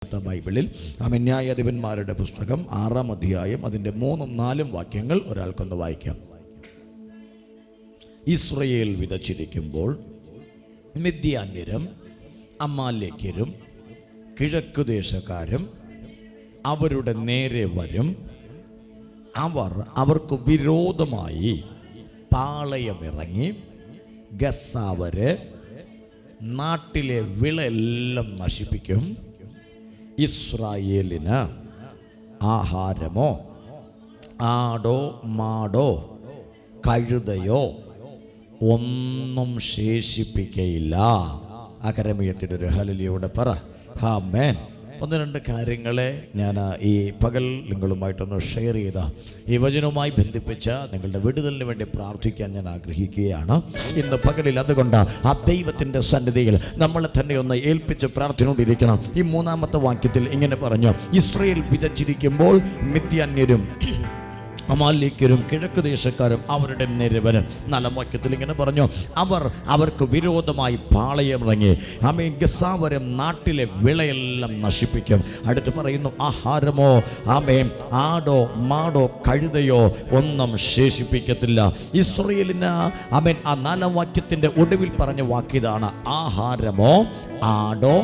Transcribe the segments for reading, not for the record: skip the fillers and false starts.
ബൈബിളിൽ ന്യായാധിപന്മാരുടെ പുസ്തകം 6-ാം അധ്യായം അതിൻ്റെ 3-4 വാക്യങ്ങൾ ഒരാൾക്കൊന്ന് വായിക്കാം. ഇസ്രയേൽ വിതച്ചിരിക്കുമ്പോൾ മിദ്യാന്യരും അമാലേക്യരും കിഴക്കുദേശക്കാരും അവരുടെ നേരെ വരും. അവർക്ക് വിരോധമായി പാളയമിറങ്ങി ഗസ്സാവര് നാട്ടിലെ വിളയെല്ലാം നശിപ്പിക്കും. ഇസ്രായേലിന് ആഹാരമോ ആടോ മാടോ കഴുതയോ ഒന്നും ശേഷിപ്പിക്കയില്ല. അകരമയത്തിൻ്റെ ഒരു ഹല്ലേലൂയ പറ. ആമേൻ. 1-2 കാര്യങ്ങളെ ഞാൻ ഈ പകൽ നിങ്ങളുമായിട്ടൊന്ന് ഷെയർ ചെയ്ത ഈ വചനവുമായി ബന്ധിപ്പിച്ച നിങ്ങളുടെ വിടുതലിന് വേണ്ടി പ്രാർത്ഥിക്കാൻ ഞാൻ ആഗ്രഹിക്കുകയാണ് ഇന്ന് പകലിൽ. അതുകൊണ്ട് ആ ദൈവത്തിൻ്റെ സന്നിധിയിൽ നമ്മളെ തന്നെ ഒന്ന് ഏൽപ്പിച്ച് പ്രാർത്ഥിച്ചുകൊണ്ടിരിക്കണം. ഈ 3-ാമത്തെ വാക്യത്തിൽ ഇങ്ങനെ പറഞ്ഞു, ഇസ്രായേൽ വിതച്ചിരിക്കുമ്പോൾ മിദ്യാന്യരും അമാലേക്യരും കിഴക്കുദേശക്കാരും അവരുടെ നേരെ വരും. 4-ാം വാക്യത്തിൽ ഇങ്ങനെ പറഞ്ഞു, അവർക്ക് വിരോധമായി പാളയമിറങ്ങി ഗസ്സാവരും നാട്ടിലെ വിളയെല്ലാം നശിപ്പിക്കും. അടുത്ത് പറയുന്നു, ആഹാരമോ ആടോ മാടോ കഴുതയോ ഒന്നും ശേഷിപ്പിക്കത്തില്ല. ഇസ്രായേലിന് ആ 4-ാം വാക്യത്തിന്റെ ഒടുവിൽ പറഞ്ഞ വാക്കിതാണ്, ആഹാരമോ ആടോ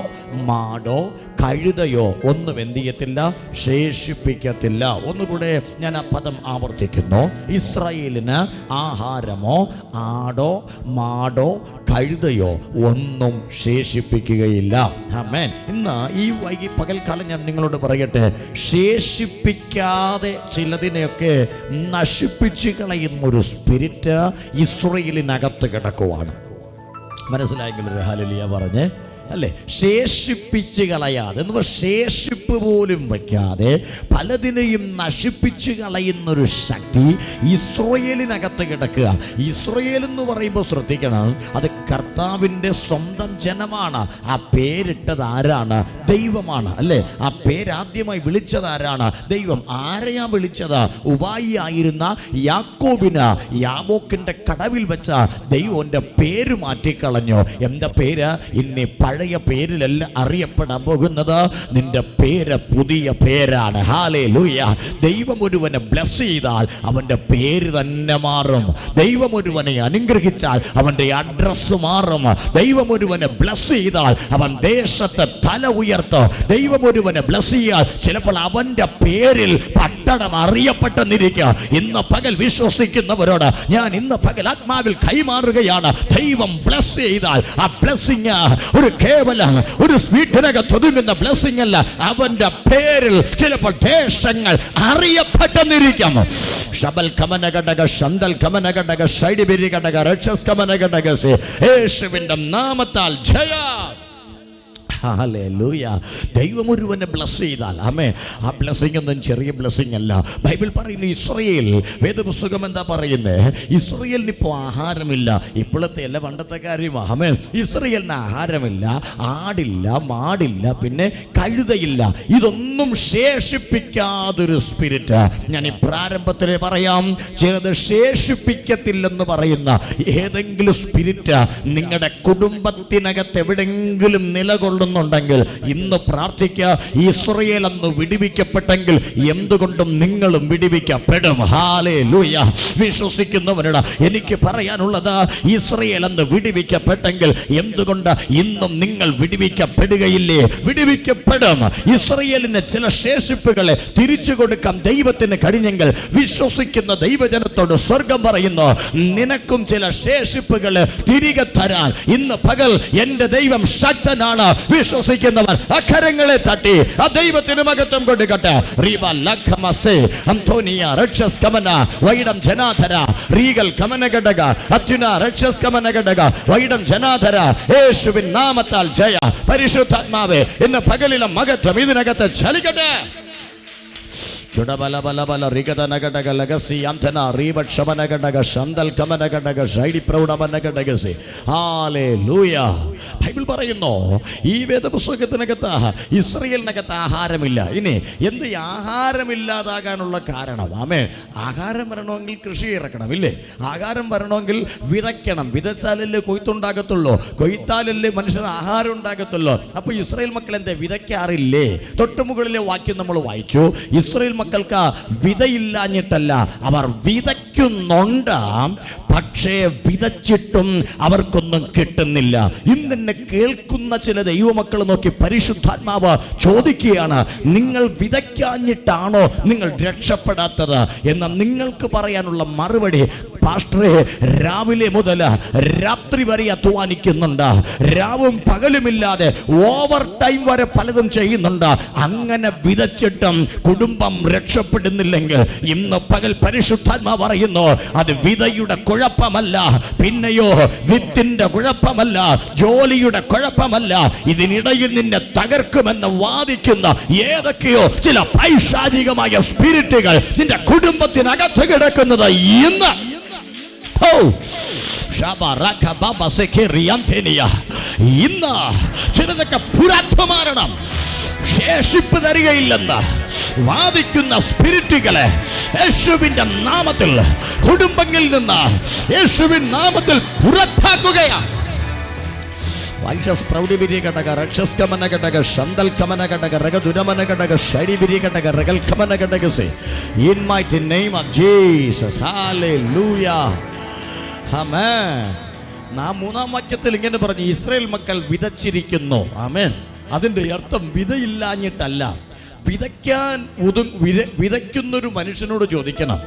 മാടോ കഴുതയോ ഒന്നും എന്ത് ചെയ്യത്തില്ല, ശേഷിപ്പിക്കത്തില്ല. ഒന്നുകൂടെ ഞാൻ ആ പദം ആവർത്തിക്കുന്നു, ഇസ്രായേലിന് ആഹാരമോ ആടോ മാടോ കഴുതയോ ഒന്നും ശേഷിപ്പിക്കുകയില്ല. ആമേൻ. ഇന്ന് ഈ പകൽക്കാലം ഞാൻ നിങ്ങളോട് പറയട്ടെ, ശേഷിപ്പിക്കാതെ ചിലതിനെയൊക്കെ നശിപ്പിച്ചു കളയുന്നൊരു സ്പിരിറ്റ് ഇസ്രായേലിനകത്ത് കിടക്കുവാണ്. മനസ്സിലായെങ്കിൽ ഒരു ഹല്ലേലൂയ പറഞ്ഞേ അല്ലേ? ശേഷിപ്പിച്ച് കളയാതെ, ശേഷിപ്പ് പോലും വയ്ക്കാതെ പലതിനെയും നശിപ്പിച്ച് കളയുന്നൊരു ശക്തി ഇസ്രായേലിനകത്ത് കിടക്കുക. ഇസ്രായേൽ എന്ന് പറയുമ്പോൾ ശ്രദ്ധിക്കണം, അത് കർത്താവിൻ്റെ സ്വന്തം ജനമാണ്. ആ പേരിട്ടത് ആരാണ്? ദൈവമാണ് അല്ലേ? ആ പേരാദ്യമായി വിളിച്ചത് ആരാണ്? ദൈവം. ആരെയാ വിളിച്ചത്? ഉപായി ആയിരുന്ന യാക്കോബിന് യാബോക്കിന്റെ കടവിൽ വെച്ച ദൈവന്റെ പേര് മാറ്റിക്കളഞ്ഞു. എന്താ പേര്? ഇനി പഴയ പേരിലല്ല അറിയപ്പെടാൻ പോകുന്നത്, നിന്റെ പേര് പുതിയ പേരാണ്. ഹല്ലേലൂയ. ദൈവം ഒരുവനെ ബ്ലെസ് ചെയ്താൽ അവന്റെ പേര് തന്നെ മാറും. ദൈവം ഒരുവനെ അനുഗ്രഹിച്ചാൽ അവന്റെ അഡ്രസ് മാറും. ദൈവം ഒരുവനെ ബ്ലെസ് ചെയ്താൽ അവൻ ദേശത്തെ തല ഉയർത്തും. ദൈവം ഒരുവനെ ബ്ലെസ് ചെയ്യാൽ ചിലപ്പോൾ അവന്റെ പേരിൽ പട്ടണം അറിയപ്പെട്ടെന്നിരിക്കുക. ഇന്ന് പകൽ വിശ്വസിക്കുന്നവരോട് ഞാൻ ഇന്ന് പകൽ ആത്മാവിൽ കൈമാറുകയാണ്, ദൈവം ബ്ലെസ് ചെയ്താൽ ആ ബ്ലെസ്സിങ് കേവലം ഒരു സ്വീറ്റിനകത്ത് ഒതുങ്ങുന്ന ബ്ലെസ്സിംഗ് അല്ല, അവന്റെ പേരിൽ ചിലപ്പോൾ ദേശങ്ങൾ അറിയപ്പെട്ടെന്നിരിക്കാം. ശബൽ കമനഘടക ശന്തൽ കമനഘടക ഷൈഡിബിരി ഘടക രക്ഷസ് കമനഘടക യേശുവിന്റെ നാമത്താൽ ജയ. ഹല്ലേലൂയ. ദൈവം ഒരുവനെ ബ്ലസ് ചെയ്താൽ ആമേൻ. ആ ബ്ലെസ്സിംഗ് ഒന്നും ചെറിയ ബ്ലെസ്സിംഗ് അല്ല. ബൈബിൾ പറയുന്നു, ഇസ്രായേൽ, വേദപുസ്തകം എന്താ പറയുന്നത്? ഇസ്രായേലിന് ഇപ്പോൾ ആഹാരമില്ല. ഇപ്പോഴത്തെ അല്ല, പണ്ടത്തെ കാര്യമാണ്. ആമേൻ. ഇസ്രായേലിന് ആഹാരമില്ല, ആടില്ല, മാടില്ല, പിന്നെ കഴുതയില്ല. ഇതൊന്നും ശേഷിപ്പിക്കാതൊരു സ്പിരിറ്റ്. ഞാൻ ഈ പ്രാരംഭത്തിൽ പറയാം, ചിലത് ശേഷിപ്പിക്കത്തില്ലെന്ന് പറയുന്ന ഏതെങ്കിലും സ്പിരിറ്റ് നിങ്ങളുടെ കുടുംബത്തിനകത്ത് എവിടെങ്കിലും നിലകൊള്ളുന്നുണ്ടെങ്കിൽ ഇന്ന് പ്രാർത്ഥിക്കുക, ഇസ്രായേൽ അന്ന് വിടുവിക്കപ്പെട്ടെങ്കിൽ എന്തുകൊണ്ടും നിങ്ങളും വിടുവിക്കപ്പെടും. ഹല്ലേലൂയ. വിശ്വസിക്കുന്നവരോട് എനിക്ക് പറയാനുള്ളത്, ഇസ്രായേൽ അന്ന് വിടുവിക്കപ്പെട്ടെങ്കിൽ എന്തുകൊണ്ട് ഇന്നും നിങ്ങൾ വിടുവിക്കപ്പെടുകയില്ലേ? വിടുവിക്കപ്പെടും. ഇസ്രായേലിന് ചില ശേഷിപ്പുകളെ തിരിച്ചു കൊടുക്കാൻ ദൈവത്തിന് കഴിഞ്ഞെങ്കിൽ വിശ്വസിക്കുന്ന ദൈവജനത്തോട് സ്വർഗം പറയുന്നു, നിനക്കും ചില ശേഷിപ്പുകൾ തിരികെ തരാൻ ഇന്ന് പകൽ എന്റെ ദൈവം ശക്തനാണ്. വിശ്വസിക്കുന്നവർ അക്കരങ്ങളെ തട്ടി ആ ദൈവത്തിന് മഹത്വം കൊടുക്കട്ടെ. റീബ ലഖമസേ അന്തോനിയ രക്ഷസ് കമന വൈഡം ജനാധര റീഗൽ കമനഘടക അത്യുന രക്ഷസ് കമനഘടക വൈഡം ജനാധര. യേശുവിൻ നാമത്താൽ ജയ. പരിശുദ്ധാത്മാവേ, ഇന്ന് പകലിലെ മഹത്വം ഇതിനകത്ത് ചലിക്കട്ടെ. ചുടബലബലബല റിഗതനഘടക ലഗസി അന്തന റീവക്ഷമനഘടക ശന്തൽ കമനഘടക ഷൈഡി പ്രൗഢമനഘടകസി. ഹല്ലേലൂയ. ബൈബിൾ പറയുന്നു ഈ വേദപുസ്തകത്തിനകത്ത് ഇസ്രയേലിനകത്ത് ആഹാരമില്ല. ഇനി എന്ത് ആഹാരമില്ലാതാകാനുള്ള കാരണം? ആഹാരം വരണമെങ്കിൽ കൃഷി ഇറക്കണം, ഇല്ലേ? ആഹാരം വരണമെങ്കിൽ വിതയ്ക്കണം. വിതച്ചാലല്ലേ കൊയ്ത്തുണ്ടാകത്തുള്ളൂ, കൊയ്ത്താലല്ലേ മനുഷ്യന് ആഹാരം ഉണ്ടാകത്തുള്ളൂ. അപ്പൊ ഇസ്രായേൽ മക്കൾ എന്താ വിതയ്ക്കാറില്ലേ? തൊട്ടുമുകളിലെ വാക്യം നമ്മൾ വായിച്ചു. ഇസ്രായേൽ മക്കൾക്ക് വിതയില്ലാഞ്ഞിട്ടല്ല, അവർ വിതയ്ക്കുന്നുണ്ട്, പക്ഷേ വിതച്ചിട്ടും അവർക്കൊന്നും കിട്ടുന്നില്ല. ഇന്നെന്നെ കേൾക്കുന്ന ചില ദൈവമക്കൾ നോക്കി പരിശുദ്ധാത്മാവ് ചോദിക്കുകയാണ്, നിങ്ങൾ വിതയ്ക്കാഞ്ഞിട്ടാണോ നിങ്ങൾ രക്ഷപ്പെടാത്തത്? എന്നാൽ നിങ്ങൾക്ക് പറയാനുള്ള മറുപടി, പാസ്റ്ററെ, രാവിലെ മുതൽ രാത്രി വരെ അധ്വാനിക്കുന്നുണ്ട്, രാവും പകലുമില്ലാതെ ഓവർ ടൈം വരെ പലതും ചെയ്യുന്നുണ്ട്. അങ്ങനെ വിതച്ചിട്ടും കുടുംബം രക്ഷപ്പെടുന്നില്ലെങ്കിൽ ഇന്ന് പകൽ പരിശുദ്ധാത്മാവ് പറയുന്നു, അത് വിതയുടെ കുഴപ്പമല്ല, പിന്നെയോ വിത്തിന്റെ കുഴപ്പമല്ല, ജോലിയുടെ കുഴപ്പമല്ല. ഇതിനിടയിൽ നിന്നെ തകർക്കുമെന്ന് വാദിക്കുന്ന ഏതൊക്കെയോ ചില പൈശാചികമായ സ്പിരിറ്റുകൾ നിന്റെ കുടുംബത്തിനകത്ത് കിടക്കുന്നത് ഇന്ന് ഇന്ന് ചിലതൊക്കെ പുരാത്വമാരണം, ശേഷിപ്പ് തരികയില്ലെന്ന് വാദിക്കുന്ന സ്പിരിറ്റുകളെ യേശുവിന്റെ നാമത്തിൽ കുടുംബങ്ങളിൽ നിന്ന് യേശുവിൻ നാമത്തിൽ പുറത്താക്കുകയാണ്. In mighty name of Jesus, hallelujah, amen. നാം മൂന്നാം വാക്യത്തിൽ ഇങ്ങനെ പറഞ്ഞു, ഇസ്രായേൽ മക്കൾ വിതച്ചിരിക്കുന്നു. ആമേൻ. അതിൻ്റെ അർത്ഥം വിതയില്ലാഞ്ഞിട്ടല്ല. വിതയ്ക്കുന്നൊരു മനുഷ്യനോട് ചോദിക്കണം,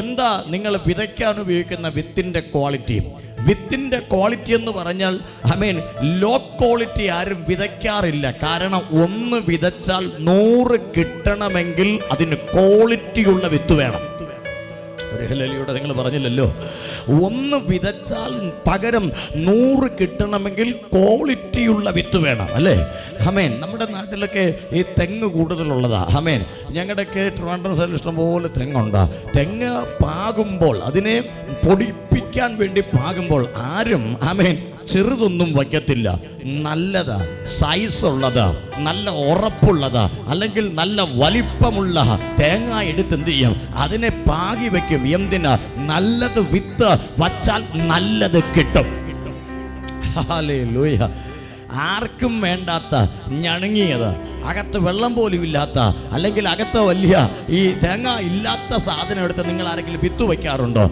എന്താ നിങ്ങൾ വിതയ്ക്കാൻ ഉപയോഗിക്കുന്ന വിത്തിൻ്റെ ക്വാളിറ്റി? വിത്തിൻ്റെ ക്വാളിറ്റി എന്ന് പറഞ്ഞാൽ ലോ ക്വാളിറ്റി ആരും വിതയ്ക്കാറില്ല. കാരണം ഒന്ന് വിതച്ചാൽ 100 കിട്ടണമെങ്കിൽ അതിന് ക്വാളിറ്റിയുള്ള വിത്ത് വേണം. ഒരു ഹല്ലേലൂയ നിങ്ങൾ പറഞ്ഞില്ലല്ലോ. ഒന്ന് വിതച്ചാൽ പകരം 100 കിട്ടണമെങ്കിൽ ക്വാളിറ്റിയുള്ള വിത്ത് വേണം, അല്ലേ? നമ്മുടെ നാട്ടിലൊക്കെ ഈ തെങ്ങ് കൂടുതലുള്ളതാ. ഞങ്ങളുടെയൊക്കെ ട്രിവാൻഡ്രം സൈഡിൽ ഇഷ്ടംപോലെ തെങ്ങുണ്ട്. തെങ്ങ് പാകുമ്പോൾ, അതിനെ പൊടിപ്പിക്കാൻ വേണ്ടി പാകുമ്പോൾ ആരും ചെറുതൊന്നും വയ്ക്കത്തില്ല. നല്ലതാ, സൈസുള്ളത്, നല്ല ഉറപ്പുള്ളത്, അല്ലെങ്കിൽ നല്ല വലിപ്പമുള്ള തേങ്ങ എടുത്ത് എന്ത് ചെയ്യും? അതിനെ പാകി വയ്ക്കും. എന്തിനാ? നല്ലത് വിത്ത് വച്ചാൽ നല്ലത് കിട്ടും. ഹല്ലേലൂയ. ആർക്കും വേണ്ടാത്ത ഞണങ്ങിയത്, അകത്ത് വെള്ളം പോലും ഇല്ലാത്ത, അല്ലെങ്കിൽ അകത്ത് വലിയ ഈ തേങ്ങ ഇല്ലാത്ത സാധനം എടുത്ത് നിങ്ങൾ ആരെങ്കിലും വിത്ത് വയ്ക്കാറുണ്ടോ?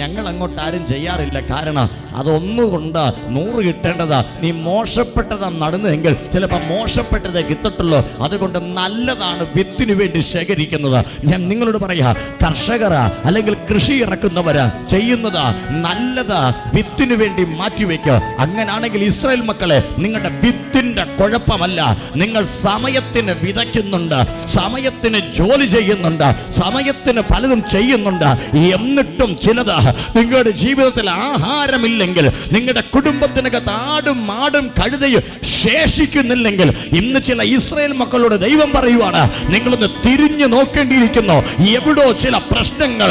ഞങ്ങൾ അങ്ങോട്ട് ആരും ചെയ്യാറില്ല. കാരണം അതൊന്നുകൊണ്ട് 100 കിട്ടേണ്ടതാ. നീ മോശപ്പെട്ടതാ നടുന്നതെങ്കിൽ ചിലപ്പോൾ മോശപ്പെട്ടതേ കിട്ടത്തുള്ളൂ. അതുകൊണ്ട് നല്ലതാണ് വിത്തിന് വേണ്ടി ശേഖരിക്കുന്നത്. ഞാൻ നിങ്ങളോട് പറയാ, കർഷകരാ അല്ലെങ്കിൽ കൃഷി ഇറക്കുന്നവരാ ചെയ്യുന്നതാ നല്ലതാ വിത്തിന് വേണ്ടി മാറ്റിവെക്കുക. അങ്ങനാണെങ്കിൽ ഇസ്രായേൽ മക്കളെ, നിങ്ങളുടെ വിത്തിന്റെ കുഴപ്പമല്ല, നിങ്ങൾ സമയത്തിന് വിതയ്ക്കുന്നുണ്ട്, സമയത്തിന് ജോലി ചെയ്യുന്നുണ്ട്, സമയത്തിന് പലതും ചെയ്യുന്നുണ്ട്. എന്നിട്ടും ചിലത് നിങ്ങളുടെ ജീവിതത്തിൽ ആഹാരമില്ലെങ്കിൽ, നിങ്ങളുടെ കുടുംബത്തിനകത്ത് ആടും മാടും കഴുതയും ശേഷിക്കുന്നില്ലെങ്കിൽ, ഇന്ന് ചില ഇസ്രായേൽ മക്കളോട് ദൈവം പറയുവാണ്, നിങ്ങളൊന്ന് തിരിഞ്ഞു നോക്കേണ്ടിയിരിക്കുന്നു. എവിടോ ചില പ്രശ്നങ്ങൾ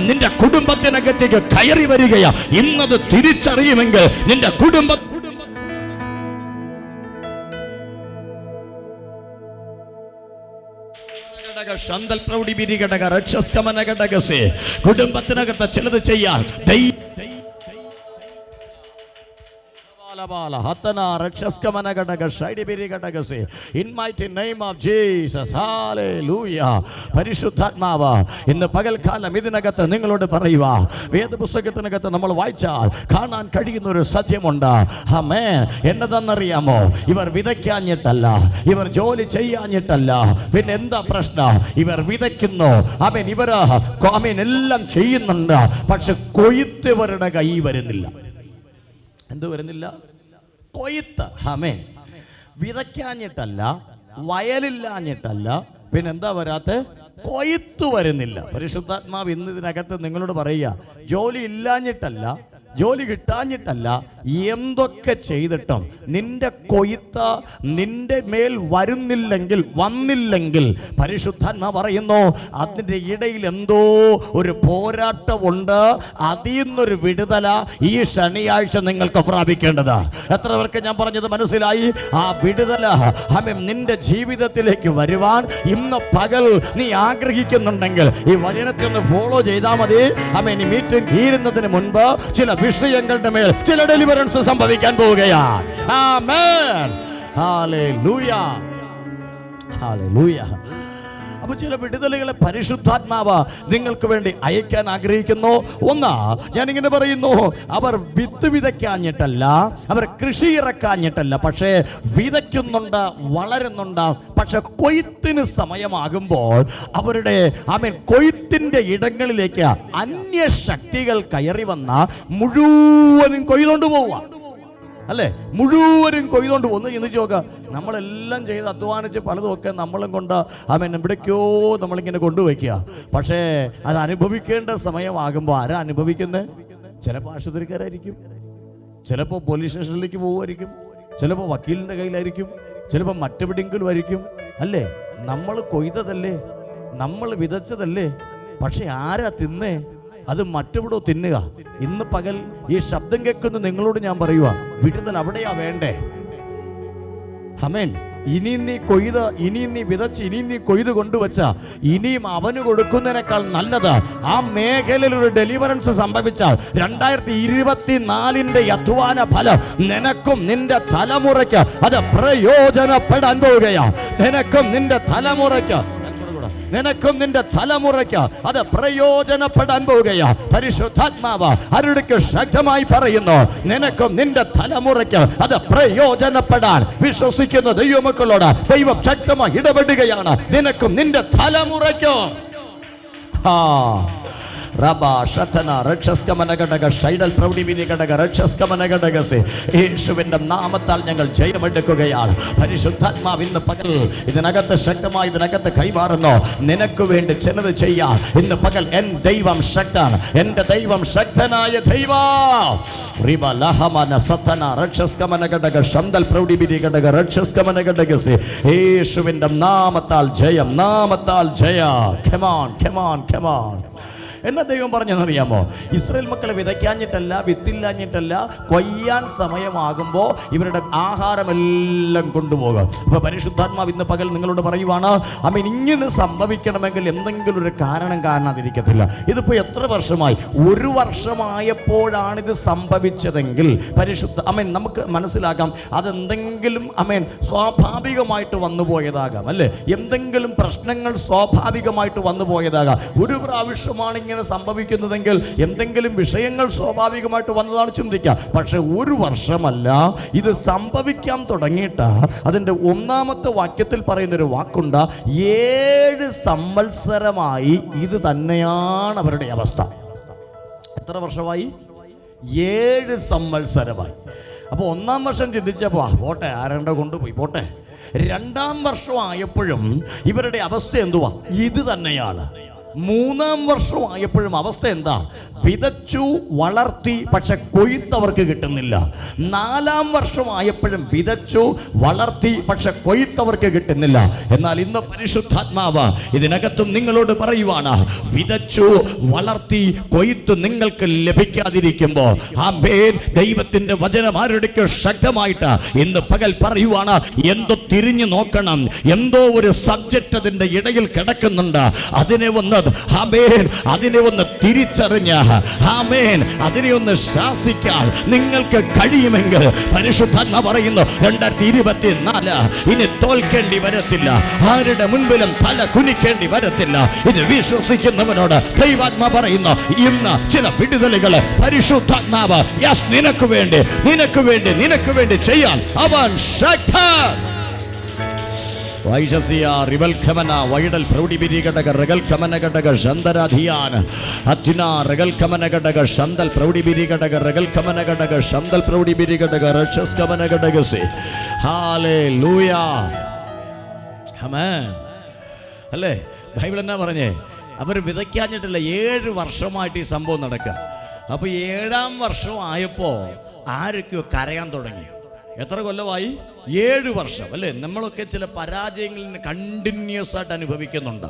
നിന്റെ കുടുംബത്തിനകത്തേക്ക് കയറി വരികയാ. ഇന്നത് തിരിച്ചറിയുമെങ്കിൽ നിന്റെ കുടുംബ കുടുംബത്തിനകത്ത് ചിലത് ചെയ്യാൻ പരിശുദ്ധാത്മാവ് ഇന്ന് പകൽക്കാലം ഇതിനകത്ത് നിങ്ങളോട് പറയുക. വേദപുസ്തകത്തിനകത്ത് നമ്മൾ വായിച്ചാൽ കാണാൻ കഴിയുന്ന ഒരു സത്യമുണ്ട്. എന്നതെന്നറിയാമോ? ഇവർ വിതയ്ക്കാഞ്ഞിട്ടല്ല, ഇവർ ജോലി ചെയ്യാഞ്ഞിട്ടല്ല. പിന്നെ എന്താ പ്രശ്നം? ഇവർ വിതയ്ക്കുന്നു, ഇവർ എല്ലാം ചെയ്യുന്നുണ്ട്, പക്ഷെ കൊയ്ത്ത് ഇവരുടെ കൈ വരുന്നില്ല. എന്ത് വരുന്നില്ല? കൊയ്ത്ത്. വിതയ്ക്കാഞ്ഞിട്ടല്ല, വയലില്ലാഞ്ഞിട്ടല്ല, പിന്നെന്താ വരാത്ത? കൊയ്ത്ത് വരുന്നില്ല. പരിശുദ്ധാത്മാവ് ഇന്ന് ഇതിനകത്ത് നിങ്ങളോട് പറയുക, ജോലി ഇല്ലാഞ്ഞിട്ടല്ല, ജോലി കിട്ടാഞ്ഞിട്ടല്ല, എന്തൊക്കെ ചെയ്തിട്ടും നിന്റെ കൊയ്ത്ത് നിന്റെ മേൽ വന്നില്ലെങ്കിൽ പരിശുദ്ധാത്മാ പറയുന്നു അതിൻ്റെ ഇടയിൽ എന്തോ ഒരു പോരാട്ടമുണ്ട്. അതിൽ നിന്നൊരു വിടുതല ഈ ശനിയാഴ്ച നിങ്ങൾക്ക് പ്രാപിക്കേണ്ടതാ. എത്ര പേർക്ക് ഞാൻ പറഞ്ഞത് മനസ്സിലായി? ആ വിടുതല നിന്റെ ജീവിതത്തിലേക്ക് വരുവാൻ ഇന്ന് പകൽ നീ ആഗ്രഹിക്കുന്നുണ്ടെങ്കിൽ ഈ വചനത്തെ ഒന്ന് ഫോളോ ചെയ്താൽ മതി. ഈ മീറ്റിംഗ് തീരുന്നതിന് മുൻപ് ചില വിഷയങ്ങളുടെ മേൽ ചില ഡെലിവറൻസ് സംഭവിക്കാൻ പോവുകയാണ്. ആമേൻ. ഹല്ലേലൂയ, ഹല്ലേലൂയ. അപ്പോൾ ചില വിടുതലുകളെ പരിശുദ്ധാത്മാവ് നിങ്ങൾക്ക് വേണ്ടി അയക്കാൻ ആഗ്രഹിക്കുന്നു. ഒന്ന്, ഞാനിങ്ങനെ പറയുന്നു, അവർ വിത്ത് വിതയ്ക്കാഞ്ഞിട്ടല്ല, അവർ കൃഷി ഇറക്കാഞ്ഞിട്ടല്ല, പക്ഷേ വിതയ്ക്കുന്നുണ്ട്, വളരുന്നുണ്ട്. പക്ഷെ കൊയ്ത്തിന് സമയമാകുമ്പോൾ അവരുടെ കൊയ്ത്തിന്റെ ഇടങ്ങളിലേക്ക് അന്യശക്തികൾ കയറി വന്ന മുഴുവനും കൊയ്തുകൊണ്ട് പോവുക, അല്ലേ? മുഴുവനും കൊയ്തുകൊണ്ട് പോകുന്നു. ചിന്തിച്ച് നോക്കുക, നമ്മളെല്ലാം ചെയ്ത് അധ്വാനിച്ച് പലതുമൊക്കെ നമ്മളും കൊണ്ട് എവിടേക്കോ നമ്മളിങ്ങനെ കൊണ്ടുവയ്ക്കുക. പക്ഷേ അത് അനുഭവിക്കേണ്ട സമയമാകുമ്പോൾ ആരാ അനുഭവിക്കുന്നത്? ചിലപ്പോൾ ആശുപത്രിക്കാരായിരിക്കും, ചിലപ്പോൾ പോലീസ് സ്റ്റേഷനിലേക്ക് പോകുമായിരിക്കും, ചിലപ്പോൾ വക്കീലിൻ്റെ കയ്യിലായിരിക്കും, ചിലപ്പോൾ മറ്റെവിടെയെങ്കിലും ആയിരിക്കും, അല്ലേ? നമ്മൾ കൊയ്തതല്ലേ, നമ്മൾ വിതച്ചതല്ലേ, പക്ഷെ ആരാ തിന്നേ? അത് മറ്റെവിടോ തിന്നുക. ഇന്ന് പകൽ ഈ ശബ്ദം കേൾക്കുന്ന നിങ്ങളോട് ഞാൻ പറയുക, വിടുതൽ അവിടെയാ വേണ്ടേ. ആമേൻ. ഇനി നീ വിതച്ച് ഇനി നീ കൊയ്ത് കൊണ്ടുവച്ച ഇനിയും അവന് കൊടുക്കുന്നതിനേക്കാൾ നല്ലത് ആ മേഖലയിൽ ഒരു ഡെലിവറൻസ് സംഭവിച്ചാൽ 2024 അധ്വാന ഫലം നിനക്കും നിന്റെ തലമുറയ്ക്ക് അത് പ്രയോജനപ്പെടാൻ പോവുകയാ. നിനക്കും നിന്റെ തലമുറയ്ക്ക് അത് പ്രയോജനപ്പെടാൻ പോവുകയാ. പരിശുദ്ധാത്മാവ് ആരുടെ ശക്തമായി പറയുന്നു, നിനക്കും നിന്റെ തലമുറയ്ക്ക് അത് പ്രയോജനപ്പെടാൻ വിശ്വസിക്കുന്ന ദൈവമക്കളോട് ദൈവം ശക്തമായി ഇടപെടുകയാണ്. നിനക്കും നിന്റെ തലമുറയ്ക്കും. യേശുവിന്റെ നാമത്താൽ ഞങ്ങൾ ജയമെടുക്കുകയാണ്. പരിശുദ്ധാത്മാവ് ഇന്ന് പകൽ ഇതിനകത്ത് ശക്തമായി ഇതിനകത്ത് കൈമാറുന്നു. നിനക്ക് വേണ്ടി ചിലത് ചെയ്യാൻ ഇന്ന് പകൽ എന്റെ ദൈവം ശക്തനാണ്. എന്റെ ദൈവം ശക്തനായ ദൈവം. യേശുവിന്റെ നാമത്താൽ ജയം, നാമത്താൽ ജയം. Come on, come on, come on. എന്നാ ദൈവം പറഞ്ഞെന്നറിയാമോ? ഇസ്രായേൽ മക്കളെ വിതയ്ക്കാഞ്ഞിട്ടല്ല, വിത്തില്ലാഞ്ഞിട്ടല്ല, കൊയ്യാൻ സമയമാകുമ്പോൾ ഇവരുടെ ആഹാരമെല്ലാം കൊണ്ടുപോകും. അപ്പോൾ പരിശുദ്ധാത്മാവ് ഇന്ന് പകൽ നിങ്ങളോട് പറയുവാണ്, ഇങ്ങനെ സംഭവിക്കണമെങ്കിൽ എന്തെങ്കിലും ഒരു കാരണം കാണാതിരിക്കത്തില്ല. ഇതിപ്പോൾ എത്ര വർഷമായി? 1 വർഷമായപ്പോഴാണിത് സംഭവിച്ചതെങ്കിൽ നമുക്ക് മനസ്സിലാക്കാം അതെന്തെങ്കിലും സ്വാഭാവികമായിട്ട് വന്നു പോയതാകാം, അല്ലേ? എന്തെങ്കിലും പ്രശ്നങ്ങൾ സ്വാഭാവികമായിട്ട് വന്നു പോയതാകാം. ഒരു പ്രാവശ്യമാണ് ഇങ്ങനെ സംഭവിക്കുന്നതെങ്കിൽ എന്തെങ്കിലും വിഷയങ്ങൾ സ്വാഭാവികമായിട്ട് വന്നതാണ് ചിന്തിക്കുക. പക്ഷെ 1 വർഷമല്ല, ഇത് സംഭവിക്കാൻ തുടങ്ങിയിട്ട് അതിൻ്റെ 1-ാമത്തെ വാക്യത്തിൽ പറയുന്നൊരു വാക്കുണ്ട്, 7 സംവത്സരമായി ഇത് തന്നെയാണ് അവരുടെ അവസ്ഥ. എത്ര വർഷമായി? 7 സംവത്സരമായി. അപ്പോൾ 1-ാം വർഷം ചിന്തിച്ചപ്പോൾ പോട്ടെ, ആരണ്ട കൊണ്ടുപോയി പോട്ടെ. 2-ാം വർഷം ആയപ്പോഴും ഇവരുടെ അവസ്ഥ എന്തുവാ? ഇത് തന്നെയാണ്. 3-ാം വർഷമായപ്പോഴും അവസ്ഥ എന്താ? വിതച്ചു, വളർത്തി, പക്ഷെ കൊയ്ത്തവർക്ക് കിട്ടുന്നില്ല. 4-ാം വർഷമായപ്പോഴും വിതച്ചു, വളർത്തി, പക്ഷെ കൊയ്ത്തവർക്ക് കിട്ടുന്നില്ല. എന്നാൽ ഇന്ന് പരിശുദ്ധാത്മാവ് ഇതിനകത്തും നിങ്ങളോട് പറയുവാണ്, വിതച്ചു, വളർത്തി, കൊയ്ത്ത് നിങ്ങൾക്ക് ലഭിക്കാതിരിക്കുമ്പോൾ ദൈവത്തിന്റെ വചനം ആരുടെക്ക് ശക്തമായിട്ട് ഇന്ന് പകൽ പറയുവാണ്, എന്തോ തിരിഞ്ഞു നോക്കണം, എന്തോ ഒരു സബ്ജക്റ്റ് അതിന്റെ ഇടയിൽ കിടക്കുന്നുണ്ട്. അതിനെ ഒന്ന് തിരിച്ചറിഞ്ഞ് അതിനെ ഒന്ന് ശാസിക്കാൻ നിങ്ങൾക്ക് കഴിയുമെങ്കിൽ പരിശുദ്ധാത്മാവ് പറയുന്നു, 2024 ഇനി തോൽക്കേണ്ടി വരത്തില്ല, ആരുടെ മുൻപിലും തല കുനിക്കേണ്ടി വരത്തില്ല. ഇത് വിശ്വസിക്കുന്നവനോട് ദൈവാത്മാവ് പറയുന്നു, ഇന്ന് ചില വിടുതലുകൾ പരിശുദ്ധാത്മാവ് നിനക്ക് വേണ്ടി ചെയ്യാൻ അവൻ ശക്തൻ. വൈശസിയ റിവൽഖമന വൈഡൽ പ്രൗഢിബിരിഘടക റഗൽഖമനഘടക ശന്തരാധിയാൻ അത്യുന റഗൽഖമനഘടക ശന്തൽ പ്രൗഢിബിരിഘടക റഗൽഖമനഘടക ശന്തൽ പ്രൗഢിബിരിഘടക രക്ഷസ്ഖമനഘടകസി. ഹല്ലേലൂയ. ആമേൻ. അല്ലേ? ബൈബിൾ എന്നാ പറഞ്ഞേ? അവർ വിതയ്ക്കാഞ്ഞിട്ടില്ല, 7 വർഷമായിട്ട് ഈ സംഭവം നടക്കുക. അപ്പൊ 7-ാം വർഷം ആയപ്പോ ആരൊക്കെയോ കരയാൻ തുടങ്ങി. എത്ര കൊല്ലമായി? 7 വർഷം അല്ലേ? നമ്മളൊക്കെ ചില പരാജയങ്ങളിൽ കണ്ടിന്യൂസ് ആയിട്ട് അനുഭവിക്കുന്നുണ്ട്.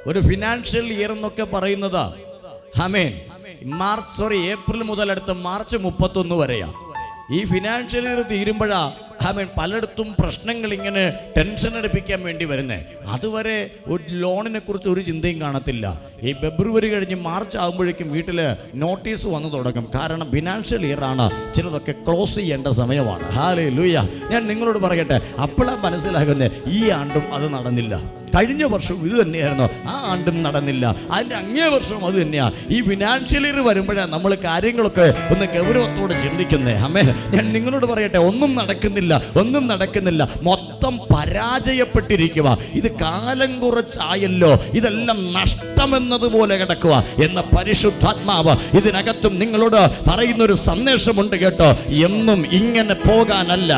ഒരു ഫിനാൻഷ്യൽ ഇയർ എന്നൊക്കെ പറയുന്നത് ആമേൻ ഏപ്രിൽ മുതൽ അടുത്ത മാർച്ച് 31 വരെയാ. ഈ ഫിനാൻഷ്യൽ ഇയർ തീരുമ്പോഴാ ആമേൻ പലയിടത്തും പ്രശ്നങ്ങൾ ഇങ്ങനെ ടെൻഷൻ അടുപ്പിക്കാൻ വേണ്ടി വരുന്നേ. അതുവരെ ഒരു ലോണിനെ കുറിച്ച് ഒരു ചിന്തയും കാണത്തില്ല. ഈ ഫെബ്രുവരി കഴിഞ്ഞ് മാർച്ച് ആകുമ്പോഴേക്കും വീട്ടിൽ നോട്ടീസ് വന്നു തുടങ്ങും. കാരണം ഫിനാൻഷ്യൽ ഇയർ ആണ്, ചിലതൊക്കെ ക്ലോസ് ചെയ്യേണ്ട സമയമാണ്. ഹല്ലേലൂയ. ഞാൻ നിങ്ങളോട് പറയട്ടെ, അപ്പോഴാണ് മനസ്സിലാകുന്നത് ഈ ആണ്ടും അത് നടന്നില്ല, കഴിഞ്ഞ വർഷവും ഇത് തന്നെയായിരുന്നു, ആ ആണ്ടും നടന്നില്ല, അതിൻ്റെ അങ്ങേ വർഷവും അത് തന്നെയാണ്. ഈ ഫിനാൻഷ്യൽ ഇയർ വരുമ്പോഴാണ് നമ്മൾ കാര്യങ്ങളൊക്കെ ഒന്ന് ഗൗരവത്തോടെ ചിന്തിക്കുന്നത്. ആമേൻ. ഞാൻ നിങ്ങളോട് പറയട്ടെ, ഒന്നും നടക്കുന്നില്ല, മൊത്തം പരാജയപ്പെട്ടിരിക്കുക. ഇത് കാലം കുറച്ചായല്ലോ, ഇതെല്ലാം നഷ്ടമെന്നതുപോലെ കിടക്കുക എന്ന പരിശുദ്ധാത്മാവ് ഇതിനകത്തും നിങ്ങളോട് പറയുന്നൊരു സന്ദേശമുണ്ട് കേട്ടോ. എന്നും ഇങ്ങനെ പോകാനല്ല,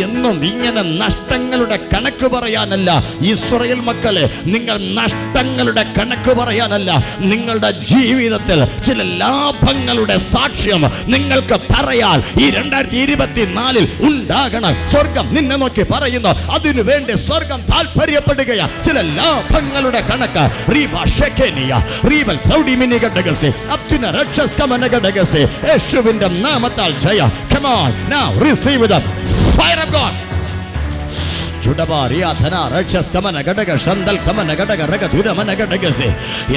എന്നും ഇങ്ങനെ നഷ്ടങ്ങളുടെ കണക്ക് പറയാനല്ല ഇസ്രായേൽ മക്കളെ, നിങ്ങൾ നഷ്ടങ്ങളുടെ കണക്ക് പറയാനല്ല, നിങ്ങളുടെ ജീവിതത്തിൽ ചില ലാഭങ്ങളുടെ സാക്ഷ്യം നിങ്ങൾക്ക് പറയാൻ ഈ 2024 ഉണ്ടാകണം. സ്വർഗം നിന്നെ നോക്കി പറയുന്നു, അതിനു വേണ്ടി സ്വർഗം താല്പര്യപ്പെടുകയാ. ചില ലാഭങ്ങളുടെ കണക്ക് യേശുവിന്റെ നാമത്താൽ Jaya. Come on now, receive the fire of God.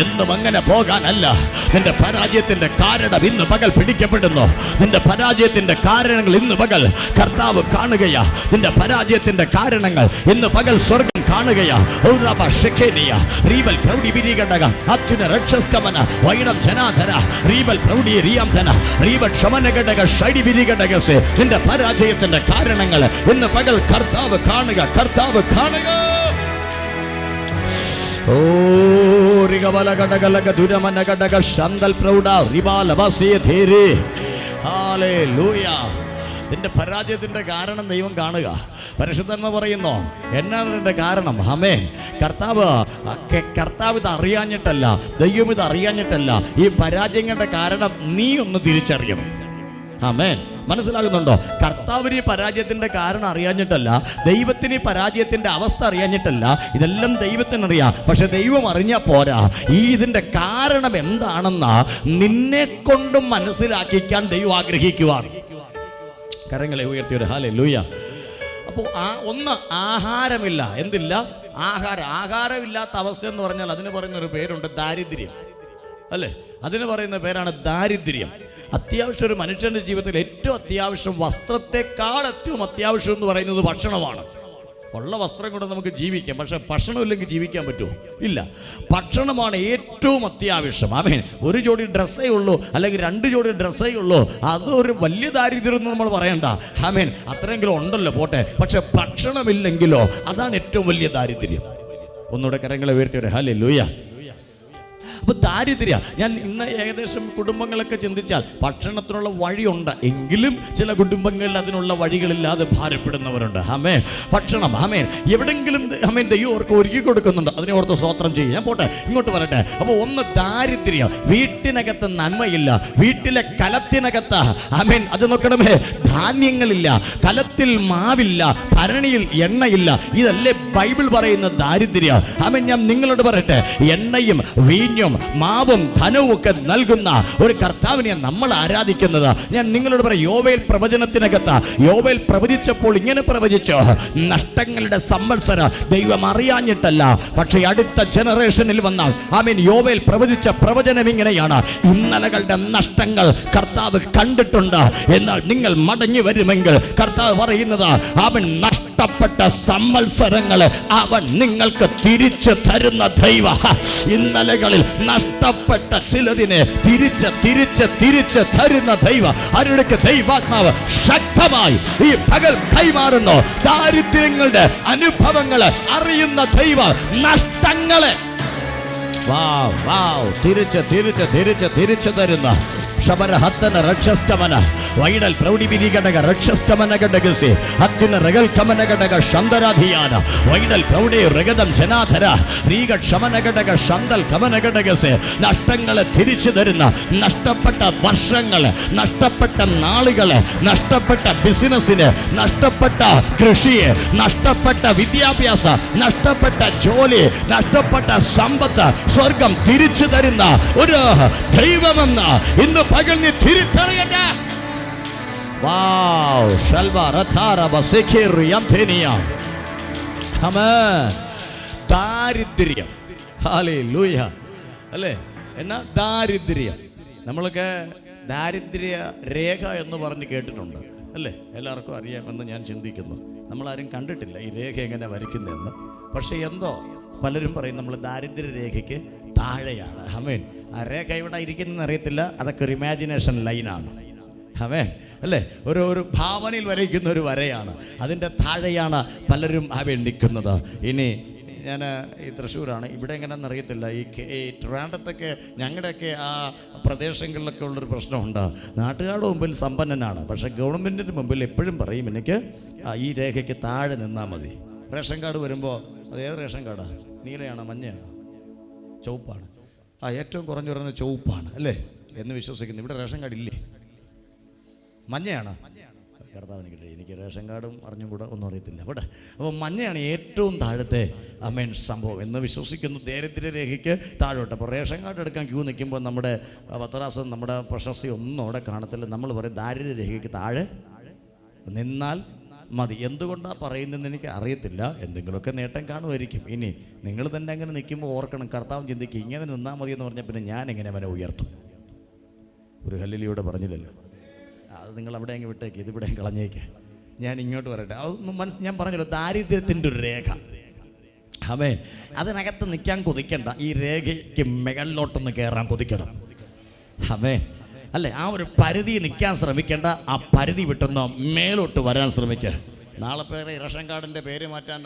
എന്നും അങ്ങനെ പോകാനല്ല. നിന്റെ പരാജയത്തിന്റെ കാരണം ഇന്ന് പകൽ പിടിക്കപ്പെടുന്നു. നിന്റെ പരാജയത്തിന്റെ കാരണങ്ങൾ ഇന്ന് പകൽ കർത്താവ് കാണുകയാ. നിന്റെ പരാജയത്തിന്റെ കാരണങ്ങൾ ഇന്ന് പകൽ സ്വർഗം കാണുകയാ. നിന്റെ പരാജയത്തിന്റെ കാരണങ്ങൾ ഇന്ന് പകൽ കർത്താവ് കാണുക. ഓ റിഗബല ഗടഗലക ദുരമന ഗടഗ ശന്തൽ പ്രൗഢ റിബാല ബസിയ ധീരെ. ഹല്ലേലൂയ. നിന്റെ പരാജയത്തിന്റെ കാരണം ദൈവം കാണുക. പരിശുദ്ധന്മ പറയുന്നു, എന്നാണ് കാരണം? ആമേൻ. കർത്താവ് ഇത് അറിയാഞ്ഞിട്ടല്ല, ദൈവം ഇത് അറിയാഞ്ഞിട്ടല്ല. ഈ പരാജയങ്ങളുടെ കാരണം നീ ഒന്ന് തിരിച്ചറിയണം. ആമേൻ. മനസ്സിലാകുന്നുണ്ടോ? കർത്താവിന് ഈ പരാജയത്തിന്റെ കാരണം അറിയാഞ്ഞിട്ടല്ല, ദൈവത്തിന് ഈ പരാജയത്തിന്റെ അവസ്ഥ അറിയാഞ്ഞിട്ടല്ല. ഇതെല്ലാം ദൈവത്തിനറിയാം. പക്ഷെ ദൈവം അറിഞ്ഞാൽ പോരാ, ഇതിന്റെ കാരണം എന്താണെന്ന് നിന്നെ കൊണ്ടും മനസ്സിലാക്കിക്കാൻ ദൈവം ആഗ്രഹിക്കുവാണ്. കരങ്ങളെ ഉയർത്തിയൊരു ഹല്ലേലൂയ. അപ്പോൾ ഒന്ന് ആഹാരമില്ല. എന്തില്ല? ആഹാരമില്ലാത്ത അവസ്ഥ എന്ന് പറഞ്ഞാൽ അതിന് പറയുന്നൊരു പേരുണ്ട്, ദാരിദ്ര്യം അല്ലേ? അതിന് പറയുന്ന പേരാണ് ദാരിദ്ര്യം. അത്യാവശ്യം ഒരു മനുഷ്യൻ്റെ ജീവിതത്തിൽ ഏറ്റവും അത്യാവശ്യം, വസ്ത്രത്തെക്കാൾ ഏറ്റവും അത്യാവശ്യം എന്ന് പറയുന്നത് ഭക്ഷണമാണ്. ഉള്ള വസ്ത്രം കൊണ്ട് നമുക്ക് ജീവിക്കാം, പക്ഷെ ഭക്ഷണമില്ലെങ്കിൽ ജീവിക്കാൻ പറ്റുമോ? ഇല്ല. ഭക്ഷണമാണ് ഏറ്റവും അത്യാവശ്യം. ആമേൻ. ഒരു ജോഡി ഡ്രസ്സേ ഉള്ളൂ, അല്ലെങ്കിൽ 2 ജോഡി ഡ്രസ്സേ ഉള്ളൂ, അതൊരു വലിയ ദാരിദ്ര്യം എന്ന് നമ്മൾ പറയണ്ട. ആമേൻ. അത്രയെങ്കിലും ഉണ്ടല്ലോ, പോട്ടെ. പക്ഷെ ഭക്ഷണമില്ലെങ്കിലോ, അതാണ് ഏറ്റവും വലിയ ദാരിദ്ര്യം. ഒന്നുകൂടെ കരങ്ങളെ ഉയർത്തിയൊരു ഹല്ലേലൂയ. അപ്പോൾ ദാരിദ്ര്യ, ഞാൻ ഇന്ന് ഏകദേശം കുടുംബങ്ങളൊക്കെ ചിന്തിച്ചാൽ ഭക്ഷണത്തിനുള്ള വഴിയുണ്ട്, എങ്കിലും ചില കുടുംബങ്ങളിൽ അതിനുള്ള വഴികളില്ലാതെ ഭാരപ്പെടുന്നവരുണ്ട്. ആമേൻ. ഭക്ഷണം ആമേൻ എവിടെങ്കിലും ആമേൻ ദൈവം ഓർക്ക് ഒരുക്കി കൊടുക്കുന്നുണ്ട്, അതിനെ ഓർത്ത് സ്തോത്രം ചെയ്യും. ഞാൻ പോട്ടെ, ഇങ്ങോട്ട് വരട്ടെ. അപ്പോൾ ഒന്ന് ദാരിദ്ര്യം, വീട്ടിനകത്ത് നന്മയില്ല, വീട്ടിലെ കലത്തിനകത്ത് ആമേൻ അത് നോക്കണമേ, ധാന്യങ്ങളില്ല, കലത്തിൽ മാവില്ല, ഭരണിയിൽ എണ്ണയില്ല. ഇതല്ലേ ബൈബിൾ പറയുന്ന ദാരിദ്ര്യം. ആമേൻ. ഞാൻ നിങ്ങളോട് പറയട്ടെ, എണ്ണയും വീഞ്ഞും മാവും ധനവും ഒക്കെ നൽകുന്ന ഒരു കർത്താവിനെ നമ്മൾ ആരാധിക്കുന്നത്. ഞാൻ നിങ്ങളോട് പറയാം, യോവേൽ പ്രവചനത്തിനകത്ത് യോവേൽ പ്രവചിച്ചപ്പോൾ ഇങ്ങനെ പ്രവചിച്ചു, നഷ്ടങ്ങളുടെ സംവത്സര ദൈവം അറിയാഞ്ഞിട്ടല്ല, പക്ഷേ അടുത്ത ജനറേഷനിൽ വന്നാൽ ആമേൻ യോവേൽ പ്രവചിച്ച പ്രവചനം ഇങ്ങനെയാണ്, ഇന്നലകളുടെ നഷ്ടങ്ങൾ കർത്താവ് കണ്ടിട്ടുണ്ട്, എന്നാൽ നിങ്ങൾ മടങ്ങി വരുമെങ്കിൽ കർത്താവ് പറയുന്നത് അവൻ നഷ്ടപ്പെട്ട സംവത്സരങ്ങൾ അവൻ നിങ്ങൾക്ക് തിരിച്ചു തരുന്ന ദൈവ. ഇന്നലകളിൽ നഷ്ടപ്പെട്ട ചിലതിനെ തിരിച്ച് തരുന്ന ദൈവ. അവരുടെ ദൈവാത്മാവ് ശക്തമായി ഈ പകൽ കൈമാറുന്നു. ദാരിദ്ര്യങ്ങളുടെ അനുഭവങ്ങളെ അറിയുന്ന ദൈവ നഷ്ടങ്ങളെ തിരിച്ച് തരുന്ന ശബരഹത്തന രക്ഷസ്കമന വൈഡൽ പ്രൗഢിപിരിഘടക രക്ഷസ്കമനഘടകസി ഹത്തിന റഗൽ കമനഘടക ശന്തരാധിയാന വൈഡൽ പ്രൗഢി രഗതം ജനാധര രീഗ ക്ഷമനഘടക ശന്തൽ കമനഘടകസി നഷ്ടങ്ങളെ തിരിച്ചു തരുന്ന, നഷ്ടപ്പെട്ട വർഷങ്ങൾ, നഷ്ടപ്പെട്ട നാളുകൾ, നഷ്ടപ്പെട്ട ബിസിനസ്സിന്, നഷ്ടപ്പെട്ട കൃഷിയെ, നഷ്ടപ്പെട്ട വിദ്യാഭ്യാസ, നഷ്ടപ്പെട്ട ജോലി, നഷ്ടപ്പെട്ട സമ്പത്ത് സ്വർഗം തിരിച്ചു തരുന്ന ഒരു ദൈവമെന്ന് ഇന്ന് പകൽ നീ തിരിച്ചറിയട്ടെ. ദാരിദ്ര്യം, ഹല്ലേലൂയ, അല്ലേ? എന്നാ ദാരിദ്ര്യം, നമ്മളൊക്കെ ദാരിദ്ര്യ രേഖ എന്ന് പറഞ്ഞ് കേട്ടിട്ടുണ്ട്, അല്ലേ? എല്ലാവർക്കും അറിയാമെന്ന് ഞാൻ ചിന്തിക്കുന്നു. നമ്മളാരും കണ്ടിട്ടില്ല ഈ രേഖ എങ്ങനെ വരയ്ക്കുന്നതെന്ന്. പക്ഷെ എന്തോ പലരും പറയും നമ്മൾ ദാരിദ്ര്യ രേഖയ്ക്ക് താഴെയാണ്. ആമേൻ. ആ രേഖ ഇവിടെ ഇരിക്കുന്നതെന്ന് അറിയത്തില്ല, അതൊക്കെ ഒരു ഇമാജിനേഷൻ ലൈനാണ്. ആമേൻ, അല്ലേ? ഒരു ഭാവനയിൽ വരയ്ക്കുന്ന ഒരു വരയാണ്. അതിൻ്റെ താഴെയാണ് പലരും നിൽക്കുന്നത്. ഇനി ഞാൻ ഈ തൃശ്ശൂരാണ്, ഇവിടെ എങ്ങനെയാണെന്ന് അറിയത്തില്ല. ഈ ട്രിവാൻഡ്രത്തൊക്കെ ഞങ്ങളുടെയൊക്കെ ആ പ്രദേശങ്ങളിലൊക്കെ ഉള്ളൊരു പ്രശ്നമുണ്ട്. നാട്ടുകാരുടെ മുമ്പിൽ സമ്പന്നനാണ്, പക്ഷേ ഗവൺമെൻറ്റിൻ്റെ മുമ്പിൽ എപ്പോഴും പറയും എനിക്ക് ഈ രേഖയ്ക്ക് താഴെ നിന്നാൽ മതി. റേഷൻ കാർഡ് വരുമ്പോൾ അത് ഏത് റേഷൻ കാർഡാണ്? നീലയാണോ മഞ്ഞയാണോ ചുവപ്പാണ്? ഏറ്റവും കുറഞ്ഞു പറയുന്നത് ചുവപ്പാണ്, അല്ലേ എന്ന് വിശ്വസിക്കുന്നു. ഇവിടെ റേഷൻ കാർഡ് ഇല്ലേ? മഞ്ഞയാണ്. കർത്താവിന് കിട്ടില്ല, എനിക്ക് റേഷൻ കാർഡും അറിഞ്ഞും കൂടെ ഒന്നും അറിയത്തില്ല ഇവിടെ. അപ്പോൾ മഞ്ഞയാണ് ഏറ്റവും താഴത്തെ സംഭവം എന്ന് വിശ്വസിക്കുന്നു. ദാരിദ്ര്യരേഖയ്ക്ക് താഴോട്ട്. അപ്പോൾ റേഷൻ കാർഡ് എടുക്കാൻ ക്യൂ നിൽക്കുമ്പോൾ നമ്മുടെ പത്രാസും നമ്മുടെ പ്രശസ്തി ഒന്നും അവിടെ കാണത്തില്ല. നമ്മൾ പറയും ദാരിദ്ര്യരേഖയ്ക്ക് താഴെ നിന്നാൽ മതി. എന്തുകൊണ്ടാണ് പറയുന്നതെന്ന് എനിക്ക് അറിയത്തില്ല. എന്തെങ്കിലുമൊക്കെ നേട്ടം കാണുമായിരിക്കും. ഇനി നിങ്ങൾ തന്നെ അങ്ങനെ നിൽക്കുമ്പോൾ ഓർക്കണം, കർത്താവ് ചിന്തിക്കും ഇങ്ങനെ നിന്നാൽ മതി എന്ന് പറഞ്ഞാൽ പിന്നെ ഞാൻ എങ്ങനെ അവനെ ഉയർത്തും? ഒരു ഹല്ലേലൂയ പറഞ്ഞില്ലല്ലോ. അത് നിങ്ങൾ അവിടെ അങ്ങ് വിട്ടേക്ക്, ഇതിവിടെ കളഞ്ഞേക്ക്. ഞാൻ ഇങ്ങോട്ട് വരട്ടെ. അതൊന്നും ഞാൻ പറഞ്ഞല്ലോ, ദാരിദ്ര്യത്തിൻ്റെ ഒരു രേഖ. ആമേൻ. അതിനകത്ത് നിൽക്കാൻ കൊതിക്കണ്ട, ഈ രേഖയ്ക്ക് മുകളിലോട്ടൊന്ന് കയറാൻ കൊതിക്കണം. ആമേൻ, അല്ലേ? ആ ഒരു പരിധി നിൽക്കാൻ ശ്രമിക്കേണ്ട, ആ പരിധി വിട്ടൊന്ന് മേലോട്ട് വരാൻ ശ്രമിക്കുക. നാളെ പേര് റേഷൻ കാർഡിൻ്റെ പേര് മാറ്റാൻ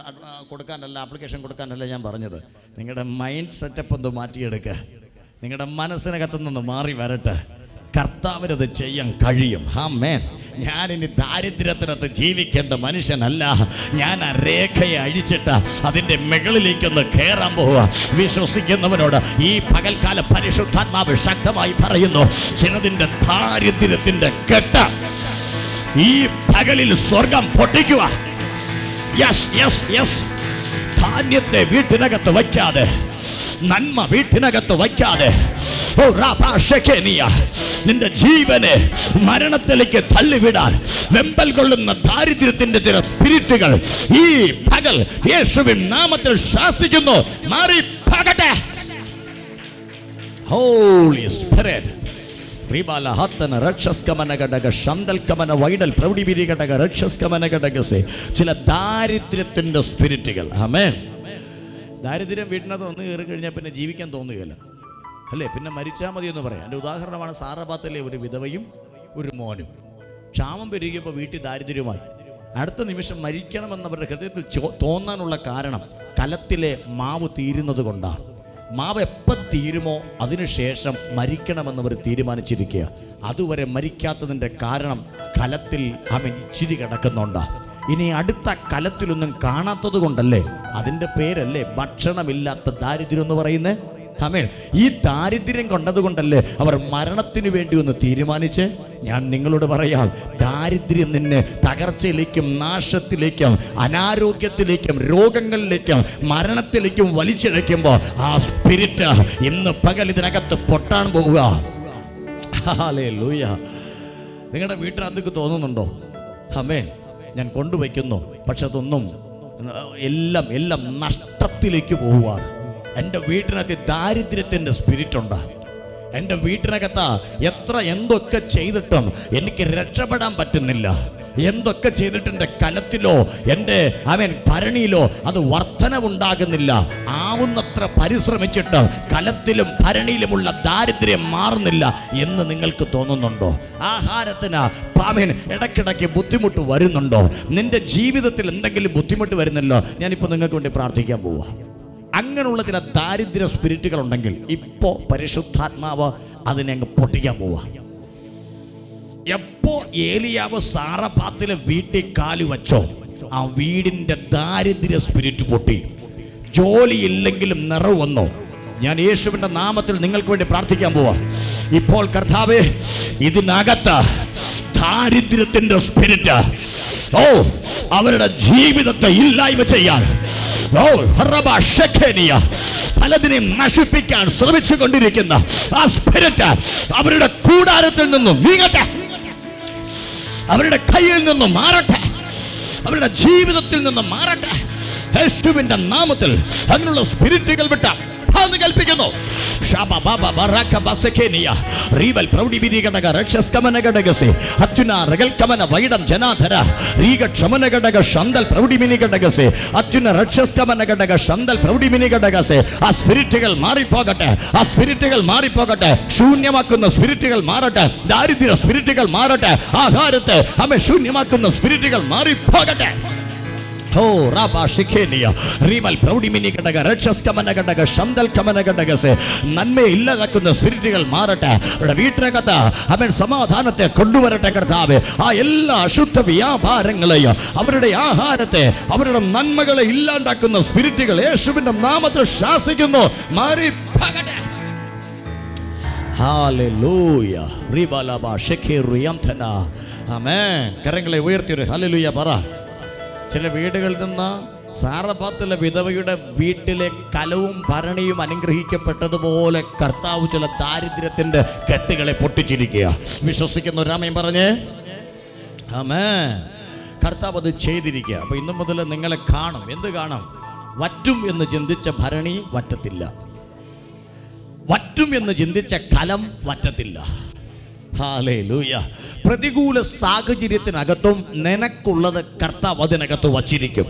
കൊടുക്കാനല്ല, ആപ്ലിക്കേഷൻ കൊടുക്കാനല്ല ഞാൻ പറഞ്ഞത്. നിങ്ങളുടെ മൈൻഡ് സെറ്റപ്പ് ഒന്ന് മാറ്റിയെടുക്കുക. നിങ്ങളുടെ മനസ്സിനകത്തുനിന്ന് മാറി വരട്ടെ. കർത്താവിനത് ചെയ്യാൻ കഴിയും. ആമേൻ. ഞാനിനി ദാരിദ്ര്യത്തിനകത്ത് ജീവിക്കേണ്ട മനുഷ്യനല്ല. ഞാൻ ആ രേഖയെ അഴിച്ചിട്ട് അതിൻ്റെ മുകളിലേക്കൊന്ന് കയറാൻ പോവുക. വിശ്വസിക്കുന്നവനോട് ഈ പകൽക്കാല പരിശുദ്ധാത്മാവ് ശക്തമായി പറയുന്നു, ചിലതിൻ്റെ ദാരിദ്ര്യത്തിൻ്റെ കെട്ട് ഈ പകലിൽ സ്വർഗം പൊട്ടിക്കുക. Yes yes yes. ധാന്യത്തെ വീട്ടിനകത്ത് വയ്ക്കാതെ, നന്മ വീട്ടിനകത്ത് വയ്ക്കാതെ, നിന്റെ ജീവനെ മരണത്തിലേക്ക് തള്ളിവിടാൻ വെമ്പൽ കൊള്ളുന്ന ദാരിദ്ര്യത്തിന്റെ ചില സ്പിരിറ്റുകൾ ഈ പകൽ യേശുവിൻ നാമത്തിൽ ശാസിക്കുന്നു. മാറി പോകട്ടെ. ഹോളി സ്പിരിറ്റ് ചില ദാരിദ്ര്യത്തിന്റെ സ്പിരിറ്റുകൾ. ആമേൻ. ദാരിദ്ര്യം വീട്ടിനകത്ത് വന്ന് കയറി കഴിഞ്ഞാൽ പിന്നെ ജീവിക്കാൻ തോന്നുകയില്ല, അല്ലേ? പിന്നെ മരിച്ചാൽ മതി എന്ന് പറയാം. എൻ്റെ ഉദാഹരണമാണ് സാറബാത്തിലെ ഒരു വിധവയും ഒരു മോനും. ക്ഷാമം പെരുകിയപ്പോൾ വീട്ടിൽ ദാരിദ്ര്യമായി. അടുത്ത നിമിഷം മരിക്കണമെന്നവരുടെ ഹൃദയത്തിൽ തോന്നാനുള്ള കാരണം കലത്തിലെ മാവ് തീരുന്നത് കൊണ്ടാണ്. മാവ് എപ്പം തീരുമോ അതിനുശേഷം മരിക്കണമെന്നവർ തീരുമാനിച്ചിരിക്കുക. അതുവരെ മരിക്കാത്തതിൻ്റെ കാരണം കലത്തിൽ ഇച്ചിരി കിടക്കുന്നുണ്ട്. ഇനി അടുത്ത കലത്തിലൊന്നും കാണാത്തത് കൊണ്ടല്ലേ, അതിൻ്റെ പേരല്ലേ ഭക്ഷണമില്ലാത്ത ദാരിദ്ര്യം എന്ന് പറയുന്നത്. ആമേൻ. ഈ ദാരിദ്ര്യം കൊണ്ടതുകൊണ്ടല്ലേ അവർ മരണത്തിന് വേണ്ടി ഒന്ന് തീരുമാനിച്ച്. ഞാൻ നിങ്ങളോട് പറയാം, ദാരിദ്ര്യം നിന്നെ തകർച്ചയിലേക്കും നാശത്തിലേക്കും അനാരോഗ്യത്തിലേക്കും രോഗങ്ങളിലേക്കും മരണത്തിലേക്കും വലിച്ചിഴയ്ക്കുമ്പോൾ ആ സ്പിരിറ്റ് ഇന്ന് പകൽ ഇതിനകത്ത് പൊട്ടാൻ പോകുക. ഹല്ലേലൂയ. നിങ്ങളുടെ വീട്ടിനകത്തേക്ക് തോന്നുന്നുണ്ടോ? ആമേൻ. ഞാൻ കൊണ്ടുവയ്ക്കുന്നു, പക്ഷെ അതൊന്നും എല്ലാം നഷ്ടത്തിലേക്ക് പോവുകയാണ്. എൻ്റെ വീട്ടിനകത്ത് ദാരിദ്ര്യത്തിൻ്റെ സ്പിരിറ്റ് ഉണ്ട്. എൻ്റെ വീട്ടിനകത്ത് എന്തൊക്കെ ചെയ്തിട്ടും എനിക്ക് രക്ഷപ്പെടാൻ പറ്റുന്നില്ല. എന്തൊക്കെ ചെയ്തിട്ട് എൻ്റെ കലത്തിലോ എൻ്റെ ഭരണിയിലോ അത് വർധനവുണ്ടാകുന്നില്ല. ആവുന്നത്ര പരിശ്രമിച്ചിട്ട് കലത്തിലും ഭരണിയിലുമുള്ള ദാരിദ്ര്യം മാറുന്നില്ല എന്ന് നിങ്ങൾക്ക് തോന്നുന്നുണ്ടോ? ആഹാരത്തിന് ഇടയ്ക്കിടയ്ക്ക് ബുദ്ധിമുട്ട് വരുന്നുണ്ടോ? നിന്റെ ജീവിതത്തിൽ എന്തെങ്കിലും ബുദ്ധിമുട്ട് വരുന്നല്ലോ? ഞാനിപ്പോൾ നിങ്ങൾക്ക് വേണ്ടി പ്രാർത്ഥിക്കാൻ പോവാ. അങ്ങനെയുള്ള ചില ദാരിദ്ര്യ സ്പിരിറ്റുകൾ ഉണ്ടെങ്കിൽ ഇപ്പോൾ പരിശുദ്ധാത്മാവ് അതിനെ അങ്ങ് പൊട്ടിക്കാൻ പോവുക. എപ്പോ ഏലിയാവ് സാറഫാത്തിലെ വീട്ടിൽ കാലു വച്ചോ, ആ വീടിന്റെ ദാരിദ്ര്യ സ്പിരിറ്റ് പൊട്ടി. ജോലിയില്ലെങ്കിലും നിറവ് വന്നോ. ഞാൻ യേശുവിന്റെ നാമത്തിൽ നിങ്ങൾക്ക് വേണ്ടി പ്രാർത്ഥിക്കാൻ പോവാ. ഇപ്പോൾ കർത്താവേ, ഇതിനകത്ത് ദാരിദ്ര്യത്തിന്റെ സ്പിരിറ്റ് അവരുടെ ജീവിതത്തെ ഇല്ലായ്മ ചെയ്യാൻ, പലതിനെയും നശിപ്പിക്കാൻ ശ്രമിച്ചു കൊണ്ടിരിക്കുന്ന ആ സ്പിരിറ്റ് അവരുടെ കൂടാരത്തിൽ നിന്നും നീങ്ങട്ടെ, അവരുടെ കയ്യിൽ നിന്നും മാറട്ടെ, അവരുടെ ജീവിതത്തിൽ നിന്നും മാറട്ടെ. യേശുവിന്റെ നാമത്തിൽ അതിനുള്ള സ്പിരിറ്റുകൾ വിട്ട കൽപ്പിക്കുന്നു. ആ സ്പിരിറ്റുകൾ മാറിപ്പോകട്ടെ, ആ സ്പിരിറ്റുകൾ മാറിപ്പോകട്ടെ. ശൂന്യമാക്കുന്ന സ്പിരിറ്റുകൾ മാറട്ടെ, ദാരിദ്ര്യ സ്പിരിറ്റുകൾ മാറട്ടെ, ആഹാരത്തെ നമ്മെ ശൂന്യമാക്കുന്ന സ്പിരിറ്റുകൾ മാറിപ്പോകട്ടെ. നന്മയെ ഇല്ലാതാക്കുന്ന സ്പിരിറ്റുകൾ മാറട്ടെ. അവരുടെ വീട്ടിനകത്ത് അവൻ സമാധാനത്തെ കൊണ്ടുവരട്ടെ കർത്താവേ. ആ എല്ലാ അശുദ്ധ വ്യാപാരങ്ങളെയും, അവരുടെ ആഹാരത്തെ, അവരുടെ നന്മകളെ ഇല്ലാണ്ടാക്കുന്ന സ്പിരിറ്റുകൾ യേശുവിന്റെ നാമത്തിൽ ശാസിക്കുന്നു, മാറിപ്പോകട്ടെ. ഹല്ലേലൂയ. ആമേൻ. കരങ്ങളെ ഉയർത്തിയൊരു ഹല്ലേലൂയ പറ. ചില വീടുകളിൽ നിന്ന് സാറഫാത്തിലെ വിധവയുടെ വീട്ടിലെ കലവും ഭരണിയും അനുഗ്രഹിക്കപ്പെട്ടതുപോലെ കർത്താവ് ചില ദാരിദ്ര്യത്തിന്റെ കെട്ടുകളെ പൊട്ടിച്ചിരിക്കുക. വിശ്വസിക്കുന്ന ഒരാമയും പറഞ്ഞേ ആമേൻ. കർത്താവ് അത് ചെയ്തിരിക്കുക. അപ്പൊ ഇന്നു മുതൽ നിങ്ങളെ കാണും. എന്ത് കാണും? വറ്റും എന്ന് ചിന്തിച്ച ഭരണി വറ്റത്തില്ല, വറ്റും എന്ന് ചിന്തിച്ച കലം വറ്റത്തില്ല. ഹല്ലേലൂയ. പ്രതികൂല സാഹചര്യത്തിനകത്തും നിനക്കുള്ളത് കർത്താവ് അതിനകത്ത് വച്ചിരിക്കും.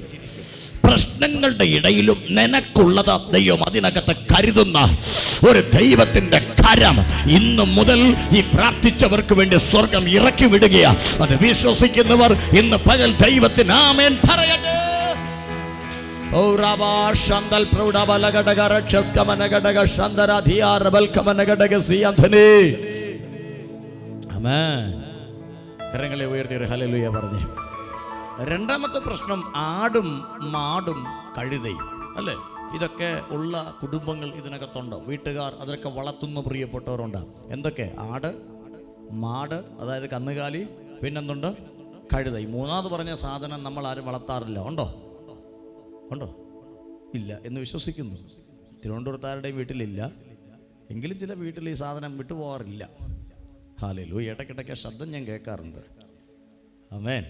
പ്രശ്നങ്ങളുടെ ഇടയിലും നിനക്കുള്ളത് ദൈവം അതിനകത്ത് കരുതുന്ന ഒരു ദൈവത്തിന്റെ കരം ഇന്നു മുതൽ ഈ പ്രാർത്ഥിച്ചവർക്ക് വേണ്ടി സ്വർഗം ഇറക്കി വിടുകയാണ്. അത് വിശ്വസിക്കുന്നവർ ഇന്ന് പകൽ ദൈവത്തിന് ആമേൻ പറയട്ടെ. കരങ്ങളെ ഉയർത്തി ഒരു ഹല്ലേലൂയ പറഞ്ഞേ. രണ്ടാമത്തെ പ്രശ്നം ആടും മാടും കഴുതയും, അല്ലേ? ഇതൊക്കെ ഉള്ള കുടുംബങ്ങൾ ഇതിനകത്തുണ്ടോ? വീട്ടുകാർ അതൊക്കെ വളർത്തുന്ന പ്രിയപ്പെട്ടവരുണ്ടോ? എന്തൊക്കെ? ആട്, മാട്, അതായത് കന്നുകാലി, പിന്നെന്തുണ്ട്? കഴുത. ഈ മൂന്നാമത് പറഞ്ഞ സാധനം നമ്മൾ ആരും വളർത്താറില്ല. ഉണ്ടോ? ഉണ്ടോ? ഇല്ല എന്ന് വിശ്വസിക്കുന്നു. തിരുവനന്തപുരത്താരുടെയും വീട്ടിലില്ല, എങ്കിലും ചില വീട്ടിൽ ഈ സാധനം വിട്ടുപോകാറില്ല. ഹല്ലേലൂയ. ഇടയ്ക്കിടയ്ക്ക് ശബ്ദം ഞാൻ കേൾക്കാറുണ്ട്. ആമേൻ.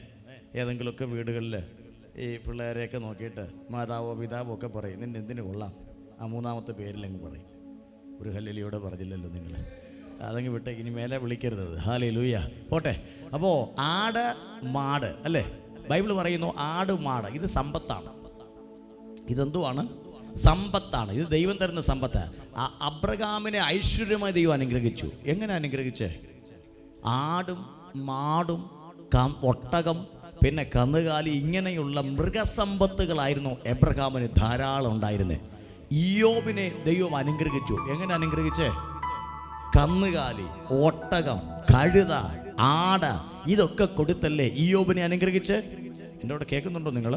ഏതെങ്കിലുമൊക്കെ വീടുകളിൽ ഈ പിള്ളേരെയൊക്കെ നോക്കിയിട്ട് മാതാവോ പിതാവോ ഒക്കെ പറയും, നിന്നെ എന്തിനു കൊള്ളാം, ആ മൂന്നാമത്തെ പേരിലങ്ങ് പറയും. ഒരു ഹല്ലേലൂയോടെ പറഞ്ഞില്ലല്ലോ നിങ്ങൾ. അതങ്ങ് വിട്ടേക്ക്, ഇനി മേലെ വിളിക്കരുത്. ഹല്ലേലൂയ. പോട്ടെ. അപ്പോൾ ആട് മാട്, അല്ലേ? ബൈബിൾ പറയുന്നു ആട് മാട് ഇത് സമ്പത്താണ്. ഇതെന്തുവാണ്? സമ്പത്താണ്. ഇത് ദൈവം തരുന്ന സമ്പത്താണ്. അബ്രഹാമിനെ ഐശ്വര്യമായി ദൈവം അനുഗ്രഹിച്ചു. എങ്ങനെ അനുഗ്രഹിച്ചേ? ആടും മാടും ഒട്ടകം പിന്നെ കന്നുകാലി ഇങ്ങനെയുള്ള മൃഗസമ്പത്തുകളായിരുന്നു എബ്രഹാമിന് ധാരാളം ഉണ്ടായിരുന്നത്. ഇയ്യോബിനെ ദൈവം അനുഗ്രഹിച്ചു. എങ്ങനെ അനുഗ്രഹിച്ചേ? കന്നുകാലി, ഒട്ടകം, കഴുത, ആട് ഇതൊക്കെ കൊടുത്തല്ലേ ഇയ്യോബിനെ അനുഗ്രഹിച്ച്. എൻ്റെ കൂടെ കേൾക്കുന്നുണ്ടോ നിങ്ങൾ?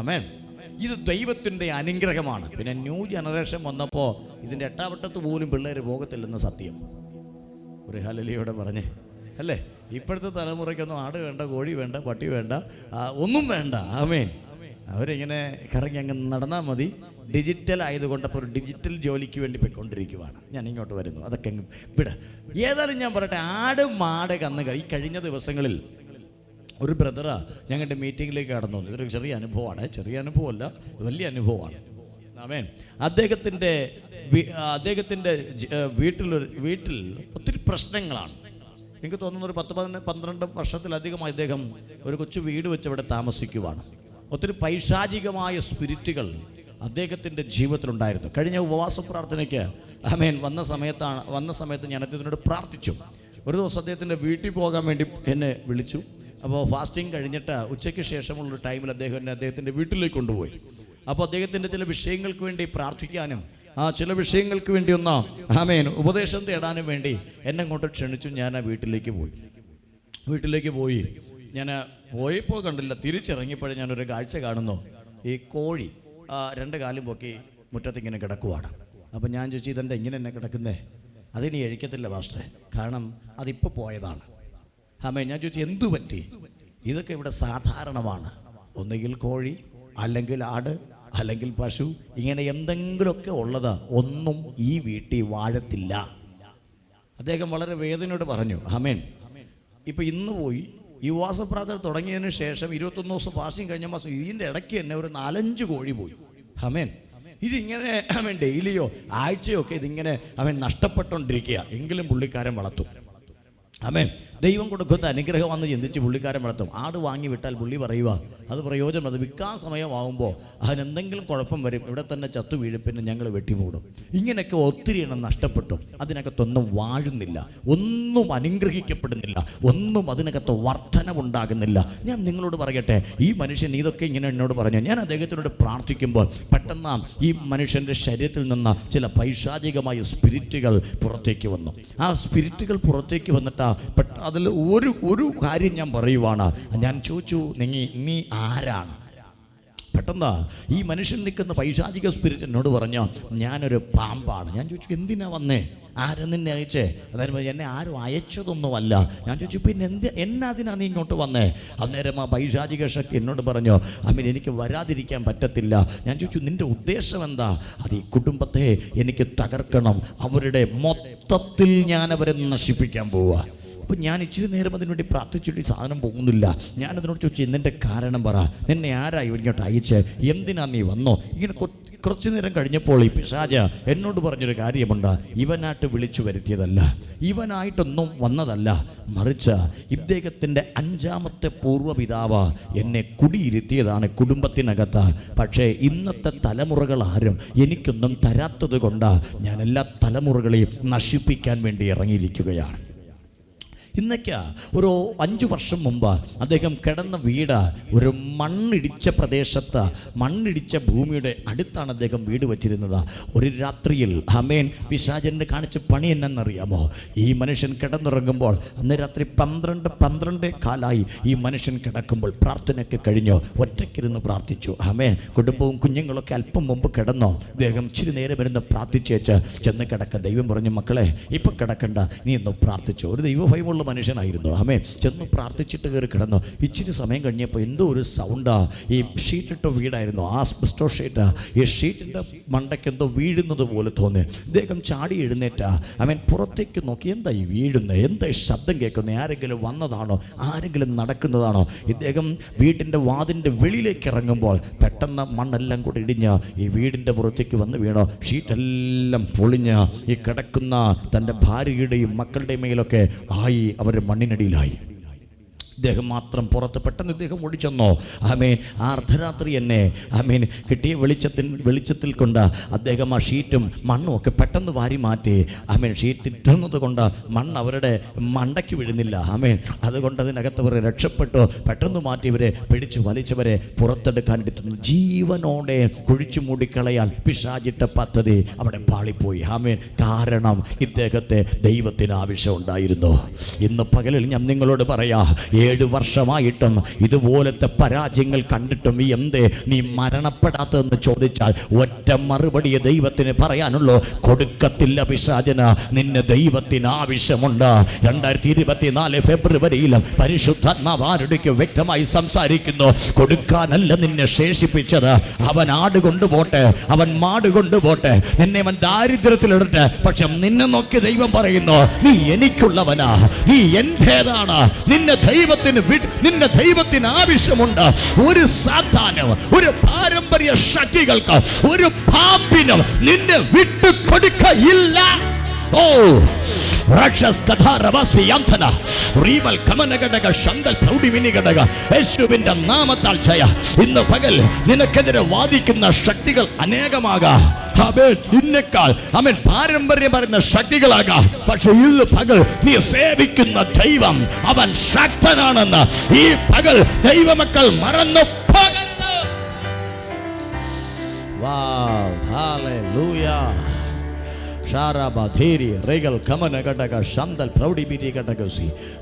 ആമേൻ. ഇത് ദൈവത്തിൻ്റെ അനുഗ്രഹമാണ്. പിന്നെ ന്യൂ ജനറേഷൻ വന്നപ്പോൾ ഇതിൻ്റെ എട്ടാവട്ടത്ത് പോലും പിള്ളേർ പോകത്തില്ലെന്ന് സത്യം. ഒരു ഹല്ലേലൂയോടെ പറഞ്ഞേ, അല്ലേ? ഇപ്പോഴത്തെ തലമുറയ്ക്കൊന്നും ആട് വേണ്ട, കോഴി വേണ്ട, പട്ടി വേണ്ട, ഒന്നും വേണ്ട. ആമേൻ. അവരിങ്ങനെ കറങ്ങി അങ്ങ് നടന്നാൽ മതി. ഡിജിറ്റൽ ആയതുകൊണ്ട് അപ്പോൾ ഒരു ഡിജിറ്റൽ ജോലിക്ക് വേണ്ടി പോയിക്കൊണ്ടിരിക്കുവാണ്. ഞാൻ ഇങ്ങോട്ട് വരുന്നു, അതൊക്കെ അങ്ങ് വിട. ഏതായാലും ഞാൻ പറയട്ടെ, ആട് മാട് കന്നുകാലി. ഈ കഴിഞ്ഞ ദിവസങ്ങളിൽ ഒരു ബ്രദറാ ഞങ്ങളുടെ മീറ്റിങ്ങിലേക്ക് കടന്നു. ഇതൊരു ചെറിയ അനുഭവമാണ്, ചെറിയ അനുഭവമല്ല, വലിയ അനുഭവമാണ്. ആമേൻ. അദ്ദേഹത്തിൻ്റെ വീട്ടിൽ ഒത്തിരി പ്രശ്നങ്ങളാണ്. എനിക്ക് തോന്നുന്നു ഒരു 10-12 വർഷത്തിലധികമായി അദ്ദേഹം ഒരു കൊച്ചു വീട് വെച്ച് അവിടെ താമസിക്കുവാണ്. ഒത്തിരി പൈശാചികമായ സ്പിരിറ്റുകൾ അദ്ദേഹത്തിൻ്റെ ജീവിതത്തിലുണ്ടായിരുന്നു. കഴിഞ്ഞ ഉപവാസ പ്രാർത്ഥനയ്ക്ക് ആമേൻ വന്ന സമയത്ത് ഞാൻ അദ്ദേഹത്തിനോട് പ്രാർത്ഥിച്ചു. ഒരു ദിവസം അദ്ദേഹത്തിൻ്റെ വീട്ടിൽ പോകാൻ വേണ്ടി എന്നെ വിളിച്ചു. അപ്പോൾ ഫാസ്റ്റിംഗ് കഴിഞ്ഞിട്ട് ഉച്ചയ്ക്ക് ശേഷമുള്ളൊരു ടൈമിൽ അദ്ദേഹം എന്നെ അദ്ദേഹത്തിൻ്റെ വീട്ടിലേക്ക് കൊണ്ടുപോയി. അപ്പോൾ അദ്ദേഹത്തിൻ്റെ ചില വിഷയങ്ങൾക്ക് വേണ്ടി പ്രാർത്ഥിക്കാനും ചില വിഷയങ്ങൾക്ക് വേണ്ടി ആമേൻ ഉപദേശം തേടാനും വേണ്ടി എന്നെ കൊണ്ട് ക്ഷണിച്ചു. ഞാൻ ആ വീട്ടിലേക്ക് പോയി. വീട്ടിലേക്ക് പോയി. ഞാൻ പോയപ്പോൾ കണ്ടില്ല, തിരിച്ചിറങ്ങിയപ്പോഴേ ഞാനൊരു കാഴ്ച കാണുന്നു. ഈ കോഴി 2 കാലും പൊക്കി മുറ്റത്തിങ്ങനെ കിടക്കുവാണ്. അപ്പം ഞാൻ ചോദിച്ചു, ഇതെന്താ ഇങ്ങനെ എന്നെ കിടക്കുന്നേ? അതിനി എഴിക്കത്തില്ല പാസ്റ്ററെ, കാരണം അതിപ്പോൾ പോയതാണ്. ആമേൻ. ഞാൻ ചോദിച്ചു, എന്തു പറ്റി? ഇതൊക്കെ ഇവിടെ സാധാരണമാണ്. ഒന്നുകിൽ കോഴി, അല്ലെങ്കിൽ ആട്, അല്ലെങ്കിൽ പശു, ഇങ്ങനെ എന്തെങ്കിലുമൊക്കെ ഉള്ളത് ഒന്നും ഈ വീട്ടിൽ വാഴത്തില്ല. അദ്ദേഹം വളരെ വേദനയോട് പറഞ്ഞു. ആമേൻ. ഇപ്പം ഇന്ന് പോയി ഈ ഉപവാസപ്രാർത്ഥന തുടങ്ങിയതിന് ശേഷം 21 ദിവസം ഫാസ്റ്റിംഗ് കഴിഞ്ഞ മാസം ഇതിൻ്റെ ഇടയ്ക്ക് തന്നെ ഒരു 4-5 കോഴി പോയി. ആമേൻ. ഇതിങ്ങനെ അവൻ ഡെയിലിയോ ആഴ്ചയോ ഒക്കെ ഇതിങ്ങനെ അവൻ നഷ്ടപ്പെട്ടുകൊണ്ടിരിക്കുക. എങ്കിലും പുള്ളിക്കാരൻ വളർത്തും. ആമേൻ. ദൈവം കൊടുക്കുന്ന അനുഗ്രഹമെന്ന് ചിന്തിച്ച് പുള്ളിക്കാരൻ വളർത്തും. ആട് വാങ്ങി വിട്ടാൽ പുള്ളി പറയുക അത് പ്രയോജനം, അത് വിൽക്കാൻ സമയമാകുമ്പോൾ അതിനെന്തെങ്കിലും കുഴപ്പം വരും, ഇവിടെ തന്നെ ചത്തു വീഴും, പിന്നെ ഞങ്ങൾ വെട്ടിമൂടും. ഇങ്ങനെയൊക്കെ ഒത്തിരി എണ്ണം നഷ്ടപ്പെട്ടു. അതിനകത്തൊന്നും വാഴുന്നില്ല, ഒന്നും അനുഗ്രഹിക്കപ്പെടുന്നില്ല, ഒന്നും അതിനകത്ത് വർധനവുണ്ടാകുന്നില്ല. ഞാൻ നിങ്ങളോട് പറയട്ടെ, ഈ മനുഷ്യൻ ഇതൊക്കെ ഇങ്ങനെ എന്നോട് പറഞ്ഞു. ഞാൻ അദ്ദേഹത്തിനോട് പ്രാർത്ഥിക്കുമ്പോൾ പെട്ടെന്ന് ഈ മനുഷ്യൻ്റെ ശരീരത്തിൽ നിന്ന് ചില പൈശാചികമായ സ്പിരിറ്റുകൾ പുറത്തേക്ക് വന്നു. ആ സ്പിരിറ്റുകൾ പുറത്തേക്ക് വന്നിട്ട് അതിൽ ഒരു കാര്യം ഞാൻ പറയുവാണ്. ഞാൻ ചോദിച്ചു, നീ ആരാണ്? പെട്ടെന്ന് ഈ മനുഷ്യൻ നിൽക്കുന്ന പൈശാചിക സ്പിരിറ്റ് എന്നോട് പറഞ്ഞു, ഞാനൊരു പാമ്പാണ്. ഞാൻ ചോദിച്ചു, എന്തിനാ വന്നേ? ആരും നിന്നെ അയച്ചേ? അതായത് എന്നെ ആരും അയച്ചതൊന്നുമല്ല. ഞാൻ ചോദിച്ചു, പിന്നെ അതിനാ നീ ഇങ്ങോട്ട് വന്നേ? അന്നേരം ആ പൈശാചിക ശക്തി എന്നോട് പറഞ്ഞു, അമ്മ എനിക്ക് വരാതിരിക്കാൻ പറ്റത്തില്ല. ഞാൻ ചോദിച്ചു, നിൻ്റെ ഉദ്ദേശം എന്താ? അത് ഈ കുടുംബത്തെ എനിക്ക് തകർക്കണം, അവരുടെ മൊത്തത്തിൽ ഞാൻ അവരെ നശിപ്പിക്കാൻ പോവുക. അപ്പം ഞാൻ ഇച്ചിരി നേരം അതിനുവേണ്ടി പ്രാർത്ഥിച്ചിട്ട് സാധനം പോകുന്നില്ല. ഞാനതിനോട് ചോദിച്ചു, നിൻ്റെ കാരണം പറ, നിന്നെ ആരാ ഇങ്ങോട്ട് അയച്ച്, എന്തിനാ നീ വന്നോ? ഇങ്ങനെ കുറച്ചു നേരം കഴിഞ്ഞപ്പോൾ ഈ പിശാച് എന്നോട് പറഞ്ഞൊരു കാര്യമുണ്ട്. ഇവനായിട്ട് വിളിച്ചു വരുത്തിയതല്ല, ഇവനായിട്ടൊന്നും വന്നതല്ല, മറിച്ച് ഇദ്ദേഹത്തിൻ്റെ 5ാമത്തെ പൂർവ്വപിതാവ് എന്നെ കുടിയിരുത്തിയതാണ് കുടുംബത്തിനകത്ത്. പക്ഷേ ഇന്നത്തെ തലമുറകൾ ആരും എനിക്കൊന്നും തരാത്തത് കൊണ്ട് ഞാൻ എല്ലാ തലമുറകളെയും നശിപ്പിക്കാൻ വേണ്ടി ഇറങ്ങിയിരിക്കുകയാണ്. ഇന്നേക്ക് ഒരു 5 വർഷം മുമ്പ് അദ്ദേഹം കിടന്ന വീട് ഒരു മണ്ണിടിച്ച പ്രദേശത്ത്, മണ്ണിടിച്ച ഭൂമിയുടെ അടുത്താണ് അദ്ദേഹം വീട് വച്ചിരുന്നത്. ഒരു രാത്രിയിൽ ആമേൻ പിശാചിനെ കാണിച്ച പണി എന്നറിയാമോ? ഈ മനുഷ്യൻ കിടന്നുറങ്ങുമ്പോൾ, അന്ന് രാത്രി 12 കാലായി ഈ മനുഷ്യൻ കിടക്കുമ്പോൾ പ്രാർത്ഥനയൊക്കെ കഴിഞ്ഞു, ഒറ്റയ്ക്കിരുന്ന് പ്രാർത്ഥിച്ചു. ആമേൻ. കുടുംബവും കുഞ്ഞുങ്ങളൊക്കെ അല്പം മുമ്പ് കിടന്നോ, അദ്ദേഹം ഇച്ചിരി നേരം ഇരുന്ന് പ്രാർത്ഥിച്ചേച്ച് ചെന്ന് കിടക്ക. ദൈവം പറഞ്ഞു, മക്കളെ ഇപ്പം കിടക്കണ്ട, നീ ഒന്ന് പ്രാർത്ഥിച്ചു. ഒരു ദൈവഭയമുള്ള മനുഷ്യനായിരുന്നു. ആമേ. ചെന്ന് പ്രാർത്ഥിച്ചിട്ട് കയറി കിടന്നു. ഇച്ചിരി സമയം കഴിഞ്ഞപ്പോൾ എന്തോ ഒരു സൗണ്ടാ. ഈ ഷീറ്റിട്ട വീടായിരുന്നു, ആസ്ബസ്റ്റോ ഷീറ്റ്. ഈ ഷീറ്റിൻ്റെ മണ്ടയ്ക്ക് എന്തോ വീഴുന്നത് പോലെ തോന്നി. ഇദ്ദേഹം ചാടി എഴുന്നേറ്റ അവൻ പുറത്തേക്ക് നോക്കി, എന്താ ഈ വീഴുന്നത്, എന്താ ഈ ശബ്ദം കേൾക്കുന്നത്, ആരെങ്കിലും വന്നതാണോ, ആരെങ്കിലും നടക്കുന്നതാണോ? ഇദ്ദേഹം വീട്ടിൻ്റെ വാതിൻ്റെ വെളിയിലേക്ക് ഇറങ്ങുമ്പോൾ പെട്ടെന്ന് മണ്ണെല്ലാം കൂടി ഇടിഞ്ഞ് ഈ വീടിൻ്റെ പുറത്തേക്ക് വന്ന് വീണോ. ഷീറ്റെല്ലാം പൊളിഞ്ഞ് ഈ കിടക്കുന്ന തൻ്റെ ഭാര്യയുടെയും മക്കളുടെയും മേലൊക്കെ ആയി അവർ മണ്ണിനടിയിലായി. ഇദ്ദേഹം മാത്രം പുറത്ത്. പെട്ടെന്ന് ഇദ്ദേഹം ഓടിച്ചെന്നോ. ആമേൻ. ആ അർദ്ധരാത്രി എന്നെ ആമേൻ കിട്ടിയ വെളിച്ചത്തിൽ കൊണ്ട് അദ്ദേഹം ആ ഷീറ്റും മണ്ണും ഒക്കെ പെട്ടെന്ന് വാരി മാറ്റി. ആമേൻ. ഷീറ്റ് ഇട്ടുന്നത് കൊണ്ട് മണ്ണ് അവരുടെ മണ്ടയ്ക്ക് വീഴുന്നില്ല. ആമേൻ. അതുകൊണ്ട് അതിനകത്തവർ രക്ഷപ്പെട്ടു. പെട്ടെന്ന് മാറ്റി ഇവരെ പിടിച്ചു വലിച്ചവരെ പുറത്തെടുക്കാനെടുത്തു. ജീവനോടെ കുഴിച്ചു മൂടിക്കളയാൻ പിശാചിട്ട പദ്ധതി അവിടെ പാളിപ്പോയി. ആമേൻ. കാരണം ഇദ്ദേഹത്തെ ദൈവത്തിന് ആവശ്യമുണ്ടായിരുന്നു. ഇന്ന് പകലിൽ ഞാൻ നിങ്ങളോട് പറയാ, 7 വർഷമായിട്ടും ഇതുപോലത്തെ പരാജയങ്ങൾ കണ്ടിട്ടും എന്തേ നീ മരണപ്പെടാത്തതെന്ന് ചോദിച്ചാൽ ഒറ്റ മറുപടിയെ ദൈവത്തിന് പറയാനുള്ളൂ, കൊടുക്കത്തില്ല പിശാചിന്, നിന്നെ ദൈവത്തിന് ആവശ്യമുണ്ട്. 2024 ഫെബ്രുവരിയിലും പരിശുദ്ധാത്മാവ് ആരുടെക്ക് വ്യക്തമായി സംസാരിക്കുന്നു, കൊടുക്കാനല്ല നിന്നെ ശേഷിപ്പിച്ചത്. അവൻ ആട് കൊണ്ടുപോട്ടെ, അവൻ മാട് കൊണ്ടുപോട്ടെ, നിന്നെ അവൻ ദാരിദ്ര്യത്തിലിടട്ടെ, പക്ഷെ നിന്നെ നോക്കി ദൈവം പറയുന്നു, നീ എനിക്കുള്ളവനാ, നീ എന്റേതാണ്, നിന്റെ ദൈവത്തിന് ആവശ്യമുണ്ട്. ഒരു സാത്താനും ഒരു പാരമ്പര്യ ശക്തികൾക്ക് ഒരു പാമ്പിനും നിന്നെ വിട്ടു കൊടുക്കയില്ല. ഓ യേശുവിന്റെ നാമത്താൽ ജയ. ഇന്ന് പകൽ നിനക്കെതിരെ വാദിക്കുന്ന ശക്തികൾ അനേകമാകാം. നിന്നെക്കാൾ അവൻ പാരമ്പര്യം പറയുന്ന ശക്തികളാകാം. പക്ഷെ ഇന്ന് പകൽ നീ സേവിക്കുന്ന ദൈവം അവൻ ശക്തനാണെന്ന് ഈ പകൽ ദൈവമക്കൾ മറന്നു പോകരുത്.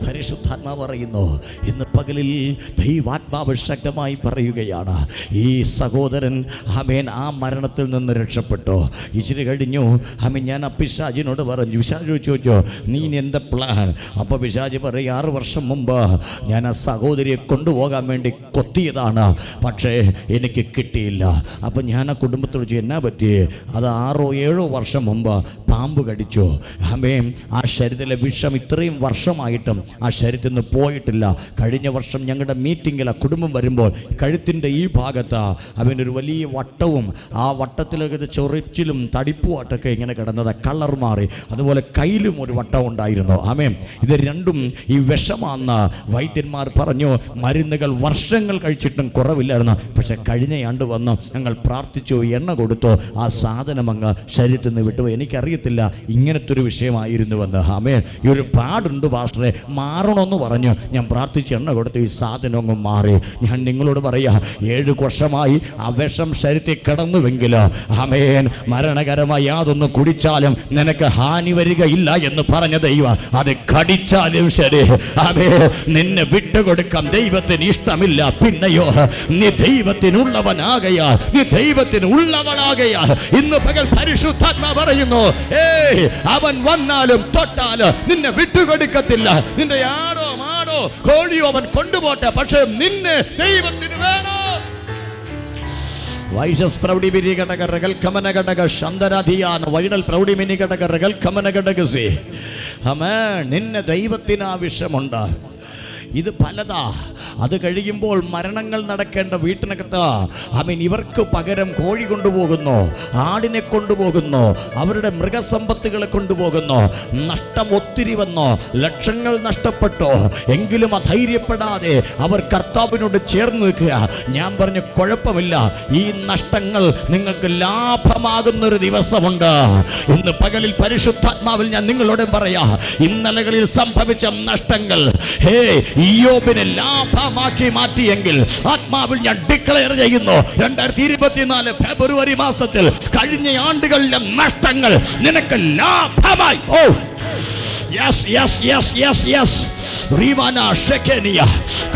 പരിശുദ്ധാത്മാവ് പറയുന്നു, ഇന്ന് പകലിൽ ദൈവാത്മാവ് ശക്തമായി പറയുകയാണ്, ഈ സഹോദരൻ ആമേൻ ആ മരണത്തിൽ നിന്ന് രക്ഷപ്പെട്ടു. ഇച്ചിരി കഴിഞ്ഞു ആമേൻ ഞാൻ ആ പിശാചിനോട് പറഞ്ഞു, പിശാച് ചോദിച്ചോ നീ എന്താ പ്ലാൻ? അപ്പോൾ പിശാച് പറയും, 6 വർഷം മുമ്പ് ഞാൻ ആ സഹോദരിയെ കൊണ്ടുപോകാൻ വേണ്ടി കൊത്തിയതാണ്, പക്ഷേ എനിക്ക് കിട്ടിയില്ല. അപ്പം ഞാൻ ആ കുടുംബത്തോട് ചോദിച്ചു എന്നാ പറ്റി? അത് 6-7 വർഷം മുമ്പ് പാമ്പ് കടിച്ചു. ആമേൻ ആ ശരീരത്തിലെ വിഷം ഇത്രയും വർഷമായിട്ടും ആ ശരീരത്തിൽ നിന്ന് പോയിട്ടില്ല. കഴിഞ്ഞ വർഷം ഞങ്ങളുടെ മീറ്റിങ്ങിൽ കുടുംബം വരുമ്പോൾ കഴുത്തിൻ്റെ ഈ ഭാഗത്ത് അവനൊരു വലിയ വട്ടവും ആ വട്ടത്തിലേക്ക് ചൊറിച്ചിലും തടിപ്പുമായിട്ടൊക്കെ ഇങ്ങനെ കിടന്നത് കളർ മാറി. അതുപോലെ കയ്യിലും ഒരു വട്ടം ഉണ്ടായിരുന്നു. ആമേൻ ഇത് രണ്ടും ഈ വിഷമാണെന്ന് വൈദ്യന്മാർ പറഞ്ഞു. മരുന്നുകൾ വർഷങ്ങൾ കഴിച്ചിട്ടും കുറവില്ലായിരുന്നു. പക്ഷെ കഴിഞ്ഞ ആണ്ട് വന്നു ഞങ്ങൾ പ്രാർത്ഥിച്ചു, എണ്ണ കൊടുത്തു, ആ സാധനം അങ്ങ് ശരീരത്തിൽ നിന്ന് വിട്ടു. എനിക്കറിയത്തില്ല ഇങ്ങനത്തെ ഒരു വിഷയമായിരുന്നുവെന്ന്. ആമേൻ ഈ ഒരു പാടുണ്ട് പാസ്റ്ററെ, മാറണമെന്ന് പറഞ്ഞു. ഞാൻ പ്രാർത്ഥിച്ച് എണ്ണ കൊടുത്തു, ഈ സാധനം അങ്ങ് മാറി. ഞാൻ നിങ്ങളോട് പറയാ, 7 വർഷമായി ആ വിഷം ശരീരത്തിൽ കിടന്നുവെങ്കിൽ ആമേൻ മരണകരമായി യാതൊന്ന് കുടിച്ചാലും നിനക്ക് ഹാനി വരികയില്ല എന്ന് പറഞ്ഞ ദൈവം അത് കടിച്ചാലും ശരി ആമേൻ നിന്നെ വിട്ടുകൊടുക്കാൻ ദൈവത്തിന് ഇഷ്ടമില്ല. പിന്നെയോ നീ ദൈവത്തിനുള്ളവനാകയാൽ, നീ ദൈവത്തിനുള്ളവനാകയാൽ ഇന്ന് പകൽ പരിശുദ്ധാത്മാ പറയുന്നു, അവൻ വന്നാലും തൊട്ടാലും നിന്നെ വിട്ടുകൊടുക്കത്തില്ല. നിന്റെ ആടോ മാടോ കോഴിയോ അവൻ കൊണ്ടുപോട്ടെ, പക്ഷെ നിന്നെ ദൈവത്തിന് വേണോ. വൈഷസ് പ്രൗഢി മിനി ഘടകരകൾ കമന ഘടക ശന്തരാധിയാൻ വൈഡൽ പ്രൗഢി മിനി ഘടകരകൾ കമന ഘടകസി. നിന്നെ ദൈവത്തിന് ആവശ്യമുണ്ട്. ഇത് പലതാ. അത് കഴിയുമ്പോൾ മരണങ്ങൾ നടക്കേണ്ട വീട്ടിനകത്ത് ആമേൻ ഇവർക്ക് പകരം കോഴി കൊണ്ടുപോകുന്നു, ആടിനെ കൊണ്ടുപോകുന്നു, അവരുടെ മൃഗസമ്പത്തുകളെ കൊണ്ടുപോകുന്നു. നഷ്ടം ഒത്തിരി വന്നു, ലക്ഷങ്ങൾ നഷ്ടപ്പെട്ടു. എങ്കിലും അധൈര്യപ്പെടാതെ അവർ കർത്താവിനോട് ചേർന്ന് നിൽക്കുക. ഞാൻ പറഞ്ഞു കുഴപ്പമില്ല, ഈ നഷ്ടങ്ങൾ നിങ്ങൾക്ക് ലാഭമാകുന്നൊരു ദിവസമുണ്ട്. ഇന്ന് പകലിൽ പരിശുദ്ധാത്മാവിൽ ഞാൻ നിങ്ങളോട് പറയാ, ഇന്നലകളിൽ സംഭവിച്ച നഷ്ടങ്ങൾ ഇയ്യോബിനെ ലാഭമാക്കി മാറ്റിയെങ്കിൽ ആത്മാവിൽ ഞാൻ ഡിക്ലെയർ ചെയ്യുന്നു, 2024 ഫെബ്രുവരി മാസത്തിൽ കഴിഞ്ഞ ആണ്ടുകളിലെ നഷ്ടങ്ങൾ നിനക്ക് ലാഭമായി. Oh yes yes yes yes yes റീവാന ഷെക്കനിയ,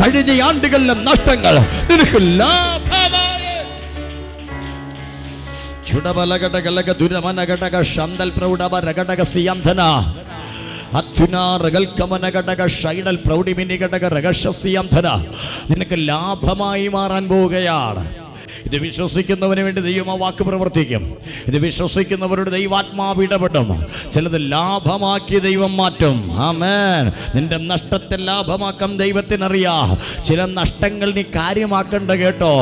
കഴിഞ്ഞ ആണ്ടുകളിലെ നഷ്ടങ്ങൾ നിനക്ക് ലാഭമായി. ചുടബലഘടകലക ദുരമനഘടക ശന്തൽ പ്രൗഢവ രഘടക സിയംധന നിനക്ക് ലാഭമായി മാറാൻ പോവുകയാണ്. ഇത് വിശ്വസിക്കുന്നവന് വേണ്ടി ദൈവം ആ വാക്ക് പ്രവർത്തിക്കും. ഇത് വിശ്വസിക്കുന്നവരുടെ ദൈവാത്മാവ് ഇടപെടും. ചിലത് ലാഭമാക്കി ദൈവം മാറ്റും. ആമേൻ. നിന്റെ നഷ്ടത്തെ ലാഭമാക്കാൻ ദൈവത്തിനറിയാം. ചില നഷ്ടങ്ങൾ നീ കാര്യമാക്കണ്ട കേട്ടോ.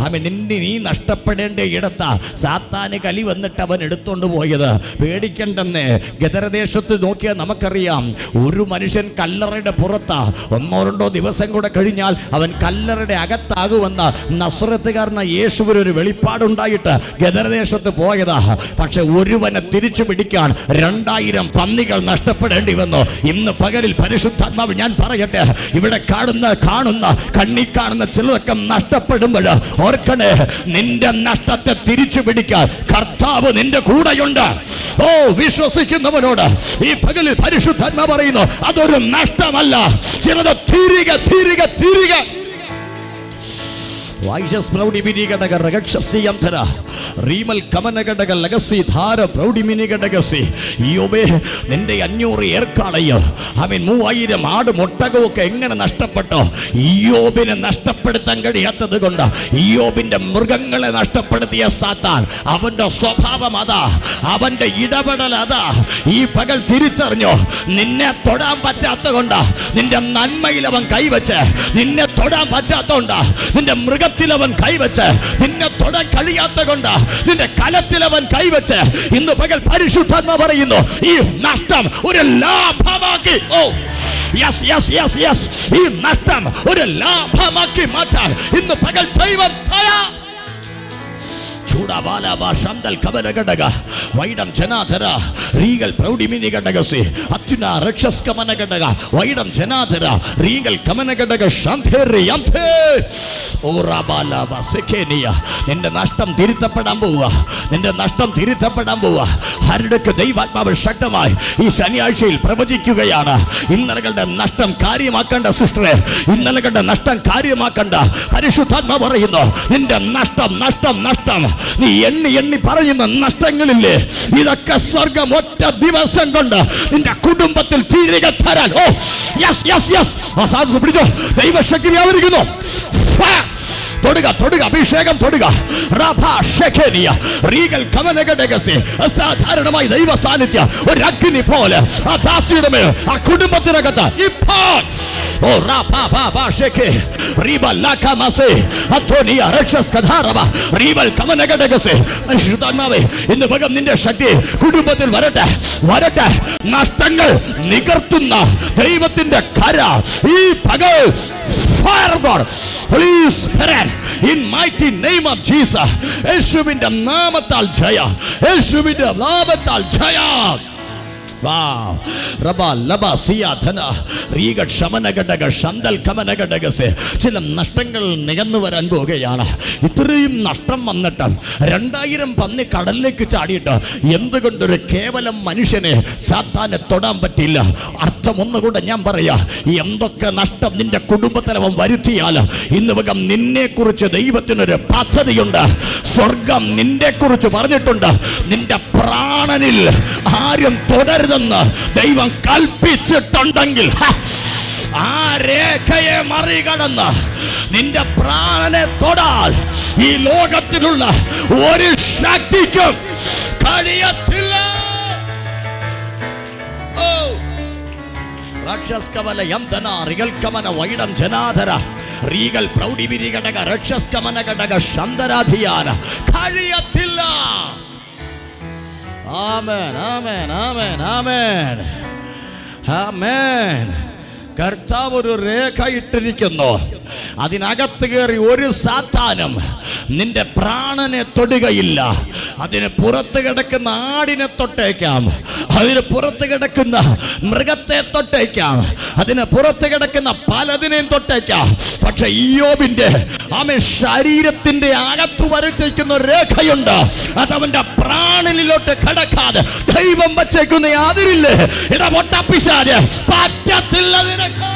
ആമേൻ. നീ നഷ്ടപ്പെടേണ്ട ഇടത്ത സാത്താന് കലി വന്നിട്ട് അവൻ എടുത്തോണ്ട് പോയത് പേടിക്കണ്ടെന്ന്. ഗദരദേശത്ത് നോക്കിയാൽ നമുക്കറിയാം, ഒരു മനുഷ്യൻ കല്ലറയുടെ പുറത്താ. 1-2 ദിവസം കൂടെ കഴിഞ്ഞാൽ അവൻ കല്ലറയുടെ അകത്താകുമെന്ന് നസ്രത്തുകാരന യേശുവിനൊരു വെളിപ്പാടുണ്ടായിട്ട് ഗദരദേശത്ത് പോയതാ. പക്ഷെ ഒരുവനെ തിരിച്ചു പിടിക്കാൻ 2000 പന്നികൾ നഷ്ടപ്പെടേണ്ടി വന്നു. ഇന്ന് പകലിൽ പരിശുദ്ധാത്മാവ് ഞാൻ പറയട്ടെ, ഇവിടെ കാണുന്ന കണ്ണി കാണുന്ന ചിലതൊക്കെ നഷ്ടപ്പെടുമ്പോൾ ഓർക്കണേ, നിന്റെ നഷ്ടത്തെ തിരിച്ചു പിടിക്കാൻ കർത്താവ് നിന്റെ കൂടെയുണ്ട്. ഓ വിശ്വസിക്കുന്നവനോട് ഈ പകലിൽ പരിശുദ്ധാത്മാവ് പറയുന്നു, അതൊരു നഷ്ടമല്ല. ചിലത് തിരികെ തിരികെ തിരികെ വൈശസ് പ്രൗഢി മിനി ഘടക രക്ഷസിയംധര റീമൽ കമന ഘടക ലഗസി ധാര പ്രൗഢി മിനി ഘടകസി. യോബേ, നിന്റെ 500 ഏർക്കാളയോ അവൻ 3000 ആട് മുട്ടകമൊക്കെ എങ്ങനെ നഷ്ടപ്പെട്ടോ? ഇയ്യോബിനെ നഷ്ടപ്പെടുത്താൻ കഴിയാത്തത് കൊണ്ട് ഇയ്യോബിന്റെ മൃഗങ്ങളെ നഷ്ടപ്പെടുത്തിയ സാത്താൻ, അവന്റെ സ്വഭാവം അതാ, അവന്റെ ഇടപെടൽ അതാ. ഈ പകൽ തിരിച്ചറിഞ്ഞോ, നിന്നെ തൊടാൻ പറ്റാത്ത കൊണ്ടാ നിന്റെ നന്മയിൽ അവൻ കൈവച്ച്, നിന്നെ തൊടാൻ പറ്റാത്തോണ്ടാ നിന്റെ മൃഗത്തിലവൻ കൈവച്ച്, നിന്നെ തൊടാൻ കഴിയാത്ത കൊണ്ടാ നിന്റെ കലത്തിലവൻ കൈവച്ച്. ഇന്ന് പകൽ പരിശുദ്ധാത്മാ പറയുന്നു, ഈ നഷ്ടം ഒരു ലാഭമാക്കി. Oh yes yes yes yes ഈ നഷ്ടം ഒരു ലാഭമാക്കി മാറ്റാൻ ഇന്ന് പകൽ ദൈവം തയ്യാറാ. ചൂടാബാലാബ ശന്തൽ കമനഘടക വൈഡം ജനാധര റീഗൽ പ്രൗഢിമിനി ഘടകസി അത്യുന രക്ഷസ് കമനഘടക വൈഡം ജനാധര റീഗൽ കമനഘടക ശാന്തേറി യംപേ ഓറാബാലാബ സെഖേനിയ. നിന്റെ നഷ്ടം തിരുത്തപ്പെടാൻ പോവുക. നിന്റെ നഷ്ടം തിരുത്തപ്പെടാൻ പോവുക. ആരുടെയൊക്കെ ദൈവാത്മാവ് ശക്തമായി ഈ ശനിയാഴ്ചയിൽ പ്രവചിക്കുകയാണ്. ഇന്നലകളുടെ നഷ്ടം കാര്യമാക്കേണ്ട സിസ്റ്ററെ, ഇന്നലകളുടെ നഷ്ടം കാര്യമാക്കണ്ട. പരിശുദ്ധാത്മാവ് പറയുന്നു, നിന്റെ നഷ്ടം നഷ്ടം നഷ്ടം നീ എണ്ണി എണ്ണി പറയുന്ന നഷ്ടങ്ങളില്ലേ, ഇതൊക്കെ സ്വർഗം ഒറ്റ ദിവസം കൊണ്ട് നിന്റെ കുടുംബത്തിൽ തിരികെ തരാൻ. ഓ യെസ് യെസ് യെസ്, പിടിച്ചോ, ദൈവശക്തി ആവരിക്കുന്നു. തൊടുക തൊടുക, അഭിഷേകം തൊടുക. അസാധാരണമായി ദൈവ സാന്നിധ്യം ഒരു അഗ്നി പോലെ ആ ദാസിയുടെ മേൽ, ആ കുടുംബത്തിനകത്ത് ഇപ്പോൾ ഇന്ന് പകം നിന്റെ ശക്തി കുടുംബത്തിൽ വരട്ടെ വരട്ടെ. നഷ്ടങ്ങൾ നികർത്തുന്ന ദൈവത്തിന്റെ കര ഈ പകൽ fire of God, Holy Spirit, in mighty name of Jesus. യേശുവിന്റെ നാമത്താൽ ജയ, യേശുവിന്റെ നാമത്താൽ ജയ. ചില നഷ്ടങ്ങൾ നികന്നു വരാൻ പോവുകയാണ്. ഇത്രയും നഷ്ടം വന്നിട്ട് 2000 പന്നി കടലിലേക്ക് ചാടിയിട്ട് എന്തുകൊണ്ടൊരു കേവലം മനുഷ്യനെ സാത്താനെ തൊടാൻ പറ്റില്ല? അർത്ഥം ഒന്നുകൂടെ ഞാൻ പറയാ, എന്തൊക്കെ നഷ്ടം നിന്റെ കുടുംബത്തിൽ അവൻ വരുത്തിയാൽ ഇന്ന് വകം നിന്നെ കുറിച്ച് ദൈവത്തിനൊരു പദ്ധതിയുണ്ട്. സ്വർഗം നിന്നെ കുറിച്ച് പറഞ്ഞിട്ടുണ്ട്. നിന്റെ പ്രാണനിൽ ആരും തുടരുതെന്ന് ദൈവം കൽപ്പിച്ചിട്ടുണ്ടെങ്കിൽ ആ രേഖയെ മറികടന്ന് നിന്റെ പ്രാണനെ തൊടാൽ ഈ ലോകത്തിലുള്ള ഒരു ശക്തിക്കും കഴിയത്തില്ല. റീഗൽ പ്രൗഢിമിനി ഘടക രക്ഷസ്കമന ഘടക ശന്തരാധിയാന കഴിയത്തില്ല. ആമേൻ ആമേൻ ആമേൻ ആമേൻ ആമേൻ. കർത്താവ് ഒരു രേഖ ഇട്ടിരിക്കുന്നു. അതിനകത്ത് കയറി ഒരു സാത്താനും നിന്റെ പ്രാണനെ തൊടുകയില്ല. അതിന് പുറത്ത് കിടക്കുന്ന ആടിനെ തൊട്ടേക്കാം, അതിന് പുറത്ത് കിടക്കുന്ന മൃഗത്തെ തൊട്ടേക്കാം, അതിന് പുറത്ത് കിടക്കുന്ന പലതിനെയും തൊട്ടേക്കാം. പക്ഷെ ഇയ്യോബിന്റെ ശരീരത്തിന്റെ അകത്ത് വരച്ചേക്കുന്ന രേഖയുണ്ട്. അതവന്റെ പ്രാണനിലോട്ട് കടക്കാതെ ദൈവം വച്ചേക്കുന്ന അതിരില്ലേ ഇടപൊട്ടപ്പിശാച് പറ്റത്തില്ല നിനക്ക്.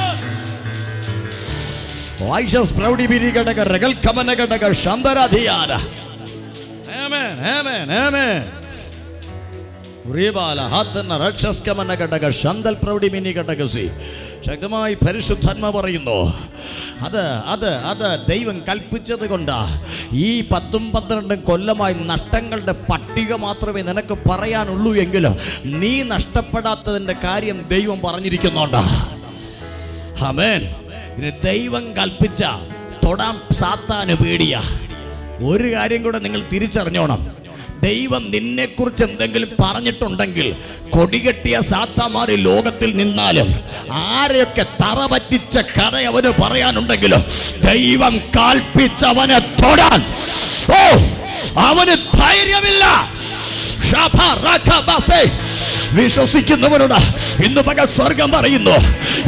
ശക്തമായി പരിശുദ്ധാത്മ പറയുന്നു, അത് ദൈവം കൽപ്പിച്ചത് കൊണ്ടാ. ഈ 10-12 കൊല്ലമായി നഷ്ടങ്ങളുടെ പട്ടിക മാത്രമേ നിനക്ക് പറയാനുള്ളൂ എങ്കിലും നീ നഷ്ടപ്പെടാത്തതിന്റെ കാര്യം ദൈവം പറഞ്ഞിരിക്കുന്നുണ്ടാ. ആമേൻ. ദൈവം കൽപ്പിച്ച തൊടാൻ സാത്താന് പേടിയാ. ഒരു കാര്യം കൂടെ നിങ്ങൾ തിരിച്ചറിഞ്ഞോണം, ദൈവം നിന്നെക്കുറിച്ച് എന്തെങ്കിലും പറഞ്ഞിട്ടുണ്ടെങ്കിൽ കൊടികെട്ടിയ സാത്താമാര് ലോകത്തിൽ നിന്നാലും ആരെയൊക്കെ തറ പറ്റിച്ച കഥ അവന് പറയാനുണ്ടെങ്കിലും ദൈവം കൽപ്പിച്ചവനെ തൊടാൻ അവന് ധൈര്യമില്ല. വിശ്വസിക്കുന്നവരോട് ഇന്ന് പകൽ സ്വർഗം പറയുന്നു,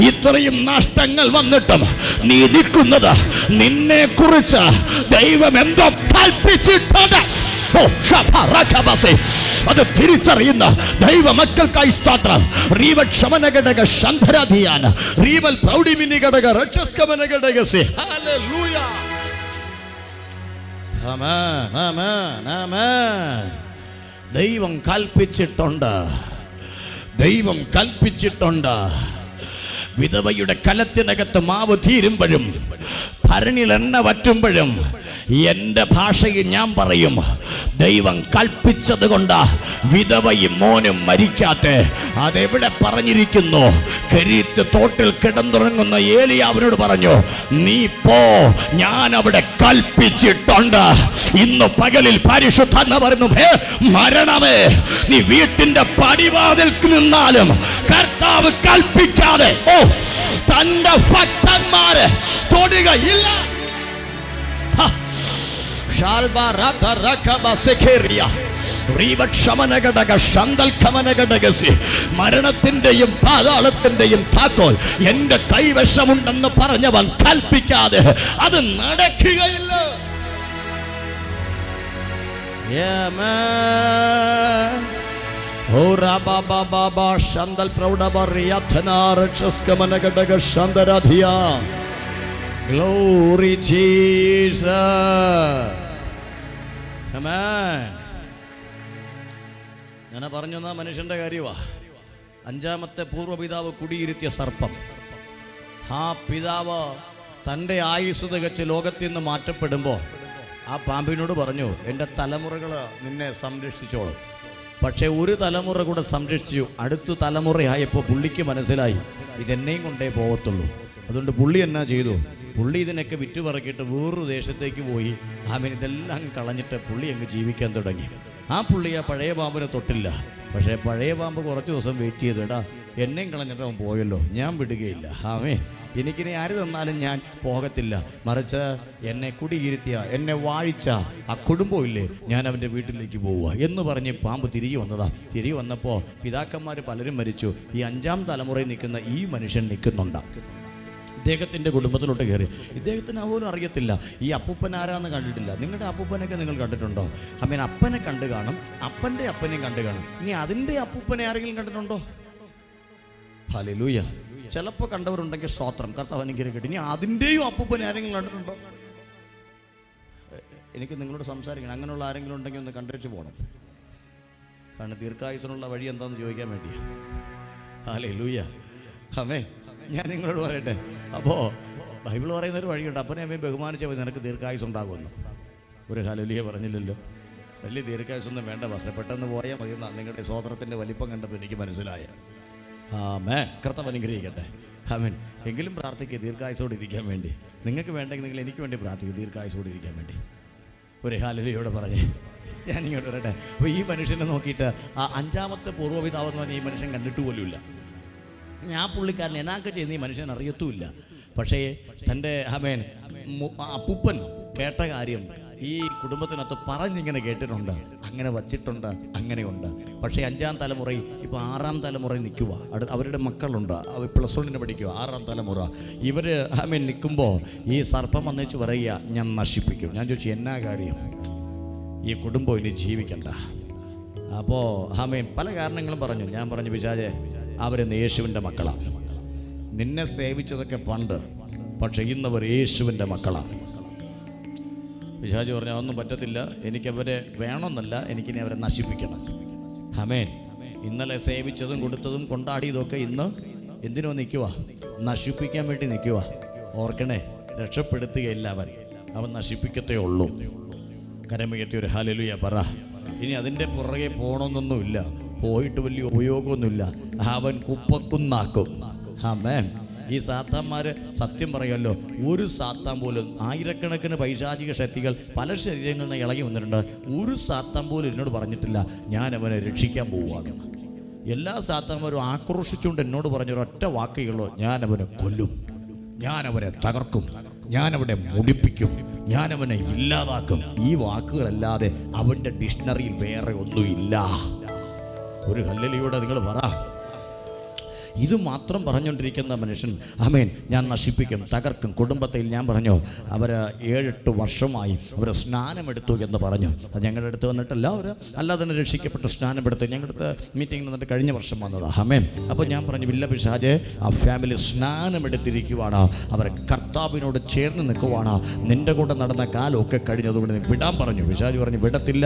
ഇത്രയും നഷ്ടങ്ങൾ വന്നിട്ടും നീ നിൽക്കുന്നത് നിന്നെ കുറിച്ച് ദൈവം എന്തോ കൽപ്പിച്ചിട്ടുണ്ട്. അത് തിരിച്ചറിയുന്ന ദൈവ മക്കൾക്കായി സ്തോത്രം. റീവൽ ക്ഷമനഘടക ശന്ധരാധിയാണ്, റീവൽ പ്രൗഢിമിനി ഘടക രക്ഷസ്കമനഘടകസി. ഹല്ലേലൂയ. ആമേൻ ആമേൻ ആമേൻ. ദൈവം കൽപ്പിച്ചിട്ടുണ്ട്, ദൈവം കൽപ്പിച്ചിട്ടുണ്ട്. വിധവയുടെ കലത്തിനകത്ത് മാവ് തീരുമ്പോഴും ഭരണിൽ എണ്ണ വറ്റുമ്പോഴും എൻ്റെ ഭാഷയിൽ ഞാൻ പറയും, ദൈവം കൽപ്പിച്ചത് കൊണ്ടാ വിധവയും മോനും മരിക്കാത്ത. അതെവിടെ പറഞ്ഞിരിക്കുന്നു? കരീത്ത് തോട്ടിൽ കിടന്നുറങ്ങുന്ന ഏലിയാവിനോട് പറഞ്ഞു, നീ പോ, ഞാൻ അവിടെ കൽപ്പിച്ചിട്ടുണ്ട്. ഇന്ന് പകലിൽ പരിശുദ്ധാത്മാവ് പറയുന്നു, മരണമേ നീ വീട്ടിന്റെ പടിവാതിൽ നിന്നാലും കർത്താവ് കൽപ്പിക്കാതെ തന്റെ ഭക്തന്മാരെ തൊടുകയില്ല. മരണത്തിന്റെയും പാതാളത്തിന്റെയും താക്കോൽ എന്റെ കൈവശമുണ്ടെന്ന് പറഞ്ഞവൻ കൽപ്പിക്കാതെ അത് നടക്കുകയില്ല. Glory Jesus. Amen. ഞാൻ പറഞ്ഞു തന്ന മനുഷ്യന്റെ കാര്യമാ. അഞ്ചാമത്തെ പൂർവ്വപിതാവ് കുടിയിരുത്തിയ സർപ്പം. ആ പിതാവ് തൻ്റെ ആയുസ് തികച്ച് ലോകത്തിൽ നിന്ന് മാറ്റപ്പെടുമ്പോൾ ആ പാമ്പിനോട് പറഞ്ഞു, എൻ്റെ തലമുറകൾ നിന്നെ സംരക്ഷിച്ചോളും. പക്ഷേ ഒരു തലമുറ കൂടെ സംരക്ഷിച്ചു. അടുത്ത തലമുറയായപ്പോൾ പുള്ളിക്ക് മനസ്സിലായി ഇതെന്നെയും കൊണ്ടേ പോകത്തുള്ളൂ. അതുകൊണ്ട് പുള്ളി എന്നാ ചെയ്തു? പുള്ളി ഇതിനൊക്കെ വിറ്റുപറക്കിയിട്ട് വേറൊരു ദേശത്തേക്ക് പോയി. ഇതെല്ലാം കളഞ്ഞിട്ട് പുള്ളി അങ്ങ് ജീവിക്കാൻ തുടങ്ങി. ആ പുള്ളി ആ പഴയ പാമ്പിനെ തൊട്ടില്ല. പക്ഷേ പഴയ പാമ്പ് കുറച്ച് ദിവസം വെയിറ്റ് ചെയ്തു. എടാ, എന്നെയും കളഞ്ഞിട്ട് അവൻ പോയല്ലോ, ഞാൻ വിടുകയില്ല. എനിക്കിനി ആര് തന്നാലും ഞാൻ പോകത്തില്ല. മറിച്ച് എന്നെ കുടിയിരുത്തിയ, എന്നെ വാഴിച്ച ആ കുടുംബമില്ലേ, ഞാൻ അവൻ്റെ വീട്ടിലേക്ക് പോവുക എന്ന് പറഞ്ഞ് പാമ്പ് തിരികെ വന്നതാ. തിരികെ വന്നപ്പോൾ പിതാക്കന്മാർ പലരും മരിച്ചു. ഈ 5ാം തലമുറയിൽ നിൽക്കുന്ന ഈ മനുഷ്യൻ നിൽക്കുന്നുണ്ട്. ഇദ്ദേഹത്തിൻ്റെ കുടുംബത്തിലോട്ട് കയറി. ഇദ്ദേഹത്തിന് പോലും അറിയത്തില്ല ഈ അപ്പൂപ്പൻ ആരാന്ന് കണ്ടിട്ടില്ല. നിങ്ങളുടെ അപ്പൂപ്പനൊക്കെ നിങ്ങൾ കണ്ടിട്ടുണ്ടോ? അപ്പനെ കണ്ടു കാണും, അപ്പൻ്റെ അപ്പനെയും കണ്ടു കാണും. ഇനി അതിൻ്റെ അപ്പൂപ്പനെ ആരെങ്കിലും കണ്ടിട്ടുണ്ടോ? ഹല്ലേലൂയ. ചിലപ്പോൾ കണ്ടവരുണ്ടെങ്കിൽ സ്തോത്രം, കർത്താവ് അനുഗ്രഹിക്കട്ടെ. ഇനി അതിൻ്റെയും അപ്പൂപ്പനെ ആരെങ്കിലും കണ്ടിട്ടുണ്ടോ? എനിക്ക് നിങ്ങളോട് സംസാരിക്കണം. അങ്ങനെയുള്ള ആരെങ്കിലും ഉണ്ടെങ്കിൽ ഒന്ന് കണ്ടുവച്ച് പോകണം. കാരണം ദീർഘായുസിനുള്ള വഴി എന്താണെന്ന് ചോദിക്കാൻ വേണ്ടി. ഹല്ലേലൂയ. ആമേൻ. ഞാൻ നിങ്ങളോട് പറയട്ടെ. അപ്പോൾ ബൈബിൾ പറയുന്നൊരു വഴിയുണ്ട്. അപ്പനെ അമ്മയും ബഹുമാനിച്ചാൽ നിനക്ക് ദീർഘായുസ് ഉണ്ടാകുമെന്ന്. ഒരു ഹല്ലേലൂയ പറഞ്ഞില്ലല്ലോ. വലിയ ദീർഘായുസൊന്നും വേണ്ട, പക്ഷേ പെട്ടെന്ന് പോയാൽ മതി. നിങ്ങളുടെ സ്തോത്രത്തിൻ്റെ വലിപ്പം കണ്ടപ്പോൾ എനിക്ക് മനസ്സിലായ. ആമേൻ. കർത്താവ് അനുഗ്രഹിക്കട്ടെ. ആമേൻ. എങ്കിലും പ്രാർത്ഥിക്കുക ദീർഘായുസോടെ ഇരിക്കാൻ വേണ്ടി. നിങ്ങൾക്ക് വേണ്ടെങ്കിൽ നിങ്ങൾ എനിക്ക് വേണ്ടി പ്രാർത്ഥിക്കുക ദീർഘായുസോടെ ഇരിക്കാൻ വേണ്ടി. ഒരു ഹല്ലേലൂയയോടെ പറഞ്ഞേ. ഞാനിങ്ങോട്ട് വരട്ടെ. അപ്പോൾ ഈ മനുഷ്യനെ നോക്കിയിട്ട് ആ 5ാമത്തെ പൂർവ്വപിതാവെന്ന് പറഞ്ഞാൽ ഈ മനുഷ്യൻ കണ്ടിട്ട് പോലുമില്ല. ഞാൻ പുള്ളിക്കാരൻ എന്നാക്കെ ചെയ്യുന്ന ഈ മനുഷ്യൻ അറിയത്തുമില്ല. പക്ഷേ തൻ്റെ അപ്പൂപ്പൻ കേട്ട കാര്യം ഈ കുടുംബത്തിനകത്ത് പറഞ്ഞിങ്ങനെ കേട്ടിട്ടുണ്ട്, അങ്ങനെ വച്ചിട്ടുണ്ട്, അങ്ങനെയുണ്ട്. പക്ഷേ 5ാം തലമുറ ഇപ്പോൾ 6ാം തലമുറ നിൽക്കുക. അവരുടെ മക്കളുണ്ട്, അവർ +1 പഠിക്കുക. 6ാം തലമുറ ഇവർ നിൽക്കുമ്പോൾ ഈ സർപ്പം വന്നേച്ച് പറയുക, ഞാൻ നശിപ്പിക്കും. ഞാൻ ചോദിച്ചു എന്നാ കാര്യം? ഈ കുടുംബം ഇനി ജീവിക്കണ്ട. അപ്പോൾ പല കാരണങ്ങളും പറഞ്ഞു. ഞാൻ പറഞ്ഞു, പിശാചേ, അവരെന്ന് യേശുവിൻ്റെ മക്കളാണ്. നിന്നെ സേവിച്ചതൊക്കെ പണ്ട്, പക്ഷെ ഇന്നവർ യേശുവിൻ്റെ മക്കളാണ്. പിശാച് പറഞ്ഞു, അതൊന്നും പറ്റത്തില്ല, എനിക്കവരെ വേണമെന്നല്ല, എനിക്കിനി അവരെ നശിപ്പിക്കണം. ആമേൻ. ഇന്നലെ സേവിച്ചതും കൊടുത്തതും കൊണ്ടാടിയതൊക്കെ ഇന്ന് എന്തിനോ നിൽക്കുക? നശിപ്പിക്കാൻ വേണ്ടി നിൽക്കുക. ഓർക്കണേ, രക്ഷപ്പെടുത്തുകയില്ല അവൻ നശിപ്പിക്കത്തേ ഉള്ളൂ. കരമുയർത്തി ഒരു ഹല്ലേലൂയ പറ. ഇനി അതിൻ്റെ പുറകെ പോകണമെന്നൊന്നുമില്ല, പോയിട്ട് വലിയ ഉപയോഗമൊന്നുമില്ല. അവൻ കുപ്പക്കുന്നാക്കും. ആമേൻ. ഈ സാത്താന്മാർ സത്യം പറയുമല്ലോ, ഒരു സാത്താൻ പോലും, ആയിരക്കണക്കിന് പൈശാചിക ശക്തികൾ പല ശരീരങ്ങളിൽ നിന്ന് ഇളകി വന്നിട്ടുണ്ട്. ഒരു സാത്താൻ പോലും എന്നോട് പറഞ്ഞിട്ടില്ല ഞാൻ അവനെ രക്ഷിക്കാൻ പോവുകയാണ്. എല്ലാ സാത്താന്മാരും ആക്രോശിച്ചുകൊണ്ട് എന്നോട് പറഞ്ഞൊരൊറ്റ വാക്കുകളോ, ഞാൻ അവനെ കൊല്ലും, ഞാൻ അവനെ തകർക്കും, ഞാൻ അവനെ മുടിപ്പിക്കും, ഞാൻ അവനെ ഇല്ലാതാക്കും. ഈ വാക്കുകളല്ലാതെ അവൻ്റെ ഡിക്ഷണറിയിൽ വേറെ ഒന്നുമില്ല. ഒരു ഹല്ലേലൂയയോടെ നിങ്ങൾ പറ. ഇത് മാത്രം പറഞ്ഞുകൊണ്ടിരിക്കുന്ന മനുഷ്യൻ, ആമേൻ, ഞാൻ നശിപ്പിക്കും, തകർക്കും. കുടുംബത്തിൽ ഞാൻ പറഞ്ഞു, അവർ 7-8 വർഷമായി അവർ സ്നാനമെടുത്തു എന്ന് പറഞ്ഞു. അത് ഞങ്ങളുടെ അടുത്ത് വന്നിട്ടല്ല, അവർ അല്ലാതെ തന്നെ രക്ഷിക്കപ്പെട്ട് സ്നാനമെടുത്ത് ഞങ്ങളുടെ അടുത്ത് മീറ്റിംഗ് വന്നിട്ട് കഴിഞ്ഞ വർഷം വന്നതാണ്. ആമേൻ. അപ്പോൾ ഞാൻ പറഞ്ഞു, വില്ല പിശാചേ, ആ ഫാമിലി സ്നാനമെടുത്തിരിക്കുവാണ്, അവർ കർത്താവിനോട് ചേർന്ന് നിൽക്കുവാണ്. നിൻ്റെ കൂടെ നടന്ന കാലമൊക്കെ കഴിഞ്ഞതുകൊണ്ട് നീ വിടാൻ പറഞ്ഞു. പിശാച് പറഞ്ഞു, വിടത്തില്ല,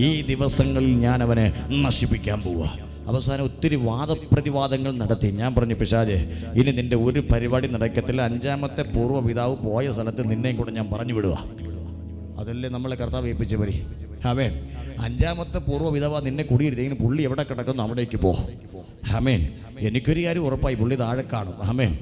ഈ ദിവസങ്ങളിൽ ഞാൻ അവനെ നശിപ്പിക്കാൻ പോവുക. അവസാനം ഒത്തിരി വാദപ്രതിവാദങ്ങൾ നടത്തി. ഞാൻ പറഞ്ഞു, പിശാചേ, ഇനി നിൻ്റെ ഒരു പരിപാടി നടക്കത്തില്ല. 5ാമത്തെ പൂർവ്വപിതാവ് പോയ സ്ഥലത്ത് നിന്നെയും കൂടെ ഞാൻ പറഞ്ഞു വിടുക. അതല്ലേ നമ്മളെ കർത്താവ് ഏൽപ്പിച്ച് വരി. ആമേൻ. 5ാമത്തെ പൂർവ്വപിതാവ് നിന്നെ കുടിയിരുത്തിയെങ്കിൽ പുള്ളി എവിടെ കിടക്കുന്നു അവിടേക്ക് പോ. ആമേൻ. എനിക്കൊരു കാര്യം ഉറപ്പായി, പുള്ളി താഴെ കാണും. ആമേൻ.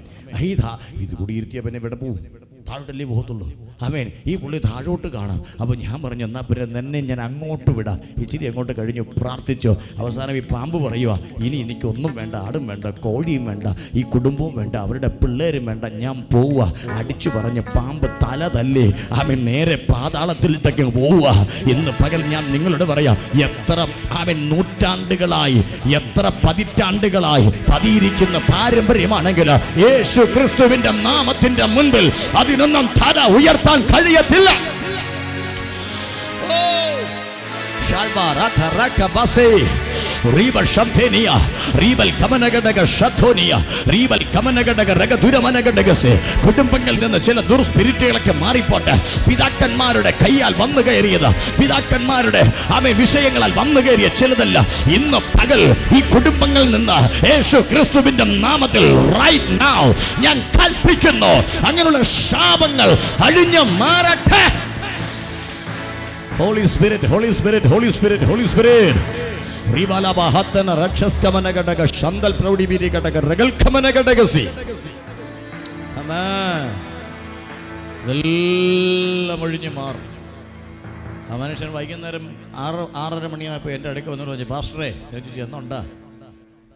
ഇത് കുടിയിരുത്തിയ പിന്നെ ഇവിടെ പോവും. താഴോട്ടല്ലേ പോകത്തുള്ളൂ. ആമേൻ. ഈ പുള്ളി താഴോട്ട് കാണാം. അപ്പോൾ ഞാൻ പറഞ്ഞു, എന്നാൽ പിന്നെ നിന്നെ ഞാൻ അങ്ങോട്ട് വിടാം, ഇച്ചിരി അങ്ങോട്ട് കഴിഞ്ഞു പ്രാർത്ഥിച്ചോ. അവസാനം ഈ പാമ്പ് പറയുക, ഇനി എനിക്കൊന്നും വേണ്ട, ആടും വേണ്ട, കോഴിയും വേണ്ട, ഈ കുടുംബവും വേണ്ട, അവരുടെ പിള്ളേരും വേണ്ട, ഞാൻ പോവുക. അടിച്ചു പറഞ്ഞ് പാമ്പ് തല തല്ലി ആമേൻ നേരെ പാതാളത്തിലേക്ക് പോവുക. ഇന്ന് പകൽ ഞാൻ നിങ്ങളോട് പറയാം, എത്ര ആമേൻ നൂറ്റാണ്ടുകളായി, എത്ര പതിറ്റാണ്ടുകളായി പതിയിരിക്കുന്ന പാരമ്പര്യമാണെങ്കിൽ യേശു ക്രിസ്തുവിന്റെ നാമത്തിന്റെ മുൻപിൽ അതിനൊന്നും തല ഉയർത്താൻ കഴിയത്തില്ല. കുടുംബങ്ങളിൽ നിന്ന് ചില ദുർസ്പിരിറ്റുകളൊക്കെ മാറിപ്പോട്ടെ. പിതാക്കന്മാരുടെ കയ്യാൽ വന്നു കയറിയത്, പിതാക്കന്മാരുടെ വിഷയങ്ങളാൽ വന്നു കയറിയ ചിലതല്ല. ഇന്ന് പകൽ ഈ കുടുംബങ്ങളിൽ നിന്ന് യേശു ക്രിസ്തുവിന്റെ നാമത്തിൽ റൈറ്റ് നൗ ഞാൻ കൽപ്പിക്കുന്നു, അങ്ങനെയുള്ള ശാപങ്ങൾ അഴിഞ്ഞു മാറട്ടെ. Holy Spirit, Holy Spirit, Holy Spirit, Holy Spirit. Rivala bahatana rakshaskamana gadaga shandal proudi biri gadaga ragalkamana gadagasi. Amen. എല്ലാം ഒഴിഞ്ഞു മാറും. ആ മനുഷ്യൻ വൈകുന്നേരം 6:30 മണിയായപ്പോൾ എൻ്റെ അടുക്ക വന്നിട്ട് പറഞ്ഞു, പാസ്റ്ററെ, ഞാൻ ചോദിച്ചു എന്നുണ്ടാ?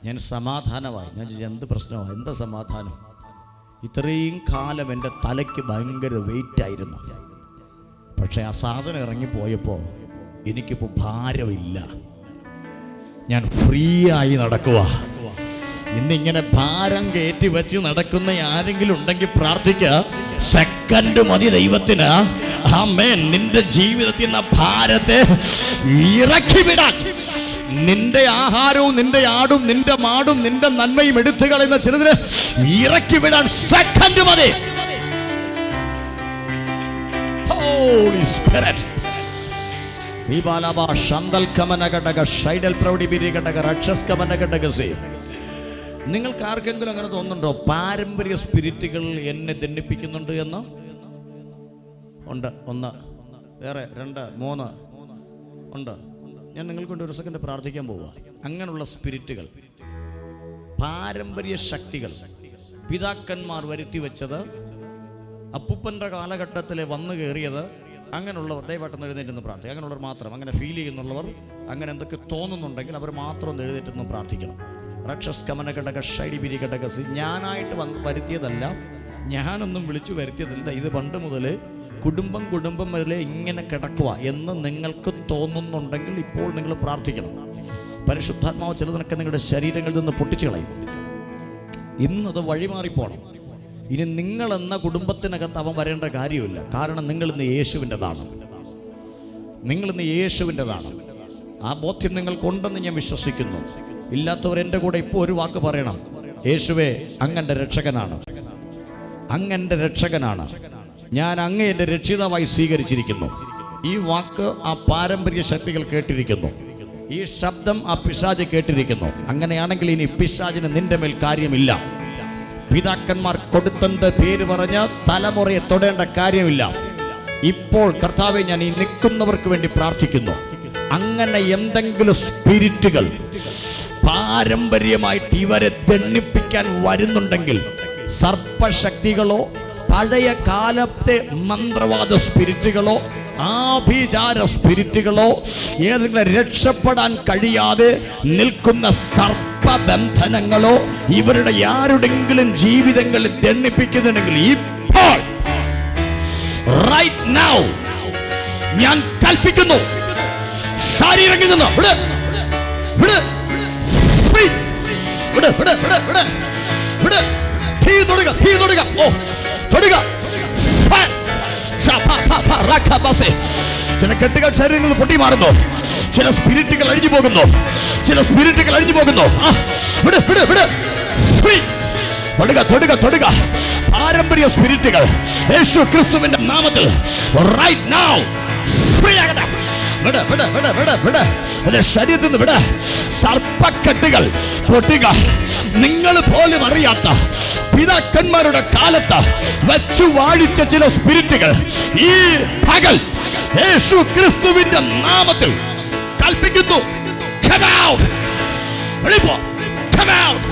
ഞാൻ സമാധാനമായി. ഞാൻ ചോദിച്ചു എന്ത് പ്രശ്നമാണ്, എന്താ സമാധാനം? ഇത്രയും കാലം എൻ്റെ തലയ്ക്ക് ഭയങ്കര വെയിറ്റ് ആയിരുന്നു, പക്ഷെ ആ സാധനം ഇറങ്ങിപ്പോയപ്പോൾ എനിക്കിപ്പോൾ ഭാരമില്ല, ഞാൻ ഫ്രീ ആയി നടക്കുക. ഇന്നിങ്ങനെ ഭാരം കയറ്റി വെച്ച് നടക്കുന്ന ആരെങ്കിലും ഉണ്ടെങ്കിൽ പ്രാർത്ഥിക്കുക. സെക്കൻഡ് മതി ദൈവത്തിന്. ആമേൻ. നിന്റെ ജീവിതത്തിൽ നിന്ന് ഭാരത്തെ ഇറക്കി വിടാൻ, നിന്റെ ആഹാരവും നിന്റെ ആടും നിന്റെ മാടും നിന്റെ നന്മയും എടുത്തു കളയുന്ന ചിലതിന് ഇറക്കി വിടാൻ സെക്കൻഡ് മതി. Holy Spirit. നിങ്ങൾക്ക് ആർക്കെങ്കിലും അങ്ങനെ തോന്നുന്നുണ്ടോ പാരമ്പര്യ സ്പിരിറ്റുകൾ എന്നെ ദണ്ഡിപ്പിക്കുന്നുണ്ട് എന്ന്? ഉണ്ട്. 1, വേറെ 2, 3 ഉണ്ട്. ഞാൻ നിങ്ങൾക്ക് കൊണ്ട് ഒരു സെക്കൻഡ് പ്രാർത്ഥിക്കാൻ പോവുക. അങ്ങനെയുള്ള സ്പിരിറ്റുകൾ, പാരമ്പര്യ ശക്തികൾ, പിതാക്കന്മാർ വരുത്തി വെച്ചത്, അപ്പൂപ്പൻ്റെ കാലഘട്ടത്തിൽ വന്നു കയറിയത്, അങ്ങനെയുള്ളവർ ദയവായിട്ട് എഴുന്നേറ്റെന്ന് പ്രാർത്ഥിക്കും. അങ്ങനെയുള്ളവർ മാത്രം, അങ്ങനെ ഫീൽ ചെയ്യുന്നുള്ളവർ, അങ്ങനെ എന്തൊക്കെ തോന്നുന്നുണ്ടെങ്കിൽ അവർ മാത്രം ഒന്ന് എഴുന്നേറ്റെന്ന് പ്രാർത്ഥിക്കണം. റക്ഷസ് കമന ഘടക ഷൈഡി ബിരി ഘടകസി ഞാനായിട്ട് വരുത്തിയതല്ല, ഞാനൊന്നും വിളിച്ചു വരുത്തിയതല്ല. ഇത് പണ്ട് മുതലേ കുടുംബം മുതലേ ഇങ്ങനെ കിടക്കുക എന്ന് നിങ്ങൾക്ക് തോന്നുന്നുണ്ടെങ്കിൽ ഇപ്പോൾ നിങ്ങൾ പ്രാർത്ഥിക്കണം. പരിശുദ്ധാത്മാവ് ചിലതൊക്കെ നിങ്ങളുടെ ശരീരങ്ങളിൽ നിന്ന് പൊട്ടിച്ചു കളയും. ഇന്നത് വഴിമാറിപ്പോണം. ഇനി നിങ്ങളെന്ന കുടുംബത്തിനകത്ത് അവൻ വരേണ്ട കാര്യമില്ല. കാരണം നിങ്ങളിന്ന് യേശുവിൻ്റെതാണ്. നിങ്ങളിന്ന് യേശുവിൻ്റെതാണ്. ആ ബോധ്യം നിങ്ങൾക്കുണ്ടെന്ന് ഞാൻ വിശ്വസിക്കുന്നു. ഇല്ലാത്തവർ എൻ്റെ കൂടെ ഇപ്പോൾ ഒരു വാക്ക് പറയണം. യേശുവേ, അങ്ങൻ്റെ രക്ഷകനാണ്, അങ്ങൻ്റെ രക്ഷകനാണ്, ഞാൻ അങ്ങേ എൻ്റെ രക്ഷിതാവായി സ്വീകരിച്ചിരിക്കുന്നു. ഈ വാക്ക് ആ പാരമ്പര്യ ശക്തികൾ കേട്ടിരിക്കുന്നു. ഈ ശബ്ദം ആ പിശാച് കേട്ടിരിക്കുന്നു. അങ്ങനെയാണെങ്കിൽ ഇനി പിശാചിന് നിന്റെ മേൽ കാര്യമില്ല. പിതാക്കന്മാർ കൊടുത്തന്റെ പേര് പറഞ്ഞ് തലമുറയെ തൊടേണ്ട കാര്യമില്ല. ഇപ്പോൾ കർത്താവെ, ഞാൻ ഈ നിൽക്കുന്നവർക്ക് വേണ്ടി പ്രാർത്ഥിക്കുന്നു. അങ്ങനെ എന്തെങ്കിലും സ്പിരിറ്റുകൾ പാരമ്പര്യമായിട്ട് ഇവരെ ദണ്ഡിപ്പിക്കാൻ വരുന്നുണ്ടെങ്കിൽ, സർപ്പശക്തികളോ പഴയ കാലത്തെ മന്ത്രവാദ സ്പിരിറ്റുകളോ ആഭിചാര സ്പിരിറ്റുകളോ ഏതെങ്കിലും രക്ഷപ്പെടാൻ കഴിയാതെ നിൽക്കുന്ന സർപ്പബന്ധനങ്ങളോ ഇവരുടെ ആരുടെങ്കിലും ജീവിതങ്ങളിൽ ദണ്ഡിപ്പിക്കുന്നുണ്ടെങ്കിൽ ഇപ്പോൾ റൈറ്റ് നൗ ഞാൻ കൽപ്പിക്കുന്നു, ശരീരത്തിൽ നിന്ന് വിട്, വിട്, വിട്, വിട്, വിട്, വിട്, വിട്. തീ തൊടുക, തീ തൊടുക, ഓ തൊടുക. ചില കെട്ടുകൾ ശരീരങ്ങളിൽ പൊട്ടി മാറുന്നു. ചില സ്പിരിറ്റുകൾ അഴിഞ്ഞു പോകുന്നു. ചില സ്പിരിറ്റുകൾ അഴിഞ്ഞു പോകുന്നു. വിട്, വിട്, വിട്. തൊടുക, തൊടുക, തൊടുക. പാരമ്പര്യ സ്പിരിറ്റുകൾ യേശു ക്രിസ്തുവിന്റെ നാമത്തിൽ റൈറ്റ് നൗ ഫ്രീ ആകട്ടെ. വിട്, വിട്, വിട്, വിട്, വിട്. എന്റെ ശരീരത്തിൽ നിന്ന് വിട്. സർപ്പക്കെട്ടുകൾ പൊട്ടുക. നിങ്ങൾ പോലും അറിയാത്ത പിതാക്കന്മാരുടെ കാലത്ത് വെച്ചു വാഴിച്ച ചില സ്പിരിറ്റുകൾ ഈ പകൽ യേശു ക്രിസ്തുവിന്റെ നാമത്തിൽ കൽപ്പിക്കുന്നു. Come out. വെളിപ്പോ. Come out.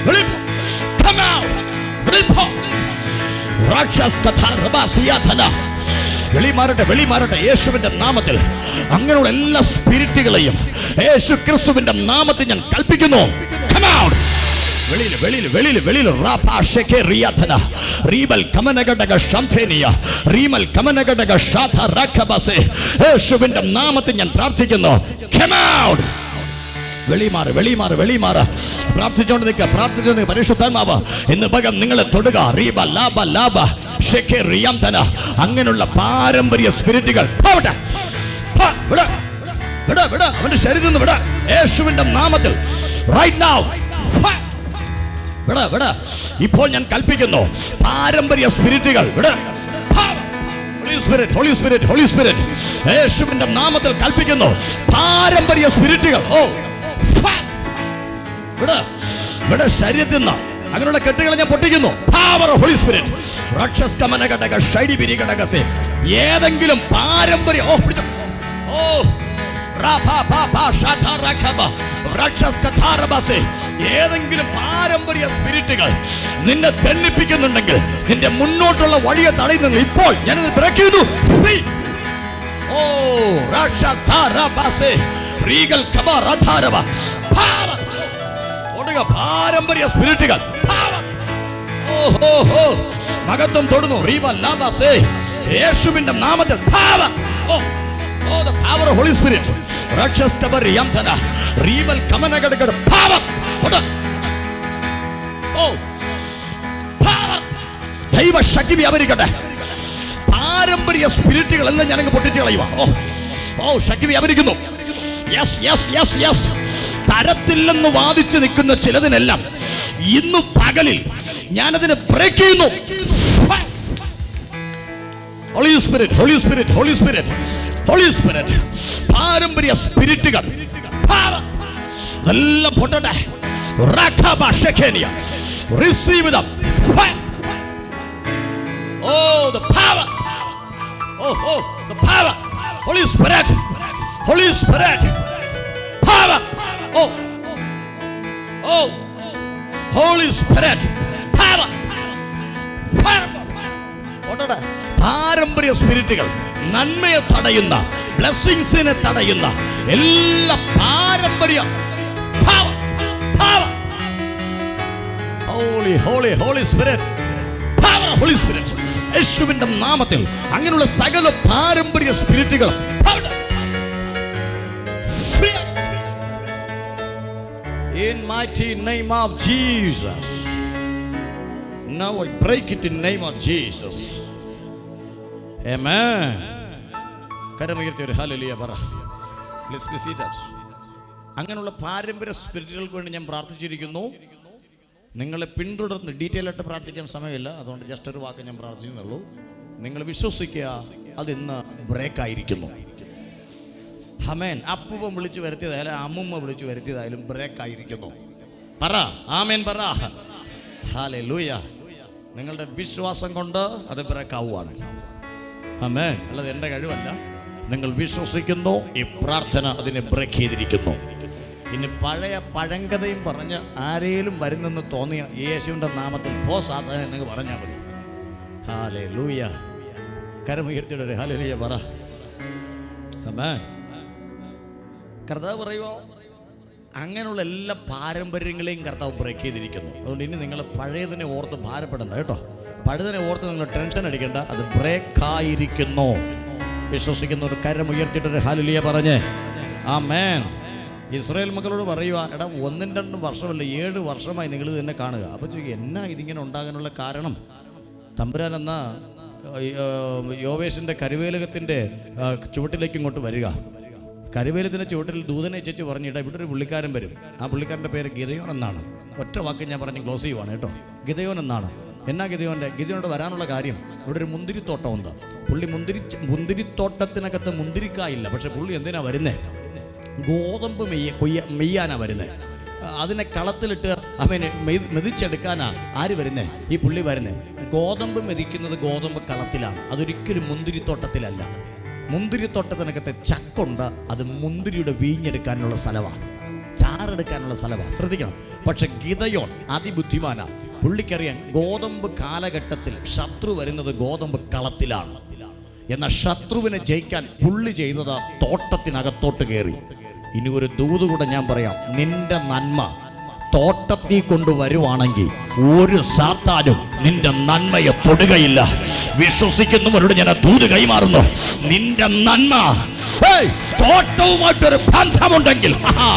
വെളിപ്പോ. Come out. വെളിപ്പോ. വെളിമാറട്ടെ യേശുവിന്റെ നാമത്തിൽ. അങ്ങനെയുള്ള എല്ലാ സ്പിരിറ്റുകളെയും യേശു ക്രിസ്തുവിന്റെ നാമത്തിൽ ഞാൻ കൽപ്പിക്കുന്നു. Come out. വെളിയിൽ യേശുവിന്റെ നാമത്തിൽ ഞാൻ പ്രാർത്ഥിക്കുന്നു. Come out. വെളിമാറ് പ്രാർത്ഥിച്ചോണ്ട് നിൽക്കുക. പരിശുദ്ധാത്മാവ് ഇന്ന് പകം നിങ്ങളെ തൊടുക. അങ്ങനെയുള്ള പാരമ്പര്യ സ്പിരിറ്റുകൾ അവന്റെ ശരീരത്തിൽ നിന്ന് വിട യേശുവിന്റെ നാമത്തിൽ. റൈറ്റ് നൗ വിട. ഇപ്പോൾ ഞാൻ കൽപ്പിക്കുന്നു, പാരമ്പര്യ സ്പിരിറ്റുകൾ വിട. ഹോളി സ്പിരിറ്റ് യേശുവിന്റെ നാമത്തിൽ കൽപ്പിക്കുന്നു, പാരമ്പര്യ സ്പിരിറ്റുകൾ ഇവിടെ ശരീരത്തിൽ നിന്ന് അങ്ങനെയുള്ള കെട്ടുകളെ ഞാൻ പൊട്ടിക്കുന്നു. Power of Holy Spirit. ഏതെങ്കിലും പാരമ്പര്യ ഏതെങ്കിലും പാരമ്പര്യ സ്പിരിറ്റുകൾ നിന്നെ തെന്നിപ്പിക്കുന്നുണ്ടെങ്കിൽ, നിന്റെ മുന്നോട്ടുള്ള വഴിയെ തടയുന്നുണ്ട്, ഇപ്പോൾ ഞാനത് ബ്രേക്ക് ചെയ്യുന്നു. പാരമ്പര്യ സ്പിരിറ്റുകൾ മകത്വം തൊടുന്നു. യേശുവിന്റെ നാമത്തിൽ the power of Holy Spirit. ദൈവശക്തി വ്യാപരിക്കട്ടെ. പാരമ്പര്യ സ്പിരിറ്റുകൾ എല്ലാം ഞാനങ്ങ് പൊട്ടിച്ച് കളയുക. ശക്തി വ്യാപരിക്കുന്നു. തരത്തില്ലെന്ന് വാദിച്ച് നിൽക്കുന്ന ചിലതിനെല്ലാം ഇന്ന് പകലിൽ ഞാനതിനെ ബ്രേക്ക് ചെയ്യുന്നു. Holy Spirit, പാരമ്പര്യ സ്പിരിറ്റുകൾ എല്ലാം പൊട്ടട്ടെ. Receive the fire. The power. The power. Holy Spirit. Power. Holy Spirit. Power. പൊട്ടട്ടെ. പാരമ്പര്യ സ്പിരിറ്റുകൾ നന്മയെ തടയുന്ന, ബ്ലെസ്സിങ്സിനെ തടയുന്ന എല്ലാ പാരമ്പര്യ Holy Spirit, power of Holy Spirit, യേശുവിന്റെ നാമത്തിൽ അങ്ങനെയുള്ള സകല പാരമ്പര്യ സ്പിരിറ്റുകൾ in mighty name of Jesus. Now I break it in name of Jesus. Amen. കരമുയർത്തി ഒരു ഹല്ലേലൂയ പറ. Let's be seated. അങ്ങനെയുള്ള പാരമ്പര്യ സ്പിരിറ്റുകൾക്ക് വേണ്ടി ഞാൻ പ്രാർത്ഥിച്ചിരിക്കുന്നു. നിങ്ങളെ പിന്തുടർന്ന് ഡീറ്റെയിൽ ആയിട്ട് പ്രാർത്ഥിക്കാൻ സമയമില്ല, അതുകൊണ്ട് ജസ്റ്റ് ഒരു വാക്ക് ഞാൻ പ്രാർത്ഥിക്കുന്നുള്ളൂ. നിങ്ങൾ വിശ്വസിക്കുക, അതിന്ന് ബ്രേക്കായിരിക്കുന്നു. ആമേൻ. അപ്പൂപ്പൻ വിളിച്ചു വരുത്തിയതായാലും അമ്മുമ്മ വിളിച്ചു വരുത്തിയതായാലും ബ്രേക്കായിരിക്കുന്നു. പറ ആമേൻ പറ. ഹല്ലേലൂയ. നിങ്ങളുടെ വിശ്വാസം കൊണ്ട് അത് ബ്രേക്കാവുകയാണ്. ആമേൻ. അല്ലാതെ എൻ്റെ കഴിവല്ല. നിങ്ങൾ വിശ്വസിക്കുന്നു, ഈ പ്രാർത്ഥന അതിനെ ബ്രേക്ക് ചെയ്തിരിക്കുന്നു. ഇനി പഴയ പഴങ്കഥയും പറഞ്ഞ് ആരേലും വരുന്നെന്ന് തോന്നിയ യേശുവിൻ്റെ നാമത്തിൽ പോ സാത്താനെ നിങ്ങൾ പറഞ്ഞാൽ മതി. ഹല്ലേലൂയ. കരമുയർത്തിയുടെ ഒരു ഹല്ലേലൂയ പറ. ആമേൻ. കർത്താവ് പറയുവോ, അങ്ങനെയുള്ള എല്ലാ പാരമ്പര്യങ്ങളെയും കർത്താവ് ബ്രേക്ക് ചെയ്തിരിക്കുന്നു. അതുകൊണ്ട് ഇനി നിങ്ങൾ പഴയതിനെ ഓർത്ത് ഭാരപ്പെടണ്ട കേട്ടോ. പഴയതിനെ ഓർത്ത് നിങ്ങൾ ടെൻഷൻ അടിക്കേണ്ട, അത് ബ്രേക്കായിരിക്കുന്നു. വിശ്വസിക്കുന്ന ഒരു കരം ഉയർത്തിയിട്ടൊരു ഹല്ലേലൂയ പറഞ്ഞേ. ആമേൻ. ഇസ്രായേൽ മക്കളോട് പറയുക, എടാ 1-2 വർഷമല്ല 7 വർഷമായി നിങ്ങൾ തന്നെ കാണുക. അപ്പോൾ ചോദിക്കുക, എന്നാ ഇതിങ്ങനെ ഉണ്ടാകാനുള്ള കാരണം? തമ്പുരാൻ എന്ന യോവേശിൻ്റെ കരുവേലകത്തിൻ്റെ ചുവട്ടിലേക്ക് ഇങ്ങോട്ട് വരിക. കരുവേലത്തിൻ്റെ ചുവട്ടിൽ ദൂതനെ ചേച്ചി പറഞ്ഞിട്ട് ഇവിടെ ഒരു പുള്ളിക്കാരൻ വരും. ആ പുള്ളിക്കാരൻ്റെ പേര് ഗിദയോൻ എന്നാണ്. ഒറ്റ വാക്ക് ഞാൻ പറഞ്ഞ് ക്ലോസ് ചെയ്യുവാണ് കേട്ടോ. ഗിദയോൻ എന്നാണ്. എന്നാ ഗിദയോനോട് വരാനുള്ള കാര്യം, ഇവിടെ ഒരു മുന്തിരിത്തോട്ടമുണ്ട്. പുള്ളി മുന്തിരിത്തോട്ടത്തിനകത്ത് മുന്തിരിക്കായില്ല. പക്ഷെ പുള്ളി എന്തിനാ വരുന്നേ? ഗോതമ്പ് മെയ്യാനാ വരുന്നത്. അതിനെ കളത്തിലിട്ട് അവന് മെതിച്ചെടുക്കാനാ ആര് വരുന്നേ? ഈ പുള്ളി വരുന്നേ. ഗോതമ്പ് മെതിക്കുന്നത് ഗോതമ്പ് കളത്തിലാണ്, അതൊരിക്കലും മുന്തിരിത്തോട്ടത്തിലല്ല. മുന്തിരിത്തോട്ടത്തിനകത്തെ ചക്കുണ്ട്, അത് മുന്തിരിയുടെ വീഞ്ഞെടുക്കാനുള്ള സ്ഥലമാണ്. ചാറ് ആറെടുക്കാനുള്ള സ്ഥലമാണ്, ശ്രദ്ധിക്കണം. പക്ഷെ ഗിദെയോൻ അതിബുദ്ധിമാനാ. പുള്ളിക്കറിയാൻ ഗോതമ്പ് കാലഘട്ടത്തിൽ ശത്രു വരുന്നത് ഗോതമ്പ് കളത്തിലാണ്. എന്നാൽ ശത്രുവിനെ ജയിക്കാൻ പുള്ളി ചെയ്തത് തോട്ടത്തിനകത്തോട്ട് കയറി. ഇനി ഒരു ദൂത് കൂടെ ഞാൻ പറയാം. നിന്റെ നന്മ തോട്ടത്തിൽ കൊണ്ടുവരുവാണെങ്കിൽ ഒരു സാത്താനും നിന്റെ നന്മയെ തൊടുകയില്ല. വിശ്വസിക്കുന്നവരോട് ഞാൻ ദൂത് കൈമാറുന്നു. നിന്റെ നന്മ തോട്ടവുമായിട്ടൊരു ബന്ധമുണ്ടെങ്കിൽ ആ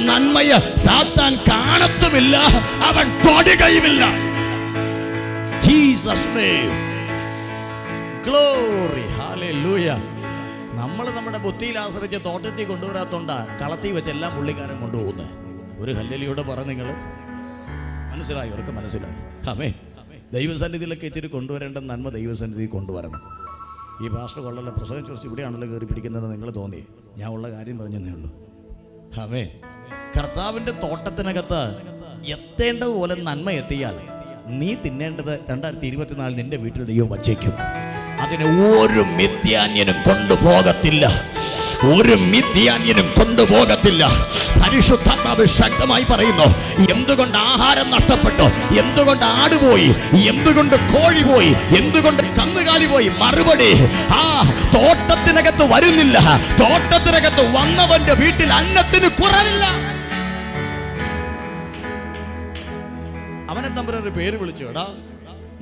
നന്മയെ സാത്താൻ കാണത്തുമില്ല, അവൻ തൊടുകയുമില്ല. ജീസസ് നെയിം, ഗ്ലോറി, ഹല്ലേലൂയ. നമ്മൾ നമ്മുടെ ബുദ്ധിയിൽ ആശ്രയിച്ച് തോട്ടത്തിൽ കൊണ്ടുവരാത്തോണ്ടാ കളത്തിൽ വെച്ച് എല്ലാം പുള്ളിക്കാരൻ കൊണ്ടുപോകുന്നത്. ഒരു ഹല്ലേലൂയോടെ പറ, നിങ്ങൾ മനസ്സിലായി? അവർക്ക് മനസ്സിലായി? ആമേൻ. ദൈവസന്നിധിയിലൊക്കെ ഇച്ചിരി കൊണ്ടുവരേണ്ട നന്മ ദൈവസന്നിധി കൊണ്ടുവരണം. ഈ പാസ്റ്റർ കൊള്ളല്ല, പ്രസംഗം ചോദിച്ച് ഇവിടെയാണല്ലോ കയറി പിടിക്കുന്നതെന്ന് നിങ്ങൾ തോന്നി. ഞാൻ ഉള്ള കാര്യം പറഞ്ഞതേ ഉള്ളൂ. ആമേൻ. കർത്താവിൻ്റെ തോട്ടത്തിനകത്ത് എത്തേണ്ടതുപോലെ നന്മ എത്തിയാൽ നീ തിന്നേണ്ടത് 2024 നിന്റെ വീട്ടിൽ ദൈവം വച്ചേക്കും. അതിനെ ഒരു മിഥ്യാന്യനും കൊണ്ടുപോകത്തില്ല, ഒരു മിഥ്യാന്യനും കൊണ്ടുപോകത്തില്ല. പരിശുദ്ധാത്മാവ് ശക്തമായി പറയുന്നു. എന്തുകൊണ്ട് ആഹാരം നഷ്ടപ്പെട്ടു? എന്തുകൊണ്ട് ആട് പോയി? എന്തുകൊണ്ട് കോഴി പോയി? എന്തുകൊണ്ട് കന്നുകാലി പോയി? മറുപടി, ആ തോട്ടത്തിനകത്ത് വരുന്നില്ല. തോട്ടത്തിനകത്ത് വന്നവന്റെ വീട്ടിൽ അന്നത്തിന് കുറവില്ല. അവനെ തമ്പുരാൻ ഒരു പേര് വിളിച്ചു. എടാ,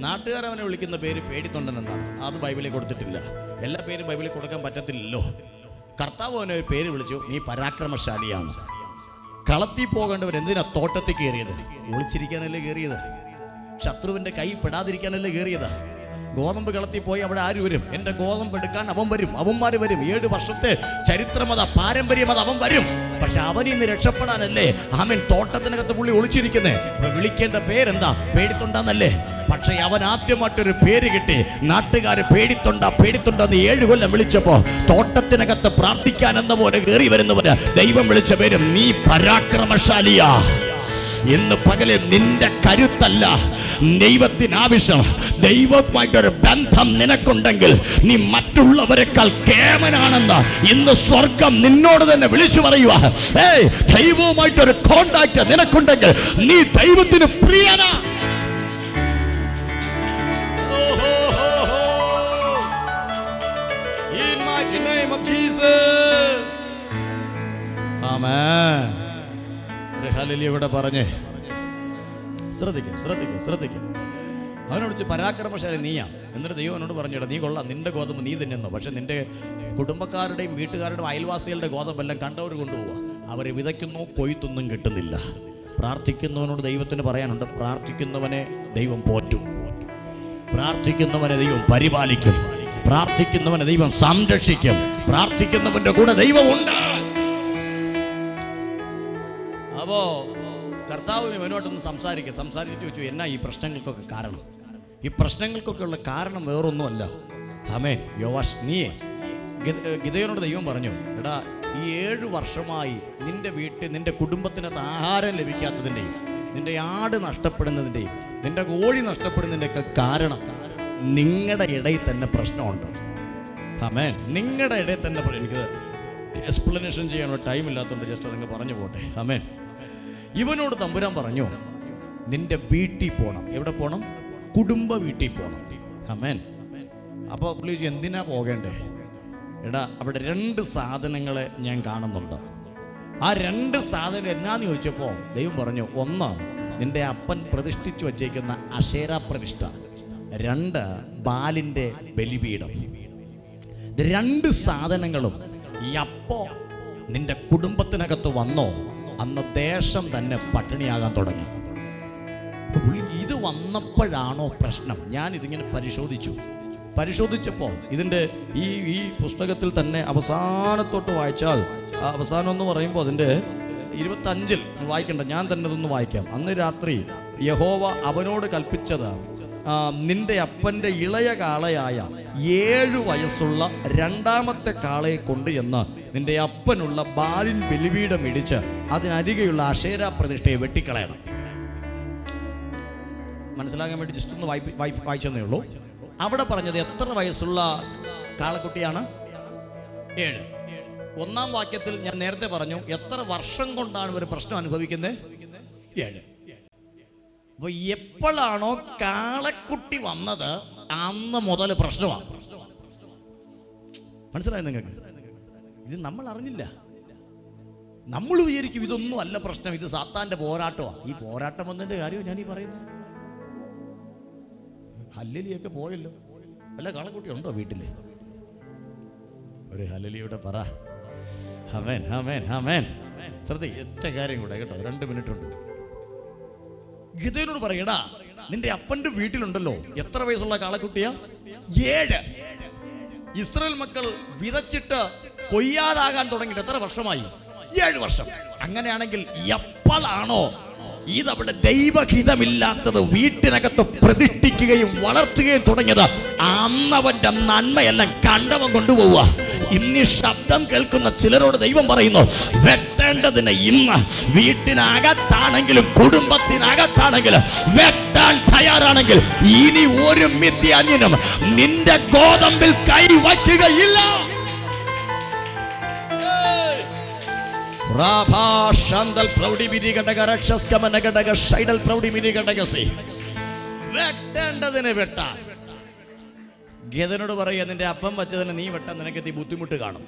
നാട്ടുകാരവനെ വിളിക്കുന്ന പേര് പേടിത്തൊണ്ടൻ എന്നാണ്. അത് ബൈബിളിൽ കൊടുത്തിട്ടില്ല. എല്ലാ പേരും ബൈബിളിൽ കൊടുക്കാൻ പറ്റത്തില്ലല്ലോ. കർത്താവ് അവനെ ഒരു പേര് വിളിച്ചു, നീ പരാക്രമശാലിയാണ്. കളത്തിൽ പോകേണ്ടവൻ എന്തിനാ തോട്ടത്തിൽ കയറിയത്? ഒളിച്ചിരിക്കാനല്ലേ കയറിയത്? ശത്രുവിന്റെ കൈ പെടാതിരിക്കാനല്ലേ കയറിയത്? ഗോതമ്പ് കളത്തിൽ പോയി അവിടെ ആര് വരും? എൻ്റെ ഗോതമ്പ് എടുക്കാൻ അവൻ വരും, അവന്മാർ വരും. 7 വർഷത്തെ ചരിത്രമത, പാരമ്പര്യമത അവൻ വരും. പക്ഷെ അവൻ ഇന്ന് രക്ഷപ്പെടാനല്ലേ അവൻ തോട്ടത്തിനകത്ത് പുള്ളി ഒളിച്ചിരിക്കുന്നേ. വിളിക്കേണ്ട പേരെന്താ? പേടിത്തൊണ്ടാന്നല്ലേ. പക്ഷെ അവൻ ആദ്യമായിട്ടൊരു പേര് കിട്ടി. നാട്ടുകാര് പേടിത്തൊണ്ടെന്ന് 7 കൊല്ലം വിളിച്ചപ്പോ തോട്ടത്തിനകത്ത് പ്രാർത്ഥിക്കാൻ എന്ന പോലെ കയറി വരുന്നവന് ദൈവം വിളിച്ച പേര്, നീ പരാക്രമശാലിയാ. ഇന്ന് പകലെ നിന്റെ കരുത്തല്ല ദൈവത്തിന് ആവശ്യം. ദൈവവുമായിട്ടൊരു ബന്ധം നിനക്കുണ്ടെങ്കിൽ നീ മറ്റുള്ളവരെക്കാൾ കേമനാണെന്ന് ഇന്ന് സ്വർഗം നിന്നോട് തന്നെ വിളിച്ചു പറയുക. ദൈവവുമായിട്ടൊരു കോണ്ടാക്ട് നിനക്കുണ്ടെങ്കിൽ നീ ദൈവത്തിന് പ്രിയനാ. In mighty name of Jesus. Amen. Hallelujah ഇവിടെ പറഞ്ഞേ. ശ്രദ്ധിക്കുക. അവനോട് പരാക്രമശാലി നീയാ. എന്നിട്ട് ദൈവം അവനോട് പറഞ്ഞിട, നീ കൊള്ളാം, നിന്റെ ഗോതമ്പ് നീ തിന്നുന്നു. പക്ഷെ നിന്റെ കുടുംബക്കാരുടെയും വീട്ടുകാരുടെയും അയൽവാസികളുടെ ഗോതമ്പെല്ലാം കണ്ടവർ കൊണ്ടുപോവുക. അവർ വിതയ്ക്കുന്നു, കൊയ്ത്തൊന്നും കിട്ടുന്നില്ല. പ്രാർത്ഥിക്കുന്നവനോട് ദൈവത്തിന് പറയാനുണ്ട്, പ്രാർത്ഥിക്കുന്നവനെ ദൈവം പോറ്റും, പ്രാർത്ഥിക്കുന്നവനെ ദൈവം പരിപാലിക്കും, പ്രാർത്ഥിക്കുന്നവനെ ദൈവം സംരക്ഷിക്കും, പ്രാർത്ഥിക്കുന്നവന്റെ കൂടെ ദൈവമുണ്ട്. അപ്പോ കർത്താവ് ഇവനോട്ടൊന്ന് സംസാരിച്ചിട്ട് ചോദിച്ചു, എന്നാ ഈ പ്രശ്നങ്ങൾക്കൊക്കെ കാരണം? ഈ പ്രശ്നങ്ങൾക്കൊക്കെ ഉള്ള കാരണം വേറൊന്നുമല്ല. ആമേൻ. യോവാഷ്, നീയേ ഗിദെയോനോട് ദൈവം പറഞ്ഞു, എടാ, ഈ 7 വർഷമായി നിന്റെ വീട്ടിൽ നിന്റെ കുടുംബത്തിനകത്ത് ആഹാരം ലഭിക്കാത്തതിൻ്റെയും നിന്റെ ആട് നഷ്ടപ്പെടുന്നതിൻ്റെയും നിന്റെ കോഴി നഷ്ടപ്പെടുന്നതിൻ്റെയൊക്കെ കാരണം നിങ്ങളുടെ ഇടയിൽ തന്നെ പ്രശ്നമുണ്ട്. ആമേൻ. നിങ്ങളുടെ ഇടയിൽ തന്നെ എനിക്ക് എക്സ്പ്ലനേഷൻ ചെയ്യാനുള്ള ടൈം ഇല്ലാത്തതുകൊണ്ട് ജസ്റ്റ് അതങ്ങ് പറഞ്ഞു പോട്ടെ. ആമേൻ. ഇവനോട് തമ്പുരാൻ പറഞ്ഞു, നിന്റെ വീട്ടിൽ പോകണം. എവിടെ പോകണം? കുടുംബ വീട്ടിൽ പോകണം. ആമേൻ. അപ്പോൾ പുള്ളി എന്തിനാ പോകേണ്ടേ? എടാ, അവിടെ 2 സാധനങ്ങളെ ഞാൻ കാണുന്നുണ്ട്. ആ 2 സാധനം എന്നാന്ന് ചോദിച്ചപ്പോൾ ദൈവം പറഞ്ഞു, 1 നിന്റെ അപ്പൻ പ്രതിഷ്ഠിച്ചു വച്ചേക്കുന്ന അശേര പ്രതിഷ്ഠ, 2 ബാലിൻ്റെ ബലിപീഠം. 2 സാധനങ്ങളും എപ്പോ നിന്റെ കുടുംബത്തിനകത്ത് വന്നോ അന്ന് ദേശം തന്നെ പട്ടിണിയാകാൻ തുടങ്ങി. ഇത് വന്നപ്പോഴാണോ പ്രശ്നം? ഞാൻ ഇതിങ്ങനെ പരിശോധിച്ചപ്പോൾ ഇതിൻ്റെ ഈ പുസ്തകത്തിൽ തന്നെ അവസാനത്തോട്ട് വായിച്ചാൽ, അവസാനം എന്ന് പറയുമ്പോൾ അതിൻ്റെ 25 വായിക്കണ്ട, ഞാൻ തന്നെ ഇതൊന്ന് വായിക്കാം. അന്ന് രാത്രി യഹോവ അവനോട് കൽപ്പിച്ചത്, നിന്റെ അപ്പൻ്റെ ഇളയ കാളയായ 7 വയസ്സുള്ള 2ാമത്തെ കാളയെ കൊണ്ടുചെന്ന് നിന്റെ അപ്പനുള്ള ബാലിൻ ബലിപീഠം ഇടിച്ച് അതിനരികെയുള്ള അശേര പ്രതിഷ്ഠയെ വെട്ടിക്കളയണം. മനസ്സിലാകാൻ വേണ്ടി ജസ്റ്റ് ഒന്ന് വായിച്ചെന്നേ ഉള്ളൂ. അവിടെ പറഞ്ഞത് എത്ര വയസ്സുള്ള കാളക്കുട്ടിയാണ്? 7. ഒന്നാം വാക്യത്തിൽ ഞാൻ നേരത്തെ പറഞ്ഞു എത്ര വർഷം കൊണ്ടാണ് ഒരു പ്രശ്നം അനുഭവിക്കുന്നത്? 7. അപ്പൊ എപ്പോഴാണോ കാളക്കുട്ടി വന്നത് അന്ന് മുതൽ പ്രശ്നമാണ്. മനസ്സിലായോ നിങ്ങൾക്ക്? ഇത് നമ്മൾ അറിഞ്ഞില്ല. നമ്മൾ വിചാരിക്കും ഇതൊന്നും അല്ല പ്രശ്നം, ഇത് സാത്താന്റെ പോരാട്ടമാണ്. ഈ പോരാട്ടം വന്നതിന്റെ കാര്യം ഞാൻ ഈ പറയുന്നത്. ഹല്ലേലൂയൊക്കെ പോയല്ലോ. അല്ല കാളക്കുട്ടി ഉണ്ടോ വീട്ടില്? ഒരു ഹല്ലേലൂയോടെ പറ. ആമേൻ ആമേൻ ആമേൻ. ശ്രദ്ധിക്കുക, ഒറ്റ കാര്യം കൂടെ കേട്ടോ, 2 മിനിറ്റ് ഉണ്ട്. ഗിദെയോനോട് പറയടാ, നിന്റെ അപ്പന്റെ വീട്ടിലുണ്ടല്ലോ എത്ര വയസ്സുള്ള കാളക്കുട്ടിയാ? 7. ഇസ്രായേൽ മക്കൾ വിതച്ചിട്ട് കൊയ്യാതാകാൻ തുടങ്ങിയിട്ട് എത്ര വർഷമായി? 7 വർഷം. അങ്ങനെയാണെങ്കിൽ എപ്പോഴാണോ ഇതവിടെ ദൈവഹിതമില്ലാത്തത് വീട്ടിനകത്ത് പ്രതിഷ്ഠിക്കുകയും വളർത്തുകയും തുടങ്ങിയത്, അന്നവന്റെ നന്മയെല്ലാം കണ്ടവൻ കൊണ്ടുപോവുക. ഇന്ന് ശബ്ദം കേൾക്കുന്ന ചിലരോട് ദൈവം പറയുന്നു, വെട്ടേണ്ടതിന് ഇന്ന് വീട്ടിനകത്താണെങ്കിലും കുടുംബത്തിനകത്താണെങ്കിലും വെട്ടാൻ തയ്യാറാണെങ്കിൽ ഇനി ഒരു മിഥ്യാന്യനും നിന്റെ ഗോതമ്പിൽ കൈ വയ്ക്കുകയില്ല. വെട്ടേണ്ടതിന് വെട്ടാൻ. ഗിദെയോനോട് പറയുക, നിന്റെ അപ്പം വെച്ചതിന് നീ വെട്ടാൻ നിനക്ക് ബുദ്ധിമുട്ട് കാണും.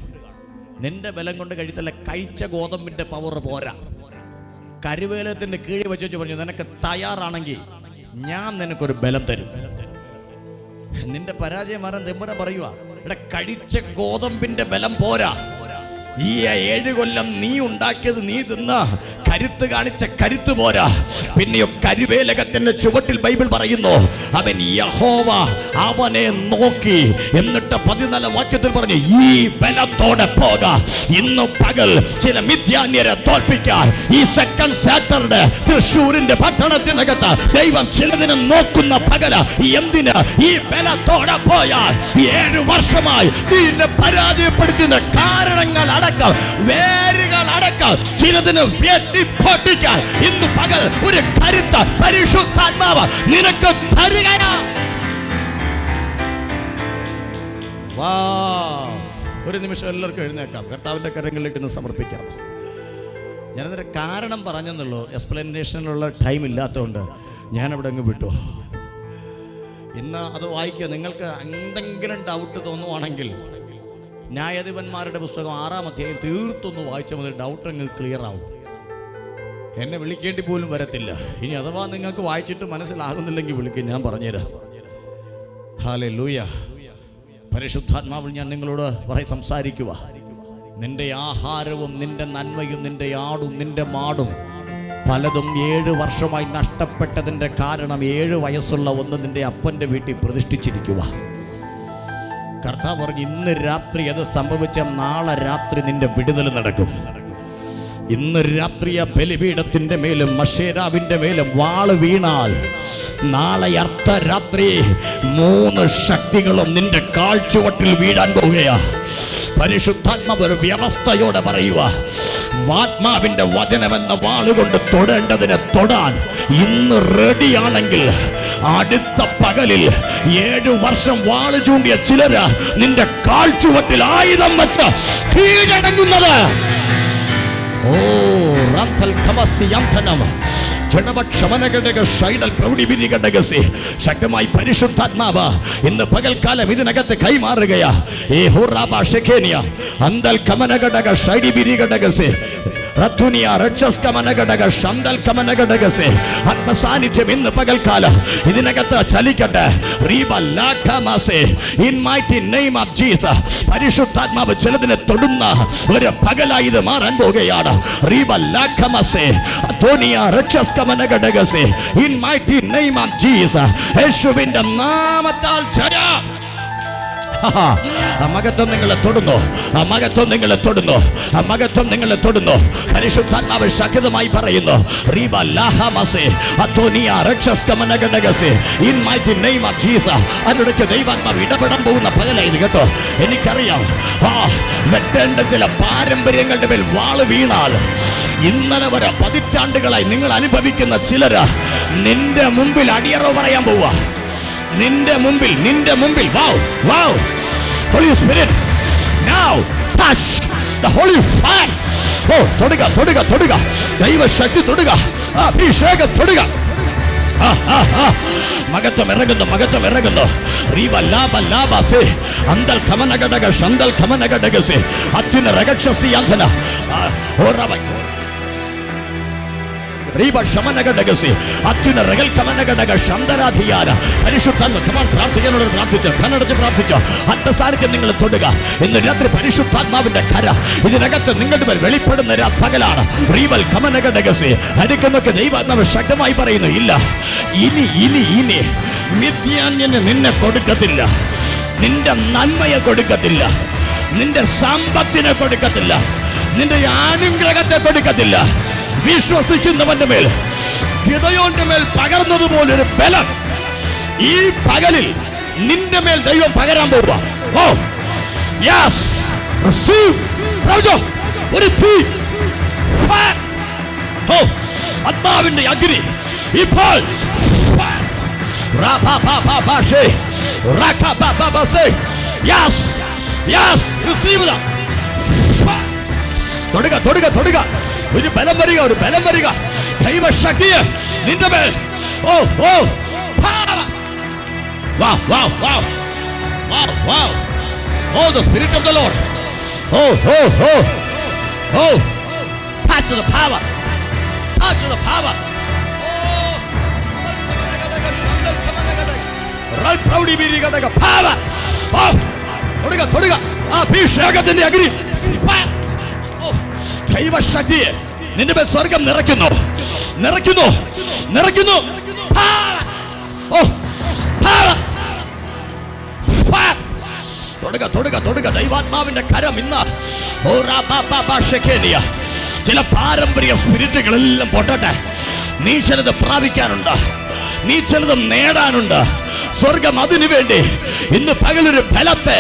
നിന്റെ ബലം കൊണ്ട് കഴിത്തല്ല, കഴിച്ച ഗോതമ്പിന്റെ പവർ പോരാ. കരുവേലത്തിന്റെ കീഴിൽ വെച്ചു പറഞ്ഞു, നിനക്ക് തയ്യാറാണെങ്കിൽ ഞാൻ നിനക്കൊരു ബലം തരും. നിന്റെ പരാജയം മാറാൻ തെമ്പുരാൻ പറയുക, ഇവിടെ കഴിച്ച ഗോതമ്പിന്റെ ബലം പോരാ. ഈ 7 കൊല്ലം നീ ഉണ്ടാക്കിയത് നീ തിന്ന കരുത്ത് കാണിച്ച കരുത്ത് പോരാ. പിന്നെയോ കരുവേലകത്തിന്റെ ചുവട്ടിൽ ബൈബിൾ പറയുന്നു, അവൻ യഹോവ അവനെ നോക്കി. എന്നിട്ട് 14 വാക്യത്തിൽ പറഞ്ഞു, ഈ ബലത്തോടെ പോക. ഇന്ന് പകൽ ചില മിഥ്യാന്യരെ തോൽപ്പിക്കാൻ ഈ സെക്കൻഡ് സാറ്റർഡേ തൃശ്ശൂരിന്റെ പട്ടണത്തിനകത്ത് ദൈവം ചിലതിനെ നോക്കുന്ന പകല. എന്തിന്? ഈ ബലത്തോടെ പോയാൽ 7 വർഷമായി നിന്നെ പരാജയപ്പെടുത്തുന്ന കാരണങ്ങൾ അടക്കം, വേരുകൾ അടക്കം ചിലതിന് പൊട്ടിക്കാൻ ഇന്ന് പകൽ ഒരു കരുത്ത പരിശുദ്ധാത്മാവ് നിനക്ക് തരികയാ. ഒരു നിമിഷം എല്ലാവർക്കും എഴുന്നേക്കാം, കർത്താവിന്റെ കരങ്ങളിലേക്ക് ഒന്ന് സമർപ്പിക്കാം. ഞാനതിന്റെ കാരണം പറഞ്ഞെന്നുള്ളൂ, എക്സ്പ്ലനേഷനിലുള്ള ടൈം ഇല്ലാത്തതുകൊണ്ട് ഞാനവിടെ അങ്ങ് വിട്ടു. ഇന്ന് അത് വായിക്കുക. നിങ്ങൾക്ക് എന്തെങ്കിലും ഡൗട്ട് തോന്നുവാണെങ്കിൽ ന്യായാധിപന്മാരുടെ പുസ്തകം 6-ാം അധ്യായം തീർത്തൊന്ന് വായിച്ചാൽ മതി, ഡൗട്ട് അങ്ങ് ക്ലിയർ ആവും. എന്നെ വിളിക്കേണ്ടി പോലും വരത്തില്ല. ഇനി അഥവാ നിങ്ങൾക്ക് വായിച്ചിട്ട് മനസ്സിലാകുന്നില്ലെങ്കിൽ വിളിക്കും, ഞാൻ പറഞ്ഞുതരാം. ഹല്ലേലൂയ. പരിശുദ്ധാത്മാവിൽ ഞാൻ നിങ്ങളോട് സംസാരിക്കുക. നിന്റെ ആഹാരവും നിന്റെ നന്മയും നിന്റെ ആടും നിന്റെ മാടും പലതും 7 വർഷമായി നഷ്ടപ്പെട്ടതിൻ്റെ കാരണം 7 വയസ്സുള്ള ഒന്ന് നിന്റെ അപ്പൻ്റെ വീട്ടിൽ പ്രതിഷ്ഠിച്ചിരിക്കുക. കർത്താവ് പറഞ്ഞു, ഇന്ന് രാത്രി അത് സംഭവിച്ച നാളെ രാത്രി നിന്റെ വിടുതൽ നടക്കും. ഇന്ന് രാത്രി ആ ബലിപീഠത്തിന്റെ മേലും മഷേരാവിന്റെ മേലും വാള് വീണാൽ നാളെ അർദ്ധരാത്രി 3 ശക്തികളും നിന്റെ കാൽച്ചുവട്ടിൽ വീഴാൻ പോവുകയാ. പരിശുദ്ധാത്മാവ് ഒരു വ്യവസ്ഥയോടെ പറയുക, ആത്മാവിന്റെ വചനമെന്ന വാളുകൊണ്ട് തൊടേണ്ടതിനെ തൊടാൻ ഇന്ന് റെഡിയാണെങ്കിൽ അടുത്ത പകലിൽ 7 വർഷം വാള് ചൂണ്ടിയ ചിലര് നിന്റെ കാൽച്ചുവട്ടിൽ ആയുധം വെച്ച് കീഴടങ്ങുന്നത്. ഓ ശക്തമായി പരിശുദ്ധാത്മാവ് ഇന്ന് പകൽക്കാലം ഇതിനകത്ത് കൈമാറുകയാ. ആത്മസാന്നിധ്യം ഇന്ന് പകൽക്കാലം ഇതിനകത്ത് ചലിക്കട്ടെ. പരിശുദ്ധാത്മാവ് ചിലതിനെ തൊടുന്ന ഒരു പകലായി ഇത് മാറാൻ പോകുകയാണ്. യേശുവിന്റെ നാമത്താൽ ജയം. മകത്വം നിങ്ങളെ തൊടുന്നു, മകത്വം നിങ്ങളെ തൊടുന്നു, മകത്വം നിങ്ങളെ തൊടുന്നു. പരിശുദ്ധാത്മാവ് ശക്തമായി പറയുന്നു, അതിനിടയ്ക്ക് ദൈവാത്മാവ് ഇടപെടാൻ പോകുന്ന പകലായത് കേട്ടോ. എനിക്കറിയാം, വെട്ടേണ്ട ചില പാരമ്പര്യങ്ങളുടെ മേൽ വാള് വീണാൽ ഇന്നലെ വരെ പതിറ്റാണ്ടുകളായി നിങ്ങൾ അനുഭവിക്കുന്ന ചിലര് നിന്റെ മുമ്പിൽ അടിയറവ് പറയാൻ പോവാ. നിന്റെ മുമ്പിൽ Holy Spirit, now touch the holy fire. ഓ തൊടുക തൊടുക തൊടുക, ദൈവശക്തി തൊടുക, അഭിഷേകം തൊടുക. മകത്വം ഇറങ്ങുന്നു, മകത്വം ഇറങ്ങുന്നു. റീവ ലാബ ലാബസേ അന്തൽ കമനഗടക ശന്തൽ കമനഗടകസേ അത്യുന രഗക്ഷസി അന്ധന ഓറവ റീവ ശമനഗടകസേ അത്യുന രഗൽ കമനഗടക ശന്തരാധിയാന പരിശുദ്ധാത്മ. കമാൻ പ്രാർത്ഥിക്കാനോട് പ്രാർത്ഥിച്ചു, കണ്ണടച്ച് പ്രാർത്ഥിച്ചു. ആത്മസാന്നിധ്യം നിങ്ങൾ തൊടുക. ഇന്ന് രാത്രി പരിശുദ്ധാത്മാവിന്റെ കര ഇതിനകത്ത് നിങ്ങളുടെ മേൽ വെളിപ്പെടുന്ന പകലാണ്. റീവൽ കമനഗടകസേ അടുക്കുന്നൊക്കെ ദൈവാത്മാവ് ശക്തമായി പറയുന്നു, ഇല്ല ഇനി ഇനി ഇനി മിഥ്യാന്യന് നിന്നെ കൊടുക്കത്തില്ല, നിന്റെ നന്മയെ കൊടുക്കത്തില്ല, നിന്റെ സമ്പത്തിനെ കൊടുക്കത്തില്ല, നിന്റെ അനുഗ്രഹത്തെ കൊടുക്കത്തില്ല. വിശ്വസിക്കുന്നവന്റെ മേൽ ഗിദെയോന്റെ മേൽ പകർന്നതുപോലൊരു ബലം ഈ പകലിൽ നിന്റെ മേൽ ദൈവം പകരാൻ പോവുക. Oh yes, receive. ഒരു തീ, ഓ ആത്മാവിന്റെ അഗ്നി ഇപ്പോൾ തൊടുക തൊടുക തൊടുക. ഒരു ബലം വരിക, ഒരു ബലം വരിക. ദൈവശക്തിയെ നിന്റെ മേൽ. ഓ ഓ wow wow wow wow wow. Oh, the spirit of the Lord. Oh oh oh oh, touch the power, touch the power. Oh, right proudly be the power. Oh, തൊടുക തൊടുക, അഭിഷേകത്തിന്റെ അഗ്നി. ഓ ദൈവശക്തിയെ നിന്റെ മേൽ സ്വർഗം നിറയ്ക്കുന്നു, നിറയ്ക്കുന്നു, നിറയ്ക്കുന്നു. ഓ തൊടുക തൊടുക തൊടുക. ദൈവാത്മാവിന്റെ കരം ഇന്ന് ചില പാരമ്പര്യ സ്പിരിറ്റുകളെല്ലാം പൊട്ടട്ടെ. നീ ചിലത് പ്രാപിക്കാനുണ്ട്, നീ ചിലത് നേടാനുണ്ട്. സ്വർഗം അതിനു വേണ്ടി ഇന്ന് പകലൊരു ഫലത്തെ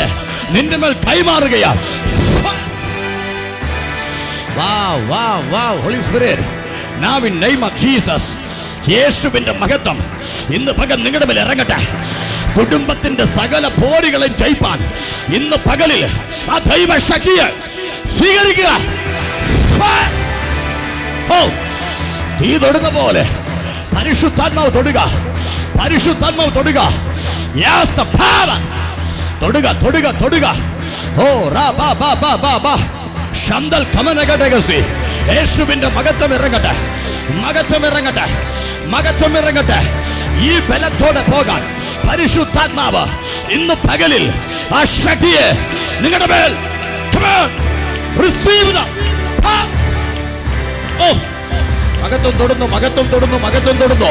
നിന്റെ മേൽ കൈമാറുകയാണ്. Wow, wow, wow, Holy Spirit. Now in name of Jesus, യേശുവിന്റെ മഹത്വം ഇന്ന് പകൽ നിങ്ങളുടെ മേൽ ഇറങ്ങട്ടെ. കുടുംബത്തിന്റെ സകല പോരുകളെയും ജയിപ്പാൻ ഇന്ന് പകലിൽ ആ ദൈവശക്തിയെ സ്വീകരിക്കുക. ഓ തീ തൊടുന്ന പോലെ പരിശുദ്ധാത്മാവ് തൊടുക, പരിശുദ്ധാത്മാവ് തൊടുക. Yes, the power. തൊടുക തൊടുക തൊടുക. ഓ റാ ബാ ബാ ബാ ബാ ബാ ശന്തൽ കമനഗടകസി. യേശുവിന്റെ മഹത്വം ഇറങ്ങട്ടെ, മഹത്വം ഇറങ്ങട്ടെ, മഹത്വം ഇറങ്ങട്ടെ. ഈ ബലത്തോടെ പോകാൻ പരിശുദ്ധാത്മാവ് ഇന്ന് പകലിൽ ആ ശക്തിയെ നിങ്ങളുടെ മേൽ. ഓ മഹത്വം തൊടുന്നു, മഹത്വം തൊടുന്നു, മഹത്വം തൊടുന്നു.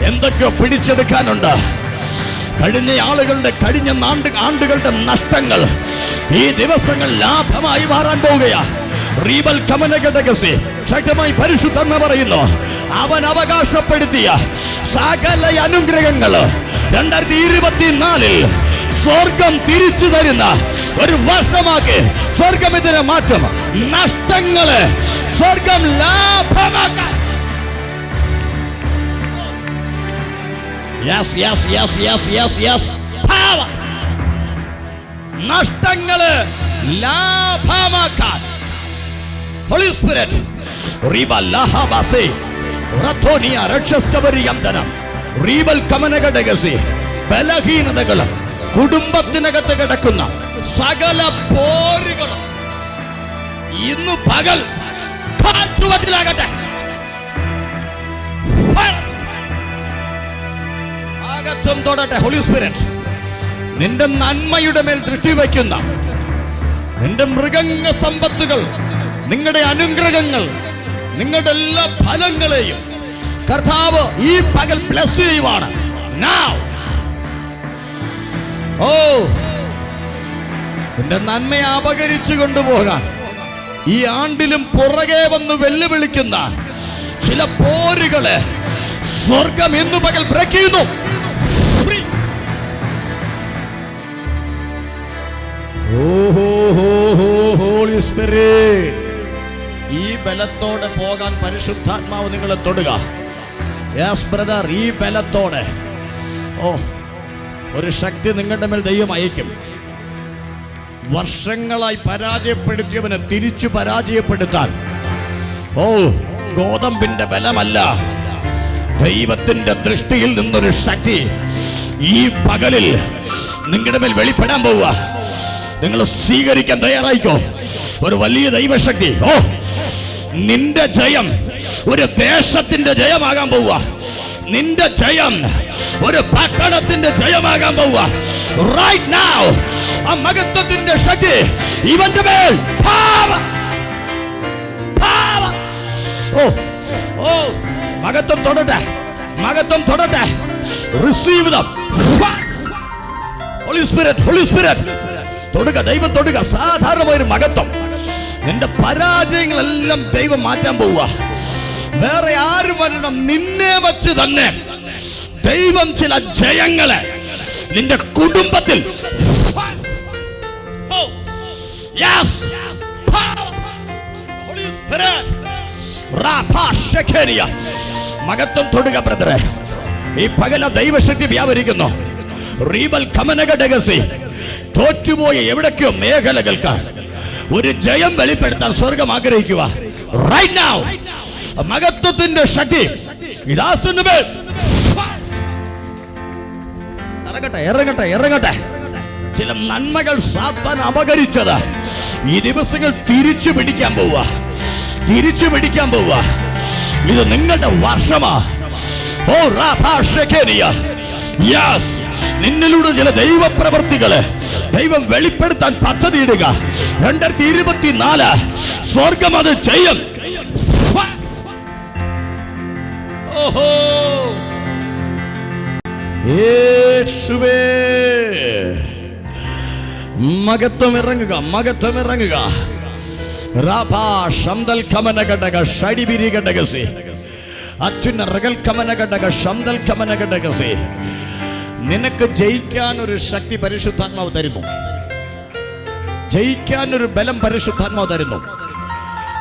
എന്തൊക്കെയോ പിടിച്ചെടുക്കാനുണ്ട്. കഴിഞ്ഞ ആളുകളുടെ കഴിഞ്ഞ ആണ്ടുകളുടെ നഷ്ടങ്ങൾ ഈ ദിവസങ്ങൾ ലാഭമായി മാറാൻ പോവുകയാണ്. റീബൽ കമനഗടകസി ശക്തമായി പരിശുദ്ധം പറയുന്നു, അവൻ അവകാശപ്പെടുത്തിയ സകല അനുഗ്രഹങ്ങൾ 2024 സ്വർഗം തിരിച്ചു തരുന്ന ഒരു വർഷമാക്കി സ്വർഗം ഇതിനെ മാറ്റും. നഷ്ടങ്ങളെ സ്വർഗം ലാഭമാക്കാൻ. Yes, yes, yes, yes, yes, yes. Power. നഷ്ടങ്ങളെ ലാഭമാക്കാൻ Holy Spirit. Riba lahabase. Ratonia rakshasavariyandanam. Ribal kamanagadagassi. ബലഹീനതകളും കുടുംബത്തിനകത്ത് കിടക്കുന്ന സകല പോരുകളും ഇന്ന് പകൽ കാറ്റുവട്ടിലാകട്ടെ. ആകത്തും തൊടട്ടെ. ഹോളി സ്പിരിറ്റ് നിന്റെ നന്മയുടെ മേൽ ദൃഷ്ടി വയ്ക്കുന്ന നിന്റെ മൃഗങ്ങ സമ്പത്തുകൾ, നിങ്ങളുടെ അനുഗ്രഹങ്ങൾ, നിങ്ങളുടെ എല്ലാ ഫലങ്ങളെയും കർത്താവ് ഈ പകൽ ബ്ലെസ് ചെയ്യുവാണ്. Now. ഓ നിന്റെ നന്മയെ അപകരിച്ചു കൊണ്ടുപോകാൻ ഈ ആണ്ടിലും പുറകെ വന്ന് വെല്ലുവിളിക്കുന്ന ചില പോരുകളെ സ്വർഗം ഇന്നു പകൽ ബ്രേക്ക് ചെയ്യുന്നു. ഹോളി സ്പിരിറ്റ്, ഈ ബലത്തോടെ പോകാൻ പരിശുദ്ധാത്മാവ് നിങ്ങളെ തൊടുക. യെസ് ബ്രദർ, ഈ ബലത്തോടെ ഒരു ശക്തി നിങ്ങളുടെ മേൽ ദൈവം അയക്കും. വർഷങ്ങളായി പരാജയപ്പെടുത്തിയവനെ തിരിച്ചു പരാജയപ്പെടുത്താൻ ഗോതമ്പിന്റെ ബലമല്ല, ദൈവത്തിന്റെ ദൃഷ്ടിയിൽ നിന്നൊരു ശക്തി ഈ പകലിൽ നിങ്ങളുടെ മേൽ വെളിപ്പെടാൻ പോവുക. നിങ്ങൾ സ്വീകരിക്കാൻ തയ്യാറായിക്കോ ഒരു വലിയ ദൈവശക്തി. നിന്റെ ജയം ഒരു ദേശത്തിന്റെ ജയമാകാൻ പോവുക. നിന്റെ ജയം ഒരു പട്ടണത്തിന്റെ ജയമാകാൻ പോവുക. റൈറ്റ് നൗ ആ മഹത്വത്തിന്റെ ശക്തി ഇവന്റെ മേൽ മഹത്വം തൊടട്ടെ, മഹത്വം തൊടട്ടെ. Receive the Holy Spirit, Holy Spirit. തൊടുക, ദൈവം തൊടുക. സാധാരണമായൊരു മഹത്വം. നിന്റെ പരാജയങ്ങളെല്ലാം ദൈവം മാറ്റാൻ പോവുക. വേറെ ആരും വരണം, നിന്നെ വച്ച് തന്നെ ദൈവം ചില ജയങ്ങളെ നിന്റെ കുടുംബത്തിൽ മഹത്വം തൊടുക ബ്രദറെ. ഈ പകല ദൈവശക്തി വ്യാപരിക്കുന്നു. റീബൽ കമനകടകസി തോറ്റുപോയ എവിടേക്കോ മേഖലകൾക്ക് ഒരു ജയം വെളിപ്പെടുത്താൻ സ്വർഗം ആഗ്രഹിക്കുക. റൈറ്റ് നൗ മഹത്വത്തിന്റെ ശക്തി ഇദാസിന്റെ മേൽ ഇറങ്ങട്ടെ, ഇറങ്ങട്ടെ, ഇറങ്ങട്ടെ. ചില നന്മകൾ സാത്താൻ അപകരിച്ചത് ഈ ദിവസങ്ങൾ തിരിച്ചു പിടിക്കാൻ പോവുക, തിരിച്ചു പിടിക്കാൻ പോവുക. ഇത് നിങ്ങളുടെ വർഷമാ. നിന്നിലൂടെ ചില ദൈവപ്രവർത്തികള് ദൈവം വെളിപ്പെടുത്താൻ പദ്ധതിയിടുക. 2024 സ്വർഗം അത് ചെയ്യും. ഓഹോ യേശുവേ, മഹത്വം ഇറങ്ങുക, മഹത്വം ഇറങ്ങുക. നിനക്ക് ജയിക്കാൻ ഒരു ശക്തി പരിശുദ്ധാത്മാവ് തരുന്നു. ജയിക്കാൻ ഒരു ബലം പരിശുദ്ധാത്മാവ് തരുന്നു.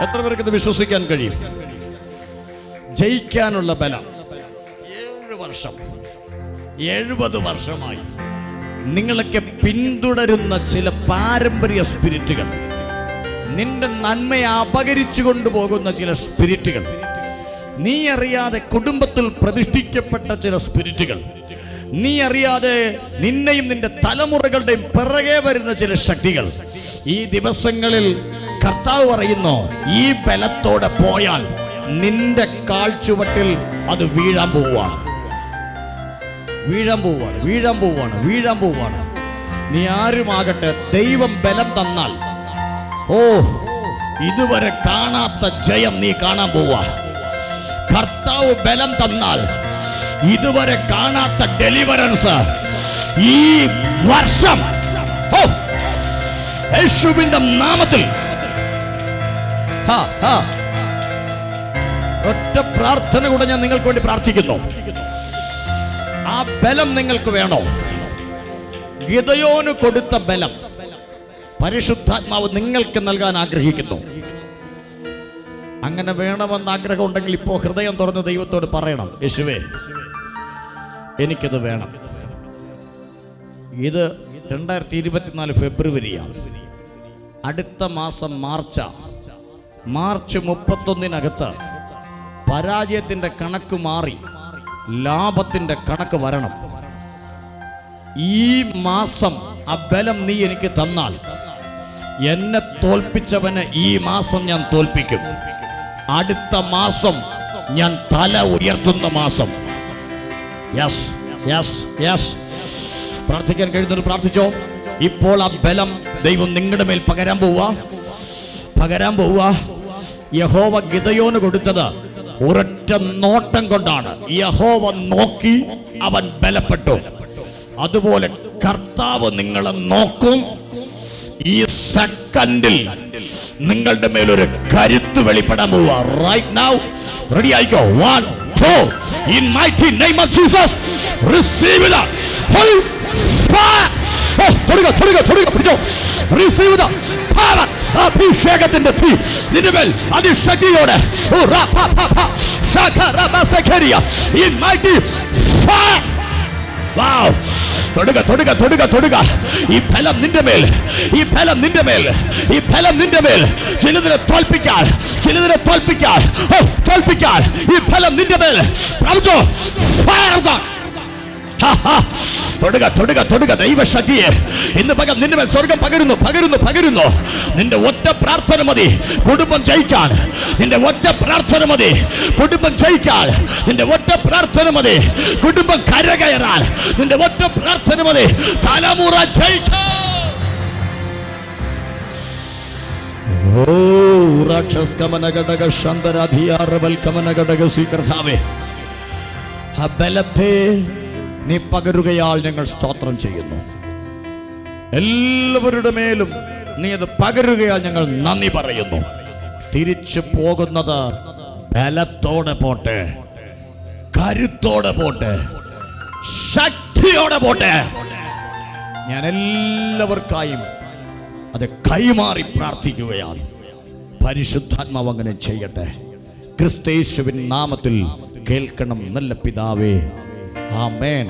എത്ര പേർക്ക് ഇത് വിശ്വസിക്കാൻ കഴിയും? ജയിക്കാനുള്ള ബലം. 7 വർഷം 70 വർഷമായി നിങ്ങളൊക്കെ പിന്തുടരുന്ന ചില പാരമ്പര്യ സ്പിരിറ്റുകൾ, നിന്റെ നന്മയെ അപകരിച്ചു കൊണ്ടുപോകുന്ന ചില സ്പിരിറ്റുകൾ, നീ അറിയാതെ കുടുംബത്തിൽ പ്രതിഷ്ഠിക്കപ്പെട്ട ചില സ്പിരിറ്റുകൾ, നീ അറിയാതെ നിന്നെയും നിന്റെ തലമുറകളുടെയും പിറകെ വരുന്ന ചില ശക്തികൾ, ഈ ദിവസങ്ങളിൽ കർത്താവ് പറയുന്നു, ഈ ബലത്തോടെ പോയാൽ നിന്റെ കാൽച്ചുവട്ടിൽ അത് വീഴാൻ പോവുകയാണ്, വീഴാൻ പോവുകയാണ്, വീഴാൻ പോവുകയാണ്, വീഴാൻ പോവുകയാണ്. നീ ആരുമാകട്ടെ, ദൈവം ബലം തന്നാൽ ഇതുവരെ കാണാത്ത ജയം നീ കാണാൻ പോവുക. കർത്താവ് ബലം തന്നാൽ ഇതുവരെ കാണാത്ത ഡെലിവറൻസ് ഈ വർഷം യേശുവിന്റെ നാമത്തിൽ. ഒറ്റ പ്രാർത്ഥന കൂടെ ഞാൻ നിങ്ങൾക്ക് വേണ്ടി പ്രാർത്ഥിക്കുന്നു. ആ ബലം നിങ്ങൾക്ക് വേണോ? ഗിദെയോന് കൊടുത്ത ബലം പരിശുദ്ധാത്മാവ് നിങ്ങൾക്ക് നൽകാൻ ആഗ്രഹിക്കുന്നു. അങ്ങനെ വേണമെന്ന് ആഗ്രഹം ഉണ്ടെങ്കിൽ ഇപ്പോൾ ഹൃദയം തുറന്ന് ദൈവത്തോട് പറയണം, യേശുവേ എനിക്കത് വേണം. ഇത് 2024 ഫെബ്രുവരിയാണ്. അടുത്ത മാസം മാർച്ച് 31 പരാജയത്തിന്റെ കണക്ക് മാറി ലാഭത്തിന്റെ കണക്ക് വരണം. ഈ മാസം ആ ബലം നീ എനിക്ക് തന്നാൽ എന്നെ തോൽപ്പിച്ചവനെ ഈ മാസം ഞാൻ തോൽപ്പിക്കും. അടുത്ത മാസം ഞാൻ തല ഉയർത്തുന്ന മാസം. Yes yes yes. പ്രാർത്ഥിക്കാൻ കഴിയുന്നവർ പ്രാർത്ഥിച്ചോ. ഇപ്പോൾ ആ ബലം ദൈവം നിങ്ങളുടെ മേൽ പകരാൻ പോവുക. യഹോവ ഗിദെയോന് കൊടുത്തത് ഒരൊറ്റ നോട്ടം കൊണ്ടാണ്. യഹോവ നോക്കി, അവൻ ബലപ്പെട്ടു. അതുപോലെ കർത്താവ് നിങ്ങളെ നോക്കും. ഈ സെക്കൻഡിൽ നിങ്ങളുടെ മേലൊരു കരുത്ത് വെളിപ്പെടാൻ പോവുക. റൈറ്റ് നൗ റെഡി ആയിക്കോ. 1 2 in mighty name of Jesus receive the holy fire. തൊടുക പിടിച്ചോ. receive the power. അഭിഷേകത്തിന്റെ തീ നിന്റെ മേൽ അതിശക്തിയോടെ in mighty fire. Wow. തൊടുക തൊടുക തൊടുക തൊടുക. ഈ ഫലം നിന്റെ മേൽ, ഈ ഫലം നിന്റെ മേൽ, ഈ ഫലം നിന്റെ മേൽ. ചിലതിനെ തോൽപ്പിക്കാൻ, ചിലതിനെ തോൽപ്പിക്കാൻ, തോൽപ്പിക്കാൻ ഈ ഫലം നിന്റെ മേൽ. തൊടുക തൊടുക തൊടുക. ദൈവശക്തിയെ ഇന്ന് പകൽ നിന്റെ മേൽ സ്വർഗം പകരുന്നു, പകരുന്നു, പകരുന്നു. നിന്റെ ഒറ്റ പ്രാർത്ഥന മതി കുടുംബം ജയിക്കാൻ. നിന്റെ ഒറ്റ പ്രാർത്ഥന മതി കുടുംബം ജയിക്കാൻ. നിന്റെ ഒറ്റ പ്രാർത്ഥന മതി കുടുംബം കരകയറാൻ. നിന്റെ ഒറ്റ പ്രാർത്ഥന മതി തലമുറ ജയിക്കാൻ. ബലത്തെ നീ പകരുകയാൽ ഞങ്ങൾ സ്തോത്രം ചെയ്യുന്നു. എല്ലാവരുടെ മേലും നീ അത് പകരുകയാൽ ഞങ്ങൾ നന്ദി പറയുന്നു. തിരിച്ചു പോകുന്നത് ബലത്തോടെ പോട്ടെ, കരുത്തോടെ പോട്ടെ, ശക്തിയോടെ പോട്ടെ. ഞാൻ എല്ലാവർക്കായും അത് കൈമാറി പ്രാർത്ഥിക്കുകയാണ്. പരിശുദ്ധാത്മാവ് അങ്ങനെ ചെയ്യട്ടെ. ക്രിസ്തയേശുവിൻ നാമത്തിൽ കേൾക്കണം നല്ല പിതാവേ, ആമേൻ.